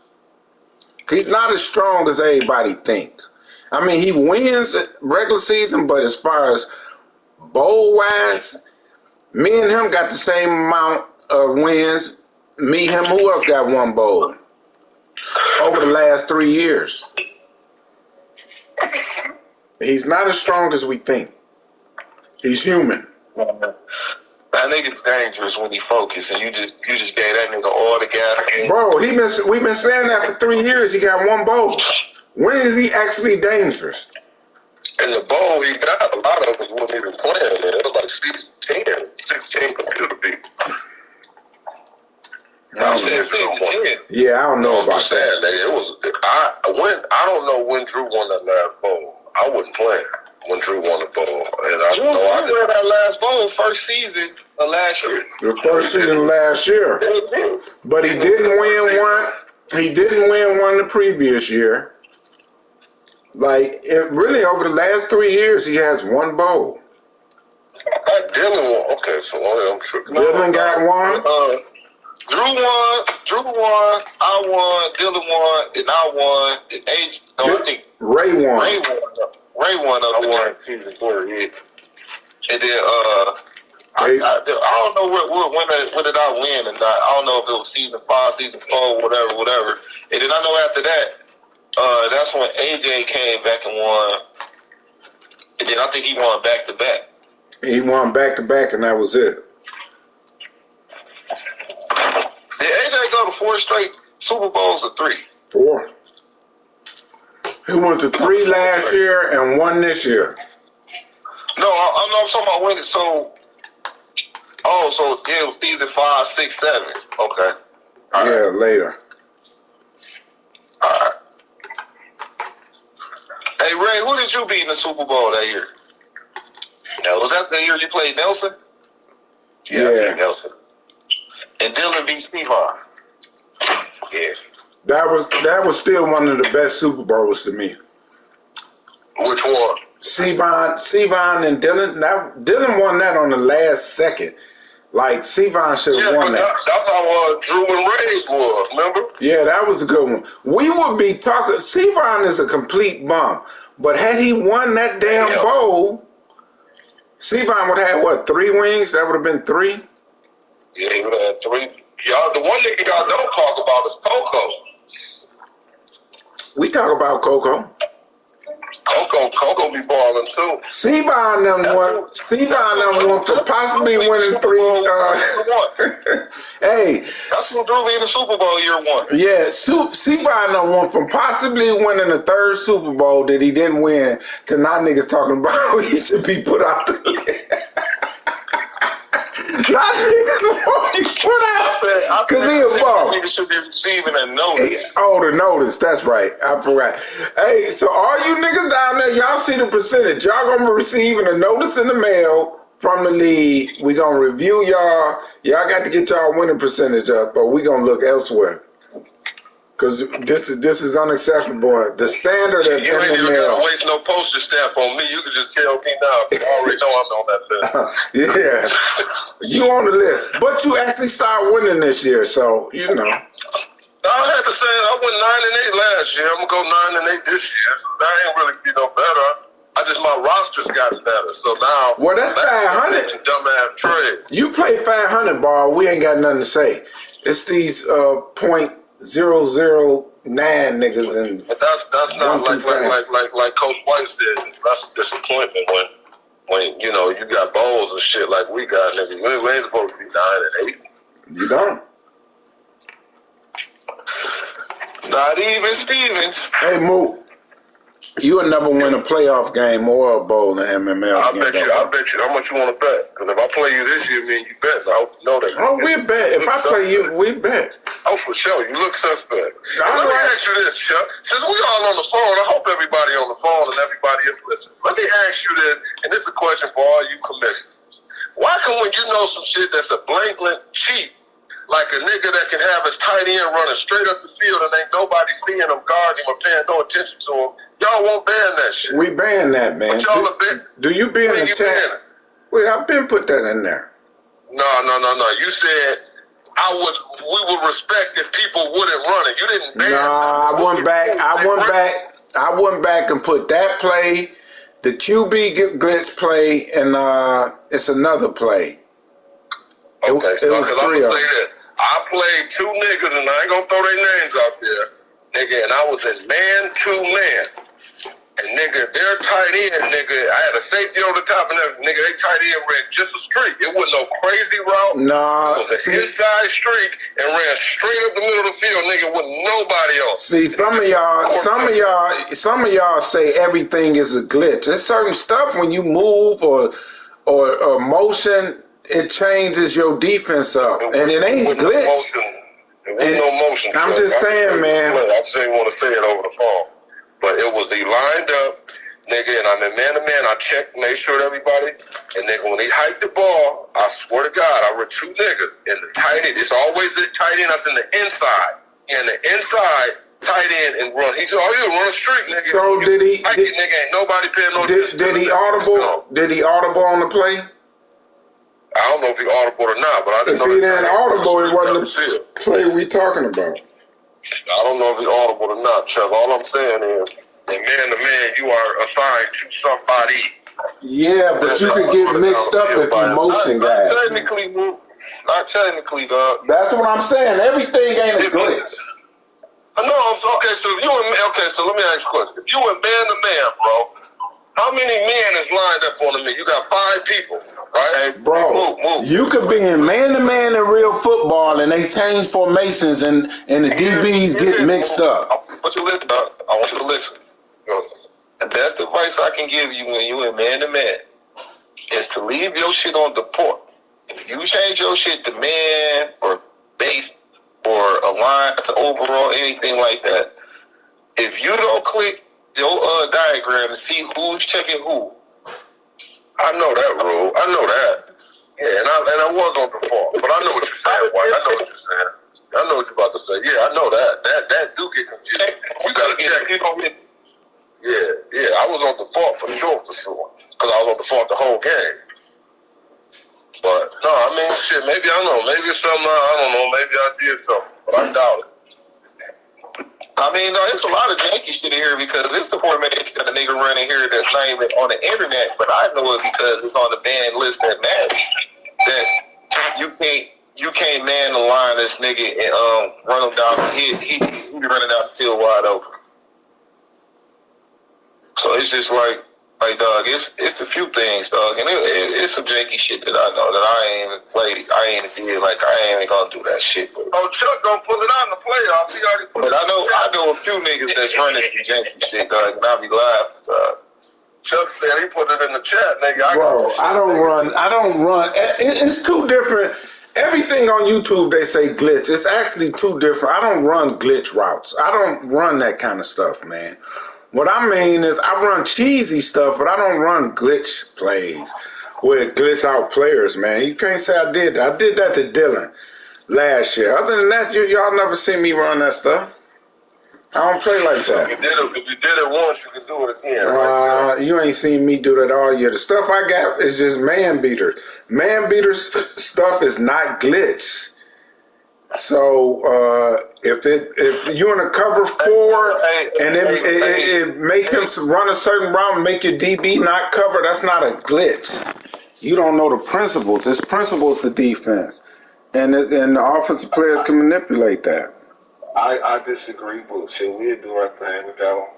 Speaker 1: He's not as strong as everybody thinks. I mean, he wins regular season, but as far as bowl-wise, me and him got the same amount of wins. Me, him, who else got 1 bowl over the last 3 years? He's not as strong as we think. He's human.
Speaker 2: That nigga's dangerous when he focused, and you just gave that nigga all the gas.
Speaker 1: Bro, we've been saying that for 3 years. He got 1 bowl. When is he actually dangerous?
Speaker 5: And the bowl he got, a lot of us wasn't even playing, man. It was like season 10, 16 computer people.
Speaker 2: I said season 10.
Speaker 1: Yeah, I don't know
Speaker 5: I'm
Speaker 1: about
Speaker 5: just saying,
Speaker 1: that.
Speaker 5: nigga, it was. I don't know when Drew won that last bowl. I wasn't playing when Drew won the bowl, and I
Speaker 2: Drew
Speaker 5: know I
Speaker 2: won
Speaker 5: didn't.
Speaker 2: that last bowl first season of last year.
Speaker 1: The first season last year. But he didn't win one. He didn't win one the previous year. Like, it really, over the last 3 years, he has one bowl.
Speaker 5: Dylan won. Okay, so I'm tripping.
Speaker 1: Dylan got one.
Speaker 2: Drew won, I won, Dylan won, and I won, and Age, no, I think
Speaker 1: Ray won.
Speaker 2: Ray won up
Speaker 3: I
Speaker 2: there.
Speaker 3: won season 4, yeah.
Speaker 2: And then, I don't know when did I win, and I don't know if it was season 5, season 4, whatever. And then I know after that, that's when AJ came back and won. And then I think he won back to back.
Speaker 1: He won back to back, and that was it.
Speaker 2: Did AJ go to 4 straight Super Bowls or 3?
Speaker 1: 4. He went to 3 last year and 1 this year.
Speaker 2: No, I'm talking about winning. So it was season 5, 6, 7. Okay. All
Speaker 1: Yeah,
Speaker 2: right.
Speaker 1: later.
Speaker 2: All right. Hey, Ray, who did you beat in the Super Bowl that year? Was that the year you played Nelson?
Speaker 1: Yeah.
Speaker 3: Nelson.
Speaker 2: And Dylan beat Stevon.
Speaker 3: Yeah.
Speaker 1: That was still one of the best Super Bowls to me.
Speaker 5: Which one?
Speaker 1: Stevon and Dylan. Dylan won that on the last second. Like, Stevon should have won
Speaker 5: but
Speaker 1: that.
Speaker 5: that's how Drew and Ray's was. Remember?
Speaker 1: Yeah, that was a good one. We would be talking. Stevon is a complete bum. But had he won that damn bowl, Stevon would have had, what, 3 wings? That would have been 3?
Speaker 5: Yeah, he would have had 3. Y'all, the one nigga y'all don't talk about is Coco.
Speaker 1: We talk about Coco.
Speaker 5: Coco be balling too.
Speaker 1: Stevon them won for possibly winning 3. Hey,
Speaker 2: That's who Drew beat in the Super Bowl year 1.
Speaker 1: yeah, Stevon them won from possibly winning the 3rd Super Bowl that he didn't win to now niggas talking about he should be put off the list. Not niggas won't be put out because he a bum.
Speaker 2: Niggas should be receiving a notice.
Speaker 1: Oh, the notice. That's right. I forgot. Hey, so all you niggas down there, y'all see the percentage. Y'all gonna be receiving a notice in the mail from the league. We gonna review y'all. Y'all got to get y'all winning percentage up, or we gonna look elsewhere. Because this is unacceptable. The standard of
Speaker 5: You ain't even gotta
Speaker 1: MML.
Speaker 5: waste no postage stamp on me. You can just tell me now. I already know I'm on that list.
Speaker 1: Yeah, you on the list, but you actually start winning this year, so you know.
Speaker 5: I had to say I went 9-8 last year. I'm gonna go 9-8 this year. So that ain't really be no better. My roster's gotten better. So now,
Speaker 1: Well, that's 500.
Speaker 5: Dumbass trade.
Speaker 1: You play 500 ball, we ain't got nothing to say. It's these .009 niggas and
Speaker 5: But that's not
Speaker 1: 1, 2, 5.
Speaker 5: like Coach White said. That's a disappointment when you know you got bowls and shit like we got, nigga. We ain't supposed to be 9-8.
Speaker 1: You don't.
Speaker 2: Not even Stevens.
Speaker 1: Hey, Mook, you will never win a playoff game or a bowl in MML.
Speaker 5: I bet you. How much you want to bet? Because if I play you this year, me and you bet. I hope you know that.
Speaker 1: Oh, we bet. If I play you, we bet.
Speaker 5: Oh, for sure. You look suspect.
Speaker 1: All
Speaker 5: Let me
Speaker 1: right.
Speaker 5: ask you this, Chuck. Since we all on the phone, I hope everybody on the phone and everybody is listening. Let me ask you this, and this is a question for all you commissioners. Why come when you know some shit that's a blatant cheat, like a nigga that can have his tight end running straight up the field and ain't nobody seeing him, guarding him, or paying no attention to him, y'all won't ban that shit?
Speaker 1: We ban that, man.
Speaker 5: But y'all have been.
Speaker 1: Do you be in
Speaker 5: When
Speaker 1: the
Speaker 5: you
Speaker 1: chat?
Speaker 5: ban it?
Speaker 1: Well, I've been put that in there.
Speaker 5: No. You said we would respect if people wouldn't run it. You didn't ban it.
Speaker 1: Nah, I went back and put that play, the QB glitch play, and it's another play.
Speaker 5: Okay, so
Speaker 1: was
Speaker 5: because I'm
Speaker 1: 3
Speaker 5: gonna
Speaker 1: of
Speaker 5: say
Speaker 1: them.
Speaker 5: that I played 2 niggas, and I ain't gonna throw their names out there, nigga, and I was in man-to-man. And nigga, their tight end, nigga, I had a safety on the top, and nigga, they tight end ran just a streak. It wasn't no crazy route.
Speaker 1: Nah,
Speaker 5: It was an inside streak and ran straight up the middle of the field, nigga, with nobody else.
Speaker 1: see, some of y'all say everything is a glitch. There's certain stuff when you move or motion, it changes your defense up, and it ain't
Speaker 5: With no
Speaker 1: glitch.
Speaker 5: motion. Ain't no motion.
Speaker 1: I'm
Speaker 5: Chuck.
Speaker 1: just saying, man.
Speaker 5: I just didn't want to say it over the phone. But it was, he lined up, nigga, and I'm in man-to-man. I checked, made sure everybody, and nigga, when he hiked the ball, I swear to God, I read two niggas in the tight end. It's always the tight end that's in the inside. In the inside, tight end and run. He said, "Oh, you run a street, nigga."
Speaker 1: So did he?
Speaker 5: Nigga, ain't nobody paying no attention.
Speaker 1: Did he audible? Did he audible on the play?
Speaker 5: I don't know if he audible or not, but I didn't
Speaker 1: If
Speaker 5: know.
Speaker 1: he didn't audible, it wasn't
Speaker 5: the
Speaker 1: the play we talking about.
Speaker 5: I don't know if he audible or not, Chuck. All I'm saying is, in man-to-man, you are assigned to somebody.
Speaker 1: Yeah, but you could get mixed up if you motion guys.
Speaker 5: Not technically, dog.
Speaker 1: That's what I'm saying. Everything ain't a glitch.
Speaker 5: No, okay, so let me ask you a question. If you were man-to-man, bro, how many men is lined up on the man? You got 5 people, right?
Speaker 1: Bro,
Speaker 5: move.
Speaker 1: you could be in man-to-man in real football and they change formations and the DBs get mixed up.
Speaker 2: I want you to listen, dog. I want you to listen. The best advice I can give you when you in man-to-man is to leave your shit on the port. If you change your shit to man or base or align to overall, anything like that, if you don't click your diagram and see who's checking who.
Speaker 5: I know that rule. I know that. Yeah, and I was on the fault. But I know what you're saying, White. I know what you're saying. I know what you're about to say. Yeah, I know that. That do get confusing. You gotta check. Yeah. I was on the fault for sure. Because I was on the fault the whole game. But no, I mean, shit. Maybe I don't know. Maybe it's something. I don't know. Maybe I did something, but I doubt it.
Speaker 2: I mean, no, it's a lot of janky shit in here because it's the formation that a nigga running here that's not even on the internet, but I know it because it's on the banned list that matters. That you can't man the line this nigga and run him down. He running down the field wide open. So it's just like dog, it's a few things, dog, and it's some janky shit that I know that I ain't even played. I ain't did like I ain't even gonna do that shit. But,
Speaker 5: Chuck gonna pull it out in the playoffs. He already put
Speaker 2: but I know a few niggas that's running some janky shit, dog, and I be laughing, dog.
Speaker 5: Chuck said he put it in the chat, nigga.
Speaker 1: Bro, I don't run. It's two different. Everything on YouTube they say glitch. It's actually two different. I don't run glitch routes. I don't run that kind of stuff, man. What I mean is I run cheesy stuff, but I don't run glitch plays with glitch out players, man. You can't say I did that. I did that to Dylan last year. Other than that, y'all never see me run that stuff. I don't play like that.
Speaker 5: If you did it once, you can do it again, right?
Speaker 1: You ain't seen me do that all year. The stuff I got is just man beater. Man beater stuff is not glitch. So if you in a cover 4 and it make him run a certain route and make your DB not cover, that's not a glitch. You don't know the principles. It's principles to defense, and the offensive players can manipulate that.
Speaker 2: I disagree, but shit, we'll do our thing with that one.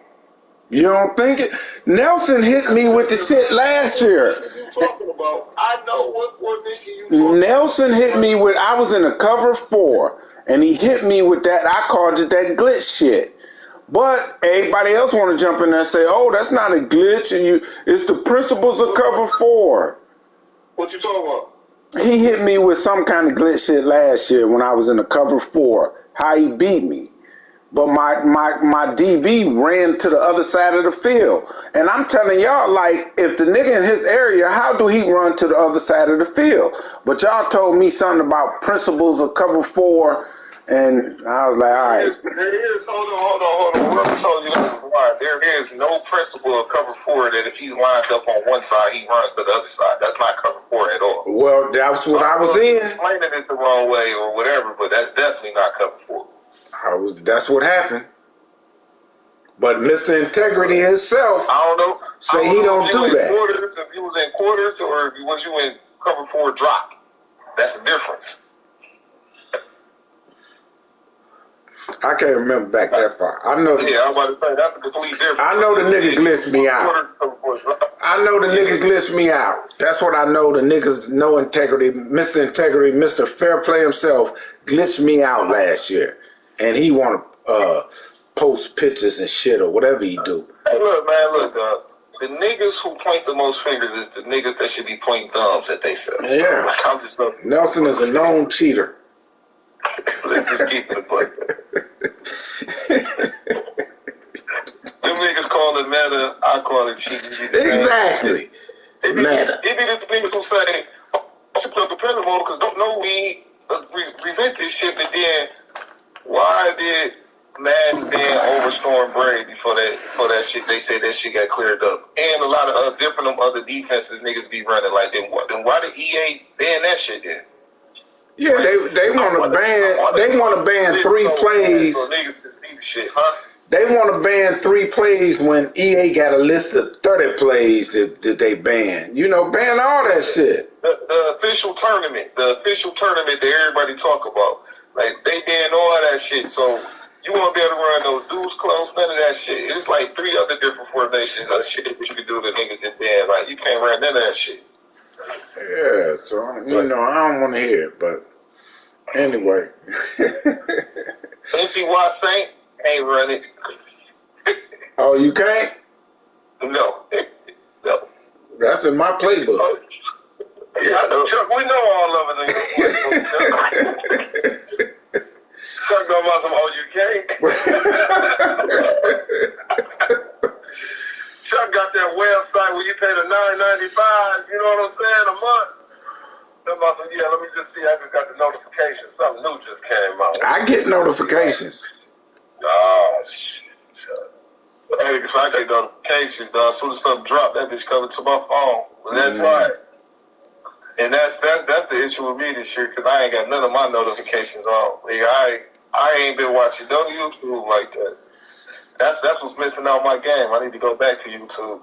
Speaker 1: You don't think it? Nelson hit me with the shit last year.
Speaker 2: What you talking about? I know what formation you talking about.
Speaker 1: Nelson hit me with, I was in a cover 4, and he hit me with that, I called it that glitch shit. But everybody else want to jump in there and say, oh, that's not a glitch, and it's the principles of cover 4.
Speaker 2: What you talking about?
Speaker 1: He hit me with some kind of glitch shit last year when I was in a cover 4, how he beat me. But my DB ran to the other side of the field. And I'm telling y'all, like, if the nigga in his area, how do he run to the other side of the field? But y'all told me something about principles of cover 4, and I was like, all right.
Speaker 2: Hold on. What I told you, there is no principle of cover 4 that if he lines up on one side, he runs to the other side. That's not cover 4 at all.
Speaker 1: Well, that's what I was in.
Speaker 2: Explaining it the wrong way or whatever, but that's definitely not cover 4.
Speaker 1: That's what happened. But Mr. Integrity himself,
Speaker 2: I don't know.
Speaker 1: Say he don't do that.
Speaker 2: If he was in quarters or if he was you in cover 4 drop, that's the difference.
Speaker 1: I can't remember back that far. I know.
Speaker 2: Yeah, I'm about to say that's a complete difference.
Speaker 1: I know the nigga glitched me out. I know the nigga glitched me out. That's what I know. The niggas know integrity. Mr. Integrity, Mr. Fair Play himself glitched me out last year. And he want to post pictures and shit or whatever he do.
Speaker 2: Hey, look, the niggas who point the most fingers is the niggas that should be pointing thumbs at themselves.
Speaker 1: Yeah.
Speaker 2: Like, I'm just
Speaker 1: Nelson is a known cheater.
Speaker 2: Let's just keep it a buck. Them niggas call it meta, I call it cheating.
Speaker 1: Exactly. Meta.
Speaker 2: It be the niggas who say, I should play competitive mode because don't know we resent this shit, but then why did Madden ban Overstorm Brady for that shit? They say that shit got cleared up. And a lot of different other defenses niggas be running like that. Then why did EA ban that shit then?
Speaker 1: Yeah, they want to ban 3 plays.
Speaker 2: So niggas just need shit, huh?
Speaker 1: They want to ban 3 plays when EA got a list of 30 plays that they ban. You know, ban all that shit.
Speaker 2: The official tournament that everybody talk about. Like, they ban all that shit, so you won't be able to run those dudes close, none of that shit. It's like 3 other different formations of shit that you can do to niggas that ban. Like, you can't run none of that shit.
Speaker 1: Yeah, so, you know, I don't want to hear it, but anyway.
Speaker 2: NCY Saint ain't run it.
Speaker 1: Oh, you can't?
Speaker 2: No. No.
Speaker 1: That's in my playbook.
Speaker 5: Yeah, I know, Chuck, we know all of us in your playbook, Chuck. Chuck talking about some Chuck got that website where you pay the $9.95, you know what I'm saying, a month. Talking about some, yeah, let me just see, I just got the notification. Something new just came out.
Speaker 1: I get notifications.
Speaker 5: Oh, shit, Chuck.
Speaker 2: Hey, cause I take notifications, dog. As soon as something drop, that bitch coming to my phone. But that's
Speaker 5: right.
Speaker 2: And that's the issue with me this year, cause I ain't got none of my notifications on. Like, I ain't been watching no YouTube like that. That's what's missing out my game. I need to go back to YouTube.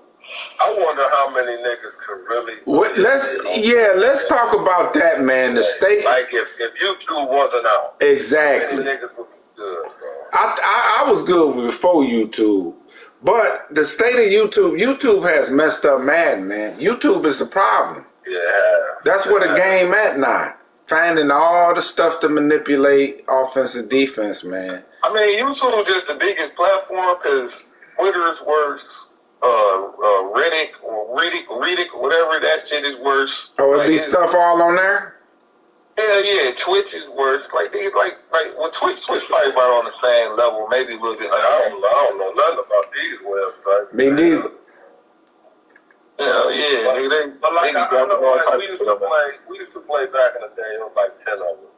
Speaker 5: I wonder how many niggas could really.
Speaker 1: Let's talk about that, man. The state,
Speaker 5: like if YouTube wasn't out,
Speaker 1: exactly.
Speaker 5: many niggas would be good, bro.
Speaker 1: I was good before YouTube, but the state of YouTube has messed up Madden, man. YouTube is the problem.
Speaker 5: Yeah.
Speaker 1: That's where the game at now. Finding all the stuff to manipulate offense and defense, man.
Speaker 2: I mean, YouTube is just the biggest platform because Twitter's worse. Reddit, whatever that shit is worse.
Speaker 1: Oh, it be stuff all on there?
Speaker 2: Hell yeah, Twitch is worse. Like well, Twitch probably about on the same level, maybe a little bit. Like,
Speaker 5: I don't know nothing about these websites.
Speaker 1: Me neither.
Speaker 2: Yeah, nigga,
Speaker 5: but like I know, like, we used to play back in the day. It was like 10 of us,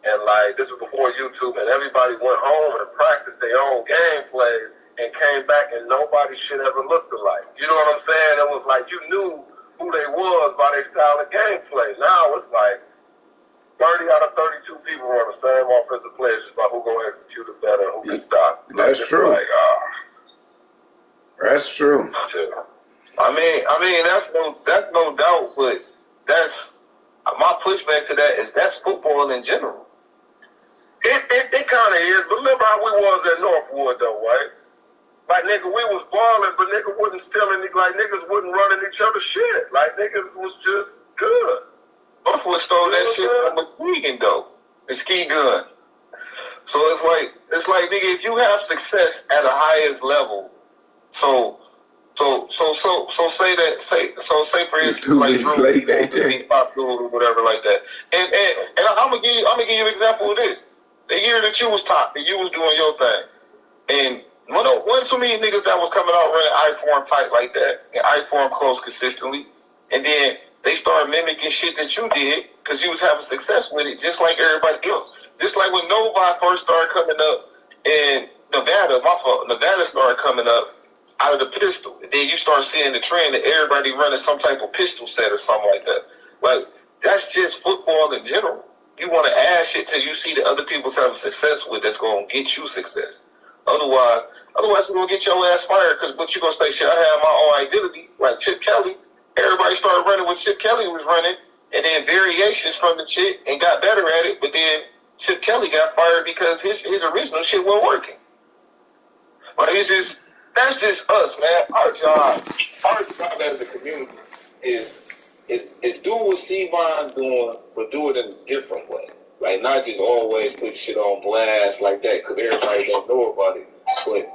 Speaker 5: and like this was before YouTube, and everybody went home and practiced their own gameplay and came back, and nobody shit ever looked alike. You know what I'm saying? It was like you knew who they was by their style of gameplay. Now it's like 30 out of 32 people are the same offensive players, just about who gonna execute it better, who can stop.
Speaker 1: That's true.
Speaker 2: Like,
Speaker 1: that's true.
Speaker 2: I mean, that's no doubt, but that's my pushback to that is that's football in general.
Speaker 5: It kind of is, but remember how we was at Northwood though, right? Like nigga, we was balling, but nigga wasn't stealing. Like niggas wasn't running each other's shit. Like niggas was just good.
Speaker 2: Northwood stole that shit from McGuigan though, the ski gun. So it's like nigga, if you have success at a highest level, so say for instance like Drew be popular or whatever like that. And I'm gonna give you an example of this. The year that you was top and you was doing your thing, and wasn't too many niggas that was coming out running I-form tight like that and I-form close consistently, and then they started mimicking shit that you did because you was having success with it, just like everybody else. Just like when Novi first started coming up in Nevada started coming up out of the pistol. And then you start seeing the trend that everybody running some type of pistol set or something like that. Like, that's just football in general. You want to add shit till you see that other people's having success with that's going to get you success. Otherwise it's going to get your ass fired because what you going to say, shit, I have my own identity, like Chip Kelly. Everybody started running what Chip Kelly was running and then variations from the shit and got better at it, but then Chip Kelly got fired because his original shit wasn't working. Like, that's just us, man. Our job as a community is do what C-Von doing, but do it in a different way. Like, not just always put shit on blast like that, because everybody don't know about it. But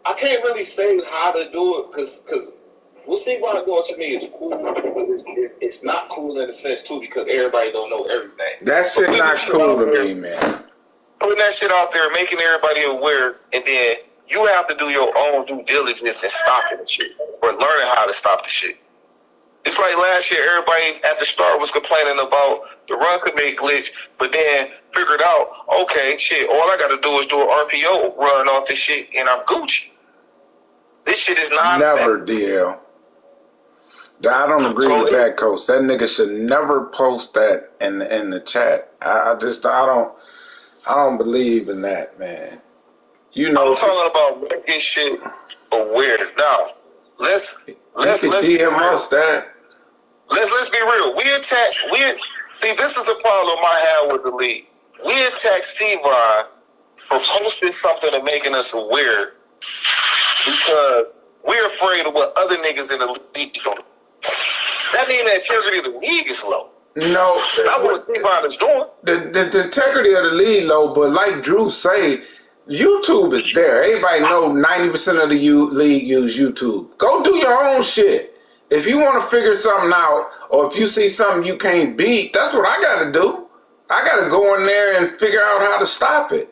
Speaker 2: I can't really say how to do it, because what C-Bond doing to me is cool, but it's not cool in a sense too because everybody don't know everything.
Speaker 1: That shit not cool to me, man.
Speaker 2: Putting that shit out there, making everybody aware, and then you have to do your own due diligence and stopping the shit or learning how to stop the shit. It's like last year, everybody at the start was complaining about the run commit glitch, but then figured out, okay, shit, all I got to do is do an RPO run off this shit, and I'm Gucci. This shit is not
Speaker 1: never, DL. I don't agree with that, Coach. That nigga should never post that in the chat. I don't believe in that, man. You know,
Speaker 2: I'm talking about making shit aware. Now, let's
Speaker 1: DM us that.
Speaker 2: Let's be real. See, this is the problem I have with the league. We attack Sevon for posting something and making us aware because we're afraid of what other niggas in the league do. That means the integrity of the league is low.
Speaker 1: No,
Speaker 2: that's what Sevon is doing.
Speaker 1: The integrity of the league low, but like Drew say, YouTube is there. Everybody know 90% of the league use YouTube. Go do your own shit. If you want to figure something out, or if you see something you can't beat, that's what I got to do. I got to go in there and figure out how to stop it.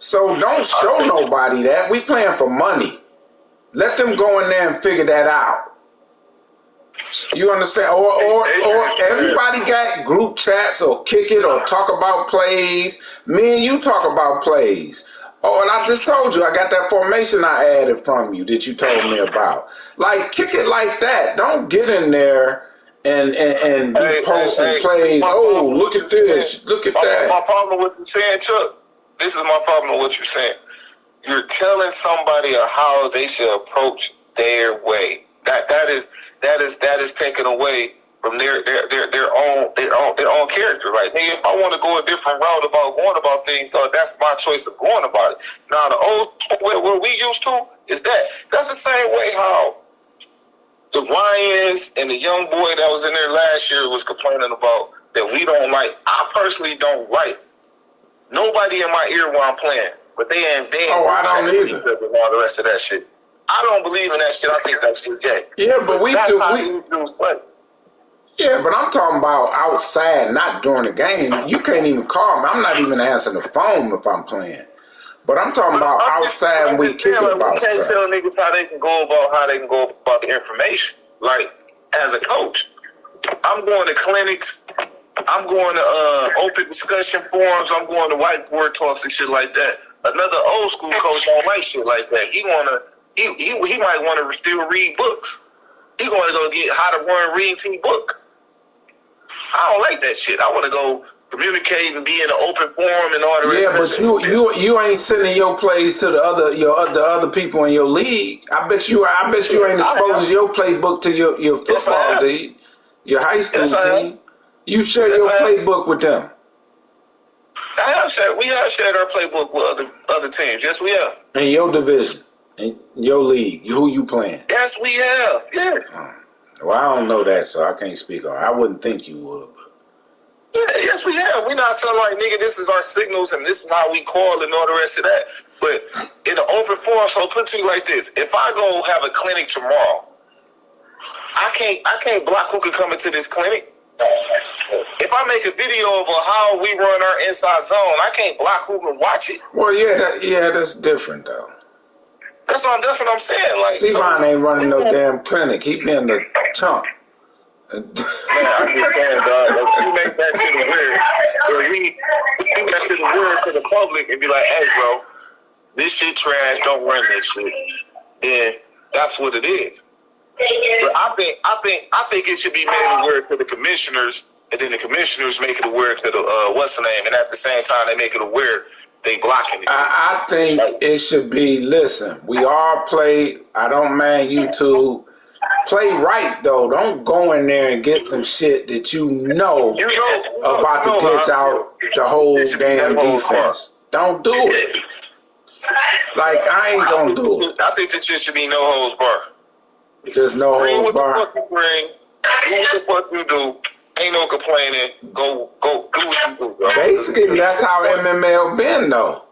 Speaker 1: So don't show nobody that. We playing for money. Let them go in there and figure that out. You understand? Or everybody got group chats or kick it or talk about plays. Me and you talk about plays. Oh, and I just told you, I got that formation I added from you that you told me about. Like, kick it like that. Don't get in there and be posting plays. Oh, look at this. Look at that.
Speaker 2: My problem with what you're saying, Chuck, this is my problem with what you're saying. You're telling somebody how they should approach their way. That is taken away from their own character. Like, hey, if I want to go a different route about going about things, that's my choice of going about it. Now, the old way where we used to is that's the same way how the Ryans and the young boy that was in there last year was complaining about that we don't like. I personally don't like nobody in my ear while I'm playing, but they ain't
Speaker 1: I don't either.
Speaker 2: And all the rest of that shit. I don't believe in that shit. I think that shit gay.
Speaker 1: Yeah, but
Speaker 2: play.
Speaker 1: Yeah, but I'm talking about outside, not during the game. You can't even call me. I'm not even answering the phone if I'm playing. But I'm talking about outside when we kick about stuff.
Speaker 2: We can't tell niggas how they can go about the information. Like, as a coach, I'm going to clinics. I'm going to open discussion forums. I'm going to whiteboard talks and shit like that. Another old school coach don't like shit like that. He might want to still read books. He going to go get how to run reading team book. I don't like that shit. I want to go communicate and be in an open forum and all the rest.
Speaker 1: Yeah, but you ain't sending your plays to the other people in your league. I bet you ain't exposing your playbook to your football league, your high school team. You share your playbook with them.
Speaker 2: We have shared our playbook with other teams. Yes, we have.
Speaker 1: In your division, in your league, who you playing?
Speaker 2: Yes, we have. Yeah.
Speaker 1: Well, I don't know that, so I can't speak on it. I wouldn't think you would.
Speaker 2: Yeah, yes, we have. We're not telling like, nigga, this is our signals and this is how we call and all the rest of that. But in the open forum, so I'll put it to you like this. If I go have a clinic tomorrow, I can't block who can come into this clinic. If I make a video of how we run our inside zone, I can't block who can watch it.
Speaker 1: Well, yeah, that's different though.
Speaker 2: That's what I'm saying. Like,
Speaker 1: Stevon ain't running no damn clinic. He been the chump.
Speaker 2: Man, I'm just saying, dog. Like, we make that shit weird. We make that shit weird to the public and be like, hey, bro, this shit trash. Don't run this shit. And that's what it is. But I think it should be made aware to the commissioners, and then the commissioners make it aware to the what's the name, and at the same time they make it aware they blocking it.
Speaker 1: I think it should be. Listen, we all play. I don't mind YouTube. Play right though. Don't go in there and get some shit that you know about to pitch out the whole damn defense. Don't do it. Like, I ain't gonna do it.
Speaker 2: I think this shit should be no holds barred.
Speaker 1: There's no holds barred.
Speaker 2: Do what the fuck you do. Ain't no complaining. Go do what you do, bro.
Speaker 1: Basically, that's how MML been though.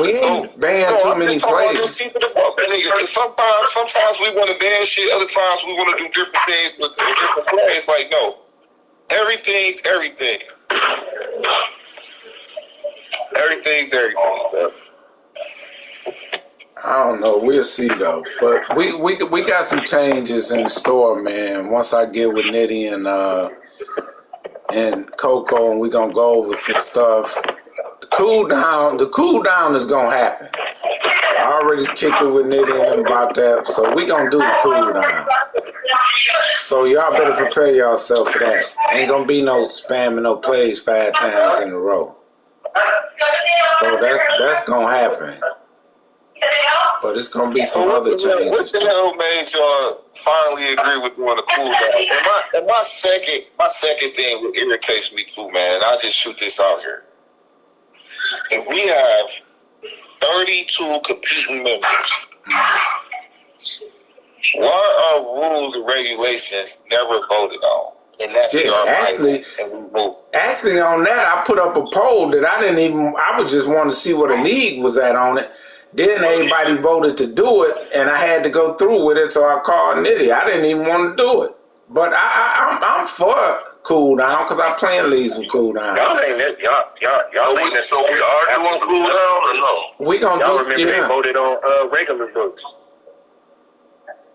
Speaker 1: We ain't banned too many
Speaker 2: I'm just
Speaker 1: plays.
Speaker 2: keeping it up, nigga. 'Cause sometimes we want to ban shit. Other times we want to do different things with different plays. Like, no, everything's everything. Everything's everything, bro.
Speaker 1: I don't know. We'll see though. But we got some changes in store, man. Once I get with Nitty and Coco, and we gonna go over some stuff. The cool down is gonna happen. I already kicked it with Nitty and them about that, so we gonna do the cool down. So y'all better prepare yourself for that. Ain't gonna be no spamming no plays 5 times in a row. So that's gonna happen. But it's gonna be some other
Speaker 2: What
Speaker 1: changes.
Speaker 2: the hell made y'all finally agree with doing a cool down? And my second thing that irritates me too, man, and I just shoot this out here. If we have 32 competing members, why are rules and regulations never voted on? And that be our
Speaker 1: Actually, on that, I put up a poll that I would just want to see what the league was at on it. Then everybody voted to do it, and I had to go through with it, so I called Nitty. I didn't even want to do it. But I'm for cool down because I plan leagues with cool down.
Speaker 3: Y'all ain't that. Y'all ain't that. So we are doing cool down or no?
Speaker 1: We gonna
Speaker 3: y'all
Speaker 1: do.
Speaker 3: Remember they voted on regular books.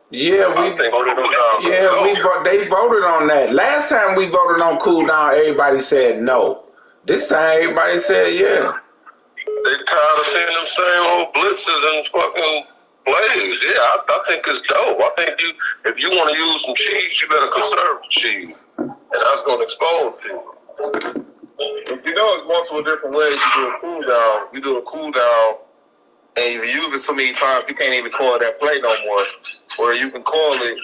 Speaker 1: Yeah,
Speaker 3: they voted on.
Speaker 1: They voted on that. Last time we voted on cool down, everybody said no. This time, everybody said yeah.
Speaker 5: They tired of seeing them same old blitzes and fucking plays. Yeah, I think it's dope. I think if you want to use some cheese, you better conserve the cheese, and that's gonna expose people.
Speaker 2: You know, it's multiple different ways you do a cool down. You do a cool down, and you use it so many times you can't even call that play no more. Or you can call it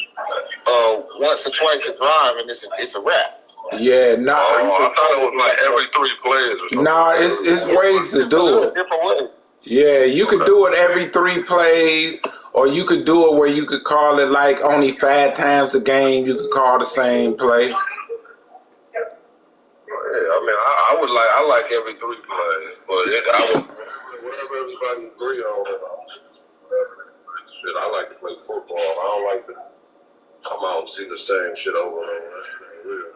Speaker 2: once or twice a drive, and it's a wrap.
Speaker 1: Yeah, no.
Speaker 5: I thought it was like every 3 plays or something.
Speaker 1: No, it's ways to do it.
Speaker 2: Different ways.
Speaker 1: Yeah, you could do it every 3 plays, or you could do it where you could call it like only 5 times a game. You could call the same play.
Speaker 5: Yeah, I mean, I like every 3 plays, but whatever everybody agree on. Shit, I like to play football. I don't like to come out and see the same shit over and over. That's real.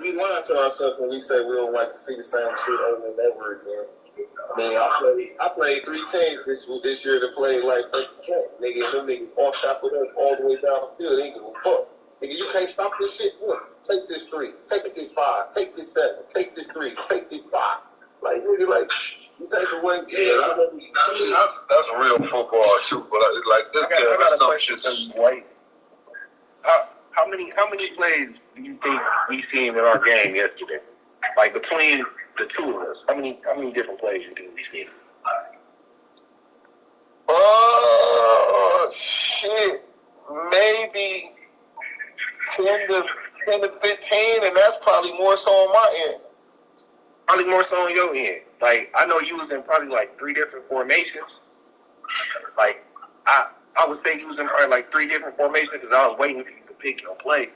Speaker 2: We lie to ourselves when we say we don't like to see the same shit over and over again. I mean, I played 3 teams this year to play like Kent. Nigga, and them niggas off shot with us all the way down the field. They ain't give a fuck. Nigga, you can't stop this shit. Look, take this 3, take this 5, take this 7, take this 3, take this 5. Like, nigga, like, you take away.
Speaker 5: Yeah, that's real football too. But like this game, that's some shit.
Speaker 3: How many plays do you think we seen in our game yesterday? Like between the two of us, how many different plays you think we seen?
Speaker 2: Shit, maybe 10 to 15, and that's probably more so on my end.
Speaker 3: Probably more so on your end. Like, I know you was in probably like 3 different formations. Like, I would say you was in probably like 3 different formations because I was waiting for you to pick your play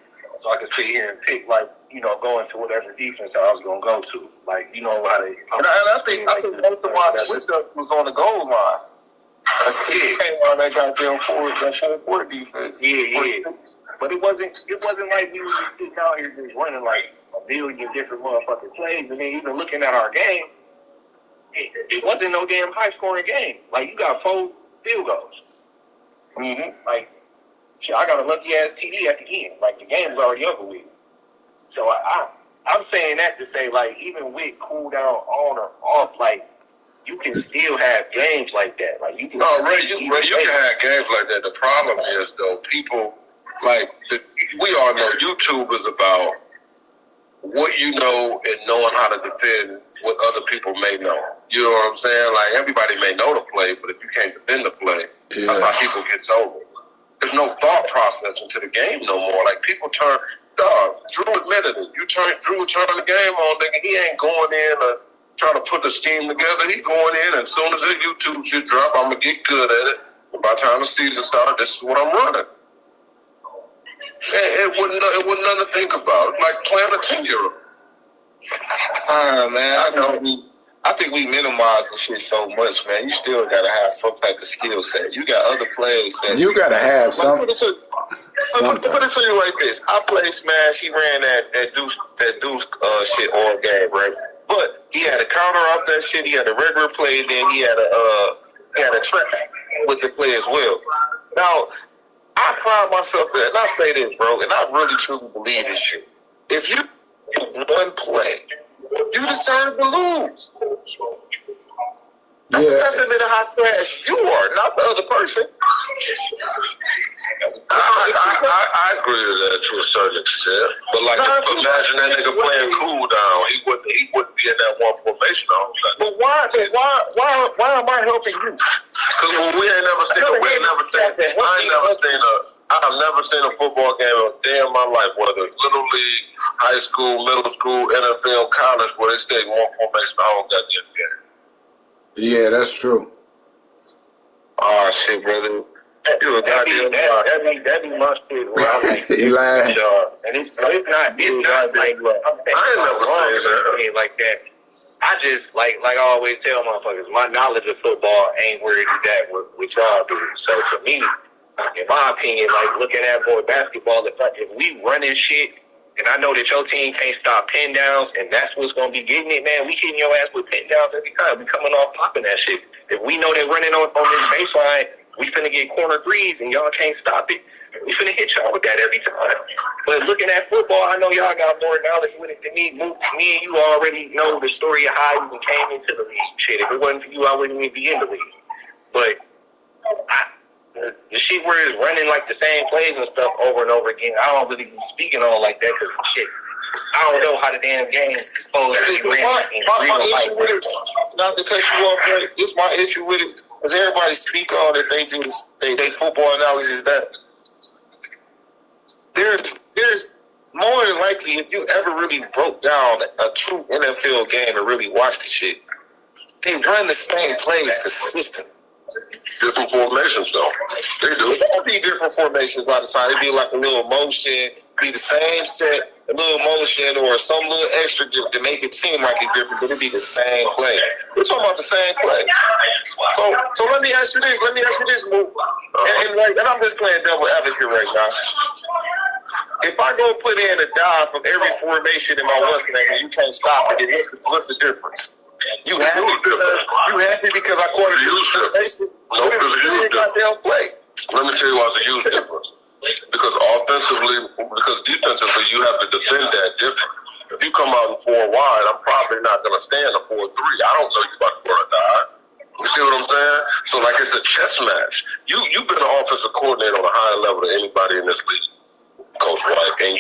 Speaker 3: so I could sit here and pick, like, you know, go into whatever defense I was going to go to. Like, you know how they...
Speaker 2: And I think most of my switch up was on the goal line. He came on that goddamn forward defense.
Speaker 3: Yeah. But it wasn't like we was just sitting out here just running like a million different motherfucking plays. And then even looking at our game, it wasn't no damn high scoring game. Like, you got 4 field goals.
Speaker 2: Mm-hmm.
Speaker 3: Like, shit, I got a lucky ass TD at the end. Like, the game was already over with. So I'm saying that to say, like, even with cool down on or off, like, you can still have games like that. Like, you can.
Speaker 5: No, Ray, you can have games like that. The problem is though, people we all know YouTube is about what you know and knowing how to defend what other people may know. You know what I'm saying? Like, everybody may know the play, but if you can't defend the play, that's how people get over. There's no thought process into the game no more. Like, people turn, Drew admitted it. Drew would turn the game on, nigga. He ain't going in or trying to put the scheme together. He going in, and as soon as the YouTube shit drop, I'm going to get good at it. And by the time the season starts, this is what I'm running. It wasn't nothing to think about. It's like playing a 10-year-old.
Speaker 2: Man, I know. I think we minimize the shit so much, man. You still gotta have some type of skill set. You got other players that
Speaker 1: You gotta have
Speaker 2: like,
Speaker 1: some.
Speaker 2: put it to you like this. I played Smash. He ran that deuce shit all game, right? But he had a counter off that shit. He had a regular play, and then he had a trap with the play as well. Now, I pride myself in, and I say this, bro, and I really truly believe this shit. If you do one play, you deserve to lose. That's a testament of how trash you are, not the other person.
Speaker 5: I agree with that to a certain extent. But like, imagine that nigga playing cool down. He wouldn't be in that one formation all the time.
Speaker 2: But why am I helping you?
Speaker 5: Because I've never seen a football game a day in my life, whether it's little league, high school, middle school, NFL, college, where they stay in one formation the whole goddamn game.
Speaker 1: Yeah, that's true.
Speaker 2: Oh shit, brother. You a goddamn
Speaker 3: That'd be my shit where I'm like,
Speaker 1: You lying.
Speaker 3: and it's not like, I'm saying,
Speaker 5: I ain't never seen that.
Speaker 3: like that. I just, like I always tell motherfuckers, my knowledge of football ain't where it is at with y'all do. So for me, in my opinion, like looking at more basketball, if we running shit, and I know that your team can't stop pin downs, and that's what's going to be getting it, man. We hitting your ass with pin downs every time. We coming off popping that shit. If we know they're running on this baseline, we finna get corner threes, and y'all can't stop it. We finna hit y'all with that every time. But looking at football, I know y'all got more knowledge with it than me. Me and you already know the story of how you came into the league. Shit, if it wasn't for you, I wouldn't even be in the league. But the shit where it's running like the same plays and stuff over and over again, I don't really be speaking on like that because shit, I don't know how the damn game is supposed to be ran in real life.
Speaker 2: Not to cut you off, right? This my issue with it. Because everybody speak on it, they football knowledge is that. There's more than likely, if you ever really broke down a true NFL game and really watched the shit, they run the same plays consistently.
Speaker 5: Different formations, though. They do.
Speaker 2: It won't be different formations a lot of time. It'd be like a little motion, be the same set, a little motion, or some little extra to make it seem like it's different, but it'd be the same play. We're talking about the same play. So let me ask you this. Move. And I'm just playing devil advocate right now. If I go put in a dive from every formation in my Western and you can't stop it, what's the difference? You happy because I caught a huge difference?
Speaker 5: No, because a huge
Speaker 2: goddamn play.
Speaker 5: Let me tell you why it's a huge difference. Because defensively, you have to defend that different. If you come out in 4 wide, I'm probably not going to stand a 4-3. I don't know you about to run a dive. You see what I'm saying? So, like, it's a chess match. You've been an offensive coordinator on a higher level than anybody in this league, Coach White, and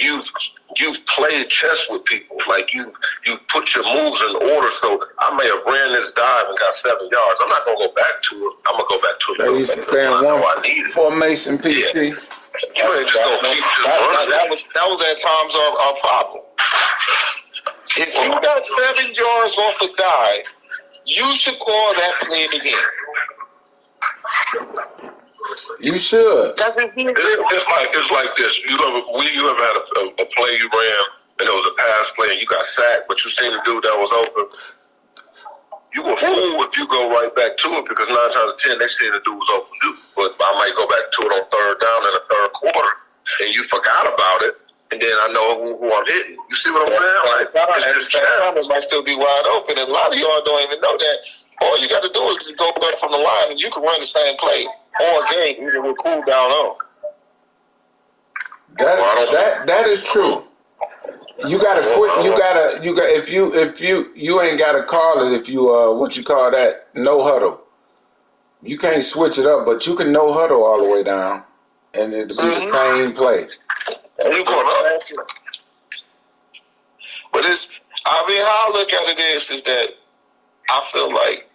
Speaker 5: you've played chess with people. Like, you've put your moves in order. So I may have ran this dive and got 7 yards. I'm not going to go back to it. I'm going to go back to it.
Speaker 1: They used to play in one formation, PT.
Speaker 5: Yeah.
Speaker 2: That was at times our problem. If you got 7 yards off a dive, you should call that play again.
Speaker 1: You should.
Speaker 5: It's like this. You ever had a play you ran and it was a pass play and you got sacked, but you seen the dude that was open. You were fool if you go right back to it because 9 times out of 10 they see the dude was open too. But I might go back to it on 3rd down in the 3rd quarter and you forgot about it, and then I know who I'm hitting. You see what I'm saying? Like,
Speaker 2: it might still be wide open, and a lot of y'all don't even know that. All you got to do is just go back from the line, and you can run the same play all game, even with cool down on.
Speaker 1: That is true. You gotta quit. If you ain't gotta call it. If you what you call that, no huddle. You can't switch it up, but you can no huddle all the way down, and it'll be the same play.
Speaker 2: But how I look at it is that I feel like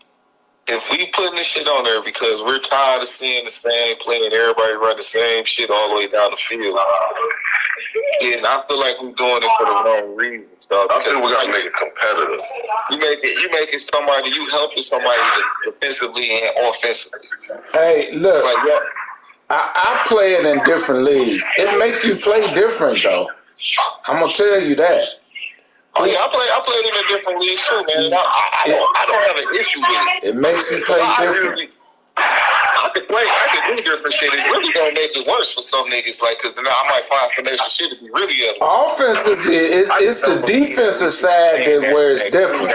Speaker 2: if we putting this shit on there because we're tired of seeing the same play and everybody run the same shit all the way down the field, then I feel like we're doing it for the wrong reasons, dog.
Speaker 5: I think we gotta make it competitive.
Speaker 2: You making somebody, you helping somebody defensively and offensively.
Speaker 1: Hey, look, I play it in different leagues. It make you play different, though. I'm gonna tell you that.
Speaker 2: Oh yeah, I played in a different leagues too, man. I don't have an issue with it.
Speaker 1: It makes you play different.
Speaker 2: I could do different shit. It really don't make it worse for some niggas, like, cause then I might find some extra shit to be really ugly.
Speaker 1: Offensively, it's the defensive side where it's different.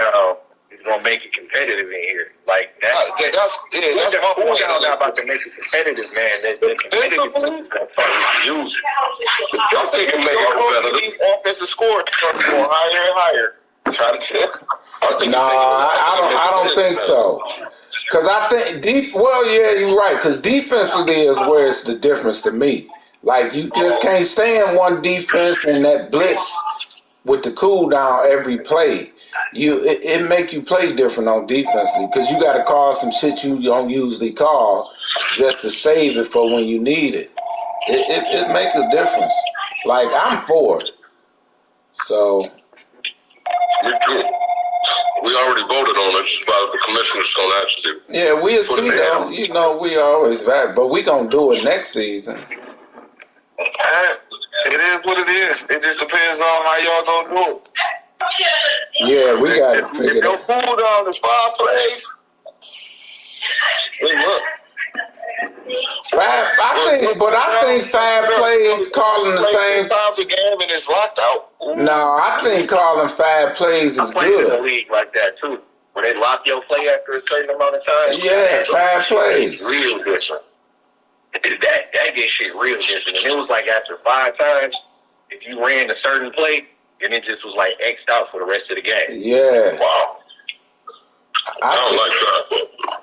Speaker 3: It's gonna make it competitive in here. Like
Speaker 2: that's my point.
Speaker 3: Not about to make it competitive, man. The competitive that's all you use.
Speaker 2: I think if you go these offensive scores going higher and higher. Try to tell.
Speaker 1: No, I don't think so. Because I think, yeah, you're right. Because defensively is where it's the difference to me. Like, you just can't stay in one defense and that blitz with the cool down every play. It make you play different on defensively because you got to call some shit you don't usually call just to save it for when you need it. It makes a difference. Like, I'm for it. So.
Speaker 5: Me too. We already voted on it. It's about the commissioner's going to actually.
Speaker 1: Yeah, we'll see though. You know, we always valid, but we gonna do it next season.
Speaker 2: It is what it is. It just depends on how y'all gonna do it.
Speaker 1: Yeah, we got to figure
Speaker 2: it out. If your cool down is 5 plays, look.
Speaker 1: I think 5 plays calling the same
Speaker 2: times a game and it's locked out. Ooh.
Speaker 1: No, I think calling 5 plays is good.
Speaker 3: In the league like that too, where they lock your play after a certain amount of time.
Speaker 1: Yeah, 5 plays.
Speaker 3: It's real different. That gets shit real different. And it was like after 5 times, if you ran a certain play, and it just was like X'd out for the rest of the game.
Speaker 1: Yeah.
Speaker 5: Wow. I don't like that.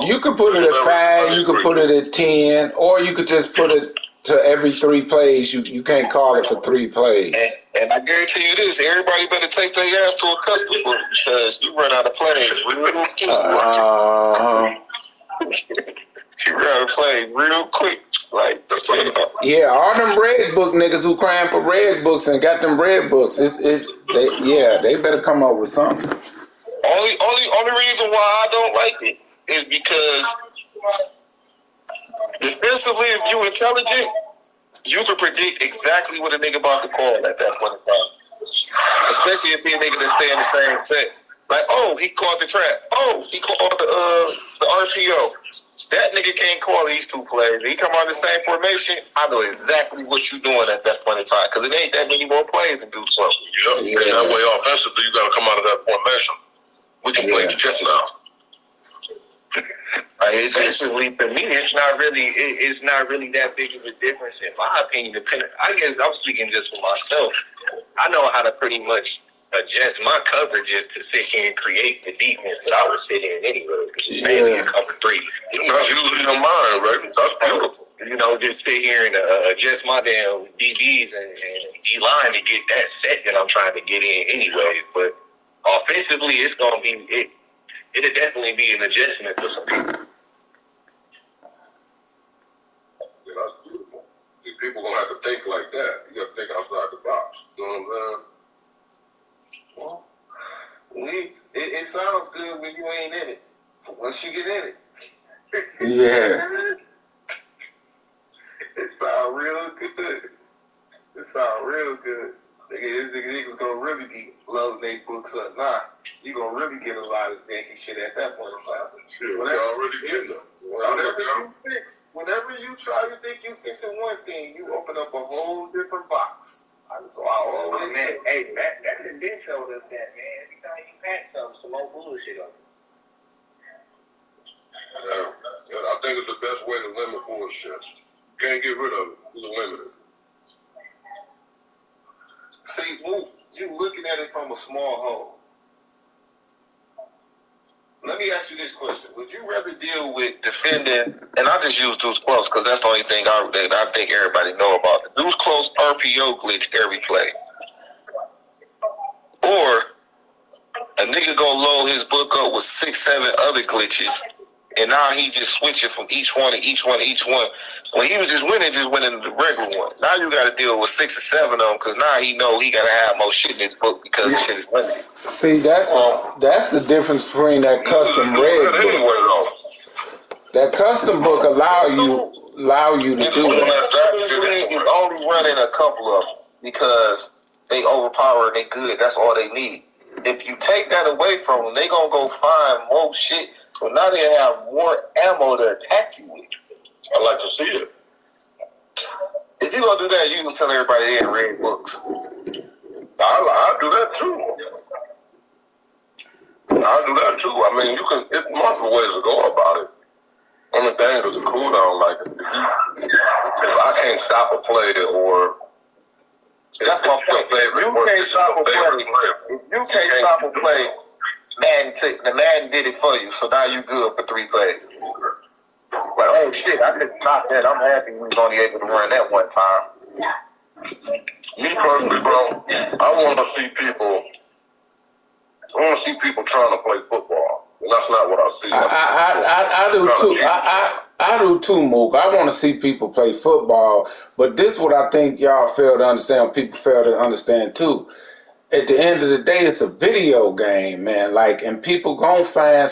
Speaker 1: You could put it at 5, you could put it at 10, or you could just put it to every 3 plays. You can't call it for 3 plays.
Speaker 2: And I guarantee you this, everybody better take their ass to a custom book because you run out of plays real quick. You run out of plays real quick. Like,
Speaker 1: yeah, all them red book niggas who crying for red books and got them red books, they better come up with something.
Speaker 2: Only reason why I don't like it is because defensively, if you intelligent, you can predict exactly what a nigga about to call at that point in time. Especially if he a nigga that stay in the same set. Like, oh, he caught the trap. Oh, he called the RPO. That nigga can't call these 2 plays. He come on the same formation, I know exactly what you're doing at that point in time. Because it ain't that many more plays in Deuce Club.
Speaker 5: Yep. Yeah. That way offensively, you got to come out of that formation. We can play chess now.
Speaker 3: Essentially, for me, it's not really that big of a difference in my opinion. I guess I'm speaking just for myself. I know how to pretty much adjust my coverages to sit here and create the defense that I would sit in anyway. Because it's mainly a cover 3.
Speaker 5: That's usually your mind, right? That's beautiful.
Speaker 3: You know, just sit here and adjust my damn DBs and D-line to get that set that I'm trying to get in anyway. But offensively, it's going to be it'll definitely be an adjustment for some people.
Speaker 5: Yeah, that's beautiful. See, people going to have to think like that. You got to think outside the box. You know what I'm saying?
Speaker 2: Well, it sounds good when you ain't in it. But once you get in it,
Speaker 1: yeah,
Speaker 2: it sounds real good. It sounds real good. Niggas gonna really be loading their books up. Nah, you gonna really get a lot of janky shit at that point in time.
Speaker 5: Sure, we already get them.
Speaker 2: Whenever you try to think you fixing one thing, you open up a whole different box. So I always
Speaker 3: hey, that been showed us that, man. Every time you patch something, some more bullshit on it.
Speaker 5: Yeah, I think it's the best way to limit bullshit. You can't get rid of it. You limit it.
Speaker 2: See, you looking at it from a small hole. Let me ask you this question. Would you rather deal with defending, and I just use Deuce Close because that's the only thing I think everybody know about. The Deuce Close RPO glitch every play. Or a nigga gonna load his book up with 6, 7 other glitches, and now he just switching from each one to each one to each one. When he was just winning the regular one. Now you got to deal with 6 or 7 of them because now he know he got to have more shit in his book because the shit is limited.
Speaker 1: See, that's the difference between that custom red book. That custom book allow you to do that.
Speaker 2: Is only running a couple of them because they overpower, they good. That's all they need. If you take that away from them, they gonna go find more shit. So now they have more ammo to attack you with.
Speaker 5: I like to see it.
Speaker 2: If you gonna do that, you can tell everybody they ain't read books.
Speaker 5: I'll do that too. I'll do that too. I mean, it's multiple ways to go about it. Only thing is a cool down, like if I can't stop a play or
Speaker 2: that's my point. You can't stop a play. If you can't stop a play, the man did it for you. So now you good for 3 plays. Like, oh shit, I couldn't stop that. I'm happy we was only able to run that one time.
Speaker 5: Me personally, bro, I want to see people trying to play football. And that's not what I see.
Speaker 1: I do too. I do too, Mook. I want to see people play football, but this is what I think y'all fail to understand. People fail to understand too. At the end of the day, it's a video game, man. Like, and people gon' find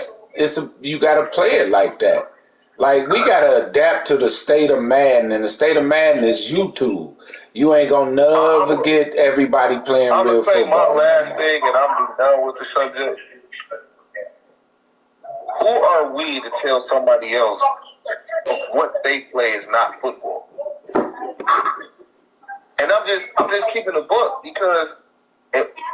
Speaker 1: you gotta play it like that. Like, we gotta adapt to the state of Madden, and the state of Madden is YouTube. You ain't gonna never get everybody playing real football.
Speaker 2: I'm gonna say my last thing, and I'm done with the subject. Who are we to tell somebody else what they play is not football? And I'm just keeping a book because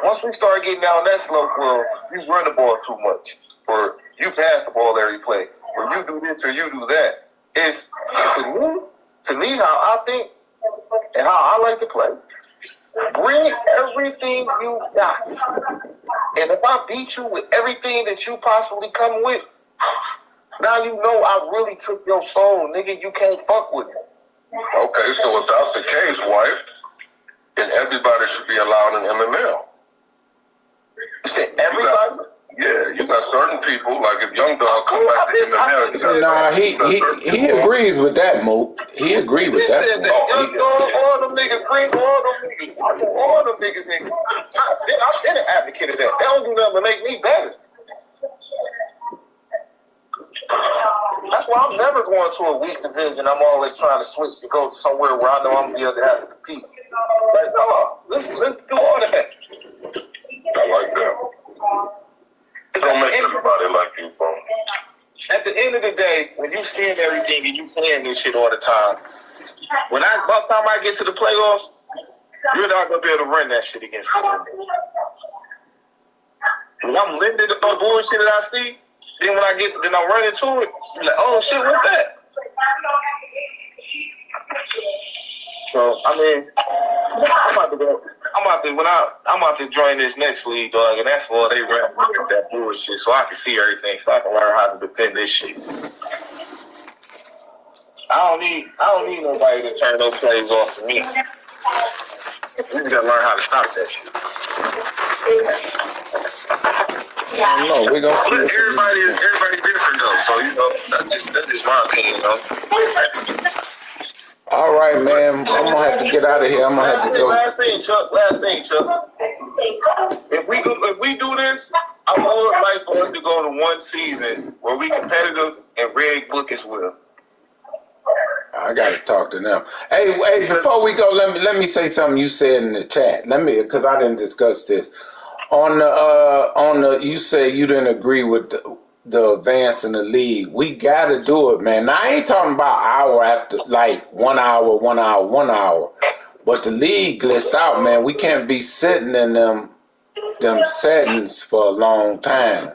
Speaker 2: once we start getting down that slope, well, you run the ball too much, or you pass the ball every play, or you do this or you do that. It's to me how I think and how I like to play. Bring everything you got. And if I beat you with everything that you possibly come with, now you know I really took your soul, nigga. You can't fuck with me.
Speaker 5: Okay, so if that's the case, wife, then everybody should be allowed in MML.
Speaker 2: You said everybody?
Speaker 5: You got certain people, like if Young Dog come back to MML.
Speaker 1: Nah, he agrees with that, Mook. He agreed with that.
Speaker 2: Young Dog, all them niggas, bring all them niggas. I put all them niggas in. I've been an advocate of that. They don't do nothing to make me better. That's why I'm never going to a weak division. I'm always trying to switch to go somewhere where I know I'm going to be able to have to compete. Like, no, let's do all that.
Speaker 5: I like that. Don't make everybody like you, bro.
Speaker 2: At the end of the day, when you seeing everything and you playing this shit all the time, by the time I get to the playoffs, you're not going to be able to run that shit against me. When I'm limited on bullshit that I see, then when I run into it, I'm like, oh shit, what's that? So I mean, I'm about to join this next league, dog, and that's why they run that bullshit, so I can see everything, so I can learn how to defend this shit. I don't need nobody to turn those plays off for me. We gotta learn how to stop that shit.
Speaker 1: I don't know. We're gonna see.
Speaker 2: Everybody different though, so you know that's just my opinion, though.
Speaker 1: All right, man. I'm gonna have to get out of here. I'm gonna have to go.
Speaker 2: Last thing, Chuck. If we do this, I would like for us to go to one season where we competitive and Red Book as well.
Speaker 1: I gotta talk to them. Hey, before we go, let me say something you said in the chat. Because I didn't discuss this. On the you say you didn't agree with the advance in the league. We gotta do it, man. Now, I ain't talking about hour after, like 1 hour. But the league glitched out, man. We can't be sitting in them settings for a long time.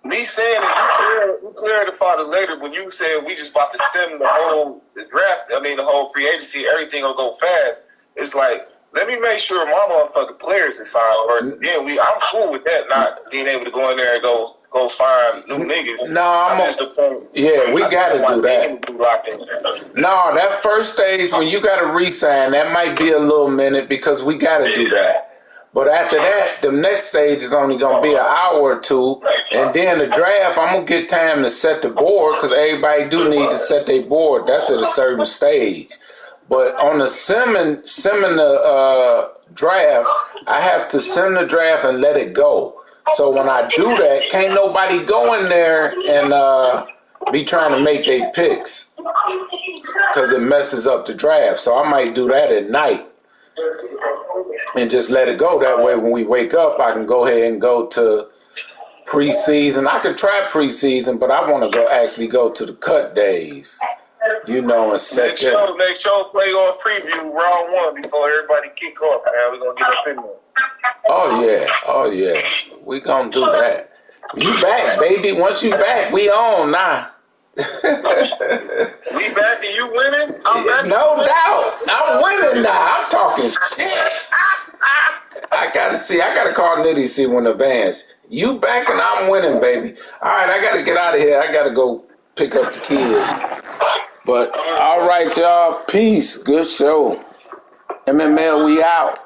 Speaker 2: Me saying that you clarified it later when you said we just about to send the whole draft, the whole free agency, everything will go fast. It's like, let me make sure my motherfucking players is signed first. And then I'm cool with that, not being able to go in there and go find new niggas.
Speaker 1: No, we got to do that. No, that first stage when you got to re-sign, that might be a little minute because we got to do that. But after that, the next stage is only going to be an hour or two. And then the draft, I'm going to get time to set the board because everybody do need to set their board. That's at a certain stage. But on the simming draft, I have to sim the draft and let it go. So when I do that, can't nobody go in there and be trying to make their picks because it messes up the draft. So I might do that at night. and just let it go. That way, when we wake up, I can go ahead and go to preseason. I could try preseason, but I want to actually go to the cut days. And set
Speaker 2: Next show playoff preview round 1 before everybody kick off, man. We're gonna get up in there.
Speaker 1: Oh yeah. We gonna do that. You back, baby. Once you back, we on now.
Speaker 2: We back and you winning? I'm back.
Speaker 1: No doubt. I'm winning now. I'm talking shit. I gotta call Nitty, see when advance. You back and I'm winning, baby. All right, I gotta get out of here. I gotta go pick up the kids. But all right, y'all. Peace. Good show. MML, we out.